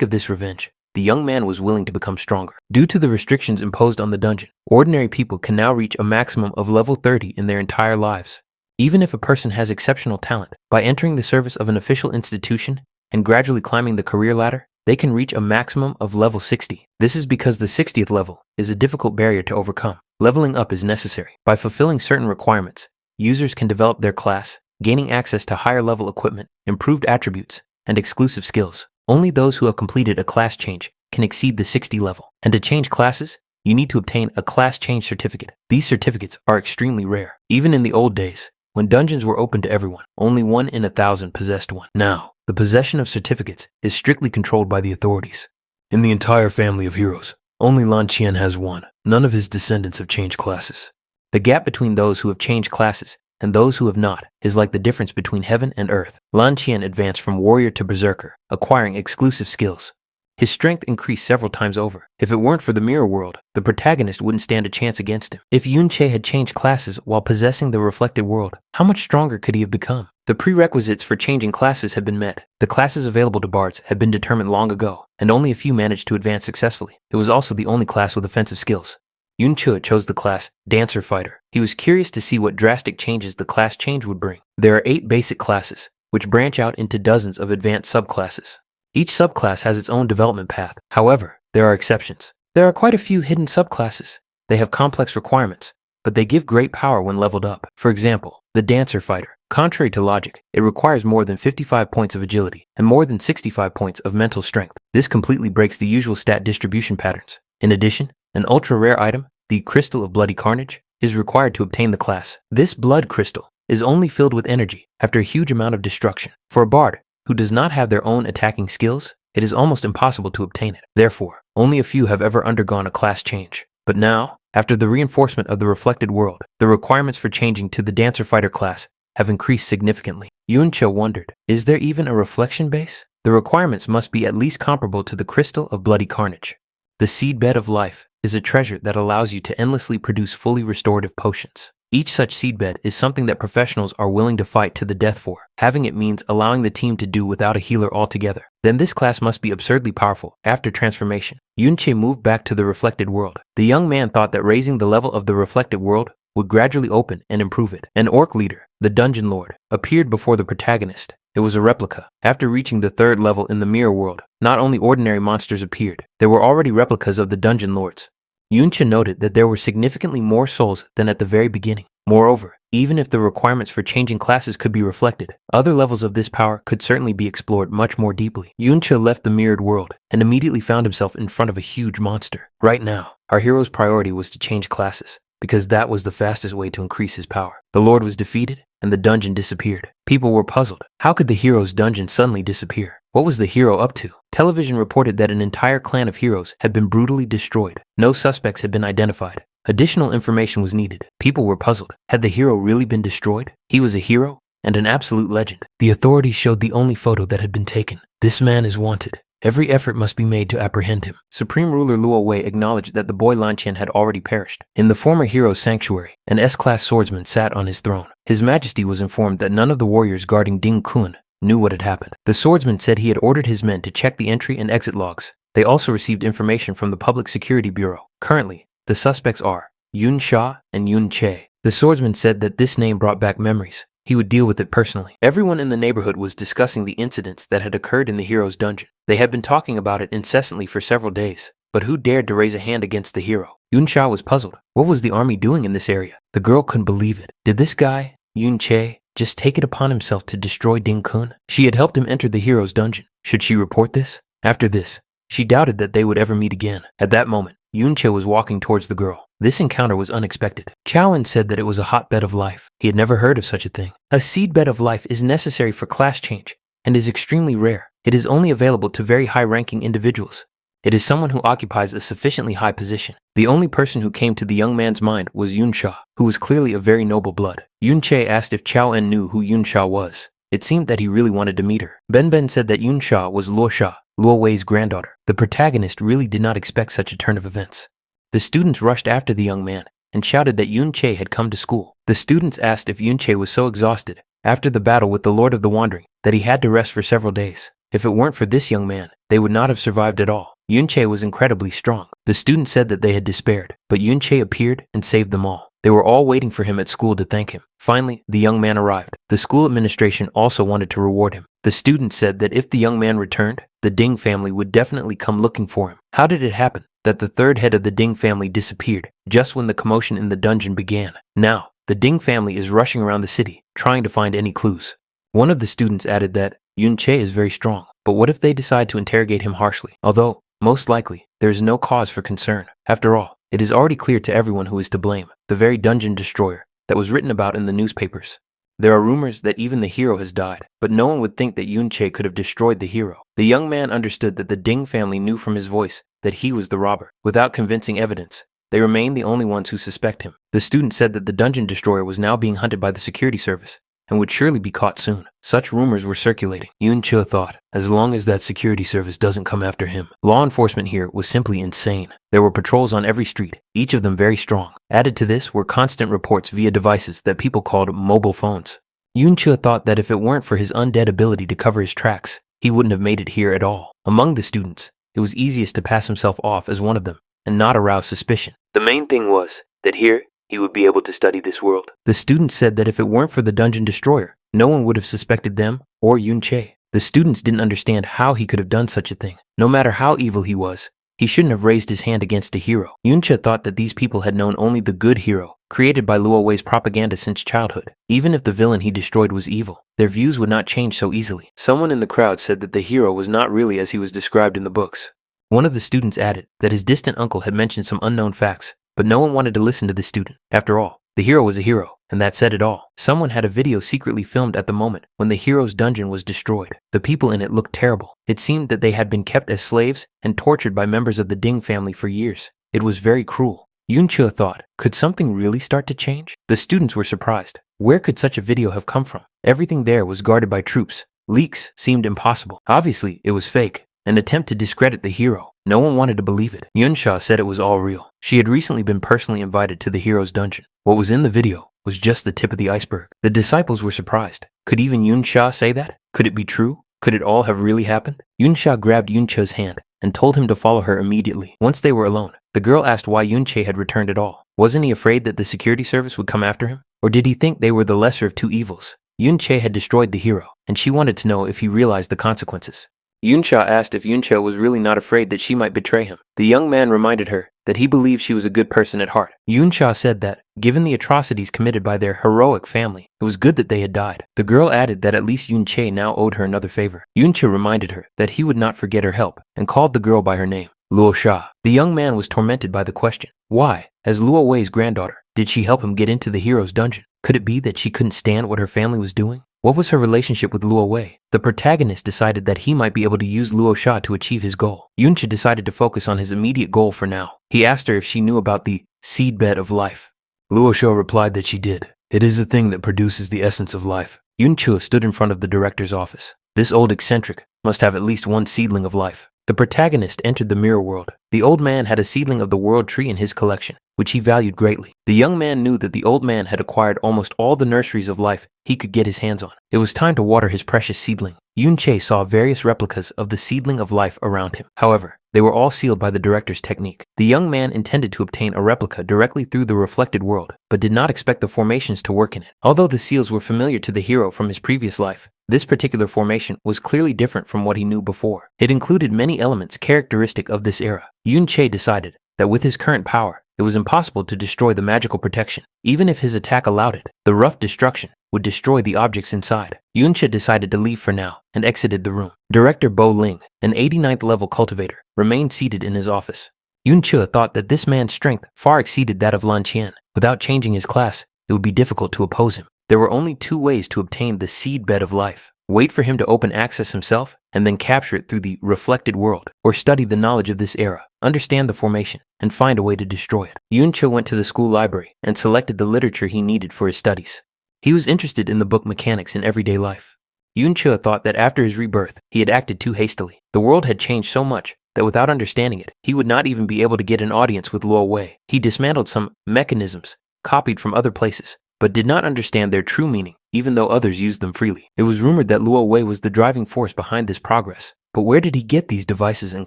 of this revenge, the young man was willing to become stronger. Due to the restrictions imposed on the dungeon, ordinary people can now reach a maximum of level 30 in their entire lives. Even if a person has exceptional talent, by entering the service of an official institution and gradually climbing the career ladder, they can reach a maximum of level 60. This is because the 60th level is a difficult barrier to overcome. Leveling up is necessary. By fulfilling certain requirements, users can develop their class, gaining access to higher level equipment, improved attributes, and exclusive skills. Only those who have completed a class change can exceed the 60 level. And to change classes, you need to obtain a class change certificate. These certificates are extremely rare. Even in the old days, when dungeons were open to everyone, only 1 in 1,000 possessed one. Now, the possession of certificates is strictly controlled by the authorities. In the entire family of heroes, only Lan Qian has one. None of his descendants have changed classes. The gap between those who have changed classes and those who have not is like the difference between heaven and earth. Lan Qian advanced from warrior to berserker, acquiring exclusive skills. His strength increased several times over. If it weren't for the mirror world, the protagonist wouldn't stand a chance against him. If Yunche had changed classes while possessing the reflected world, how much stronger could he have become? The prerequisites for changing classes had been met. The classes available to bards had been determined long ago, and only a few managed to advance successfully. It was also the only class with offensive skills. Yunche chose the class Dancer Fighter. He was curious to see what drastic changes the class change would bring. There are 8 basic classes, which branch out into dozens of advanced subclasses. Each subclass has its own development path. However, there are exceptions. There are quite a few hidden subclasses. They have complex requirements, but they give great power when leveled up. For example, the Dancer Fighter. Contrary to logic, it requires more than 55 points of agility and more than 65 points of mental strength. This completely breaks the usual stat distribution patterns. In addition, an ultra-rare item, the Crystal of Bloody Carnage, is required to obtain the class. This blood crystal is only filled with energy after a huge amount of destruction. For a bard who does not have their own attacking skills, it is almost impossible to obtain it. Therefore, only a few have ever undergone a class change. But now, after the reinforcement of the reflected world, the requirements for changing to the Dancer Fighter class have increased significantly. Yunche wondered, is there even a reflection base? The requirements must be at least comparable to the Crystal of Bloody Carnage. The Seedbed of Life is a treasure that allows you to endlessly produce fully restorative potions. Each such seedbed is something that professionals are willing to fight to the death for. Having it means allowing the team to do without a healer altogether. Then this class must be absurdly powerful. After transformation, Yunche moved back to the reflected world. The young man thought that raising the level of the reflected world would gradually open and improve it. An orc leader, the Dungeon Lord, appeared before the protagonist. It was a replica. After reaching the 3rd level in the mirror world, not only ordinary monsters appeared, there were already replicas of the Dungeon Lords. Yunche noted that there were significantly more souls than at the very beginning. Moreover, even if the requirements for changing classes could be reflected, other levels of this power could certainly be explored much more deeply. Yunche left the mirrored world and immediately found himself in front of a huge monster. Right now, our hero's priority was to change classes, because that was the fastest way to increase his power. The Lord was defeated, and the dungeon disappeared. People were puzzled. How could the hero's dungeon suddenly disappear? What was the hero up to? Television reported that an entire clan of heroes had been brutally destroyed. No suspects had been identified. Additional information was needed. People were puzzled. Had the hero really been destroyed? He was a hero and an absolute legend. The authorities showed the only photo that had been taken. This man is wanted. Every effort must be made to apprehend him. Supreme Ruler Luo Wei acknowledged that the boy Lanqian had already perished. In the former hero's sanctuary, an S-class swordsman sat on his throne. His Majesty was informed that none of the warriors guarding Dinghao knew what had happened. The swordsman said he had ordered his men to check the entry and exit logs. They also received information from the Public Security Bureau. Currently, the suspects are Yun Sha and Yun Che. The swordsman said that this name brought back memories. He would deal with it personally. Everyone in the neighborhood was discussing the incidents that had occurred in the hero's dungeon. They had been talking about it incessantly for several days, but who dared to raise a hand against the hero? Yun Sha was puzzled. What was the army doing in this area? The girl couldn't believe it. Did this guy, Yun Che, just take it upon himself to destroy Dinghao? She had helped him enter the hero's dungeon. Should she report this? After this, she doubted that they would ever meet again. At that moment, Yun Che was walking towards the girl. This encounter was unexpected. Chowan said that it was a hotbed of life. He had never heard of such a thing. A seedbed of life is necessary for class change and is extremely rare. It is only available to very high-ranking individuals. It is someone who occupies a sufficiently high position. The only person who came to the young man's mind was Yun Sha, who was clearly of very noble blood. Yun Che asked if Chowan knew who Yun Sha was. It seemed that he really wanted to meet her. Ben said that Yun Sha was Luo Wei's granddaughter. The protagonist really did not expect such a turn of events. The students rushed after the young man and shouted that Yun Che had come to school. The students asked if Yun Che was so exhausted after the battle with the Lord of the Wandering that he had to rest for several days. If it weren't for this young man, they would not have survived at all. Yun Che was incredibly strong. The students said that they had despaired, but Yun Che appeared and saved them all. They were all waiting for him at school to thank him. Finally, the young man arrived. The school administration also wanted to reward him. The students said that if the young man returned, the Ding family would definitely come looking for him. How did it happen that the third head of the Ding family disappeared just when the commotion in the dungeon began? Now, the Ding family is rushing around the city, trying to find any clues. One of the students added that Yun Che is very strong, but what if they decide to interrogate him harshly? Although, most likely, there is no cause for concern. After all, it is already clear to everyone who is to blame, the very dungeon destroyer that was written about in the newspapers. There are rumors that even the hero has died, but no one would think that Yun Che could have destroyed the hero. The young man understood that the Ding family knew from his voice that he was the robber. Without convincing evidence, they remain the only ones who suspect him. The student said that the dungeon destroyer was now being hunted by the security service and would surely be caught soon. Such rumors were circulating. Yun Che thought, as long as that security service doesn't come after him. Law enforcement here was simply insane. There were patrols on every street, each of them very strong. Added to this were constant reports via devices that people called mobile phones. Yun Che thought that if it weren't for his undead ability to cover his tracks, he wouldn't have made it here at all. Among the students, it it was easiest to pass himself off as one of them and not arouse suspicion. The main thing was that here he would be able to study this world. The students said that if it weren't for the dungeon destroyer, no one would have suspected them or Yun-che. The students didn't understand how he could have done such a thing. No matter how evil he was, he shouldn't have raised his hand against a hero. Yun-che thought that these people had known only the good hero, created by Luo Wei's propaganda since childhood. Even if the villain he destroyed was evil, their views would not change so easily. Someone in the crowd said that the hero was not really as he was described in the books. One of the students added that his distant uncle had mentioned some unknown facts, but no one wanted to listen to the student. After all, the hero was a hero, and that said it all. Someone had a video secretly filmed at the moment when the hero's dungeon was destroyed. The people in it looked terrible. It seemed that they had been kept as slaves and tortured by members of the Ding family for years. It was very cruel. Yun-che thought, could something really start to change? The students were surprised. Where could such a video have come from? Everything there was guarded by troops. Leaks seemed impossible. Obviously, it was fake. An attempt to discredit the hero. No one wanted to believe it. Yun-sha said it was all real. She had recently been personally invited to the hero's dungeon. What was in the video was just the tip of the iceberg. The disciples were surprised. Could even Yun-sha say that? Could it be true? Could it all have really happened? Yun-sha grabbed Yun-che's hand and told him to follow her immediately. Once they were alone, the girl asked why Yun-che had returned at all. Wasn't he afraid that the security service would come after him? Or did he think they were the lesser of two evils? Yun-che had destroyed the hero, and she wanted to know if he realized the consequences. Yun-sha asked if Yun-che was really not afraid that she might betray him. The young man reminded her that he believed she was a good person at heart. Yun-sha said that, given the atrocities committed by their heroic family, it was good that they had died. The girl added that at least Yun-che now owed her another favor. Yun-che reminded her that he would not forget her help and called the girl by her name, Luo Sha. The young man was tormented by the question, why, as Luo Wei's granddaughter, did she help him get into the hero's dungeon? Could it be that she couldn't stand what her family was doing? What was her relationship with Luo Wei? The protagonist decided that he might be able to use Luo Sha to achieve his goal. Yun-che decided to focus on his immediate goal for now. He asked her if she knew about the seedbed of life. Luo Sha replied that she did. It is the thing that produces the essence of life. Yun-che stood in front of the director's office. This old eccentric must have at least one seedling of life. The protagonist entered the mirror world. The old man had a seedling of the world tree in his collection, which he valued greatly. The young man knew that the old man had acquired almost all the nurseries of life he could get his hands on. It was time to water his precious seedling. Yun-che saw various replicas of the seedling of life around him. However, they were all sealed by the director's technique. The young man intended to obtain a replica directly through the reflected world, but did not expect the formations to work in it. Although the seals were familiar to the hero from his previous life, this particular formation was clearly different from what he knew before. It included many elements characteristic of this era. Yun-che decided that with his current power, it was impossible to destroy the magical protection. Even if his attack allowed it, the rough destruction would destroy the objects inside. Yun-che decided to leave for now and exited the room. Director Bo Ling, an 89th level cultivator, remained seated in his office. Yun-che thought that this man's strength far exceeded that of Lan Qian. Without changing his class, it would be difficult to oppose him. There were only two ways to obtain the seedbed of life. Wait for him to open access himself and then capture it through the reflected world, or study the knowledge of this era, understand the formation, and find a way to destroy it. Yun-che went to the school library and selected the literature he needed for his studies. He was interested in the book Mechanics in Everyday Life. Yun-che thought that after his rebirth, he had acted too hastily. The world had changed so much that without understanding it, he would not even be able to get an audience with Luo Wei. He dismantled some mechanisms copied from other places, but did not understand their true meaning, even though others used them freely. It was rumored that Luo Wei was the driving force behind this progress, but where did he get these devices and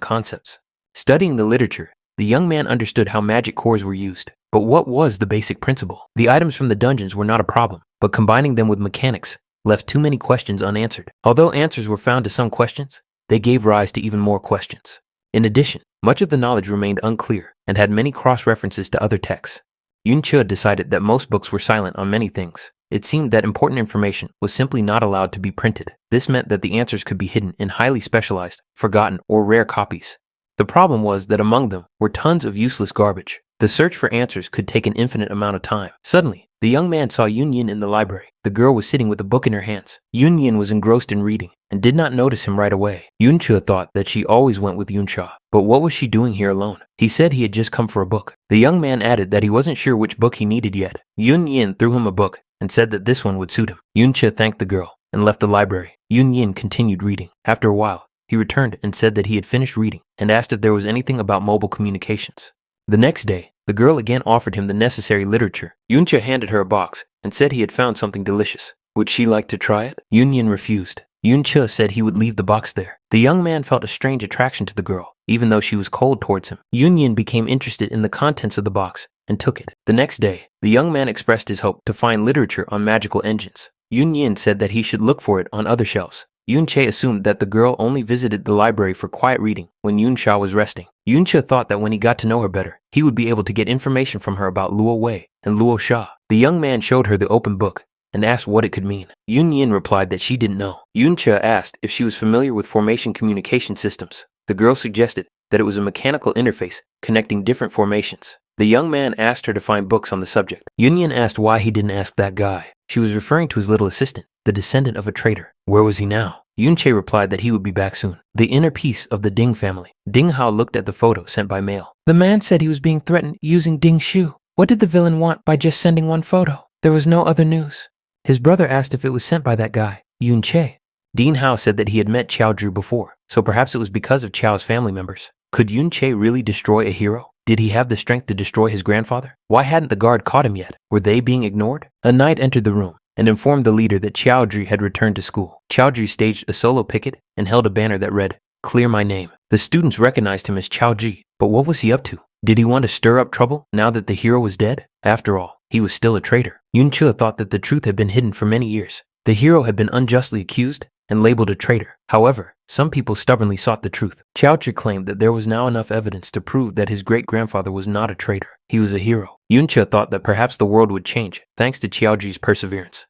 concepts? Studying the literature, the young man understood how magic cores were used. But what was the basic principle? The items from the dungeons were not a problem, but combining them with mechanics left too many questions unanswered. Although answers were found to some questions, they gave rise to even more questions. In addition, much of the knowledge remained unclear and had many cross-references to other texts. Yun-che decided that most books were silent on many things. It seemed that important information was simply not allowed to be printed. This meant that the answers could be hidden in highly specialized, forgotten, or rare copies. The problem was that among them were tons of useless garbage. The search for answers could take an infinite amount of time. Suddenly, the young man saw Yun-yin in the library. The girl was sitting with a book in her hands. Yun-yin was engrossed in reading and did not notice him right away. Yun-che thought that she always went with Yun-sha, but what was she doing here alone? He said he had just come for a book. The young man added that he wasn't sure which book he needed yet. Yun-yin threw him a book and said that this one would suit him. Yun-che thanked the girl and left the library. Yun-yin continued reading. After a while, he returned and said that he had finished reading and asked if there was anything about mobile communications. The next day, the girl again offered him the necessary literature. Yun-che handed her a box and said he had found something delicious. Would she like to try it? Yun-yin refused. Yun-che said he would leave the box there. The young man felt a strange attraction to the girl even though she was cold towards him. Yun became interested in the contents of the box and took it. The next day, the young man expressed his hope to find literature on magical engines. Yun said that he should look for it on other shelves. Yun-che assumed that the girl only visited the library for quiet reading when Yun-cha was resting. Yun-cha thought that when he got to know her better, he would be able to get information from her about Luo Wei and Luo Sha. The young man showed her the open book and asked what it could mean. Yun replied that she didn't know. Yun-cha asked if she was familiar with formation communication systems. The girl suggested that it was a mechanical interface connecting different formations. The young man asked her to find books on the subject. Yun asked why he didn't ask that guy. She was referring to his little assistant, the descendant of a traitor. Where was he now? Yun-che replied that he would be back soon. The inner piece of the Ding family. Dinghao looked at the photo sent by mail. The man said he was being threatened using Ding Shu. What did the villain want by just sending one photo? There was no other news. His brother asked if it was sent by that guy, Yun-che. Dinghao said that he had met Qiao Zhu before, so perhaps it was because of Qiao's family members. Could Yun-che really destroy a hero? Did he have the strength to destroy his grandfather? Why hadn't the guard caught him yet? Were they being ignored? A knight entered the room and informed the leader that Qiao Zhu had returned to school. Qiao Zhu staged a solo picket and held a banner that read, "Clear my name." The students recognized him as Qiao Zhi, but what was he up to? Did he want to stir up trouble now that the hero was dead? After all, he was still a traitor. Yun-che thought that the truth had been hidden for many years. The hero had been unjustly accused and labeled a traitor. However, some people stubbornly sought the truth. Qiao Zhi claimed that there was now enough evidence to prove that his great-grandfather was not a traitor. He was a hero. Yun-che thought that perhaps the world would change thanks to Qiao Zhi's perseverance.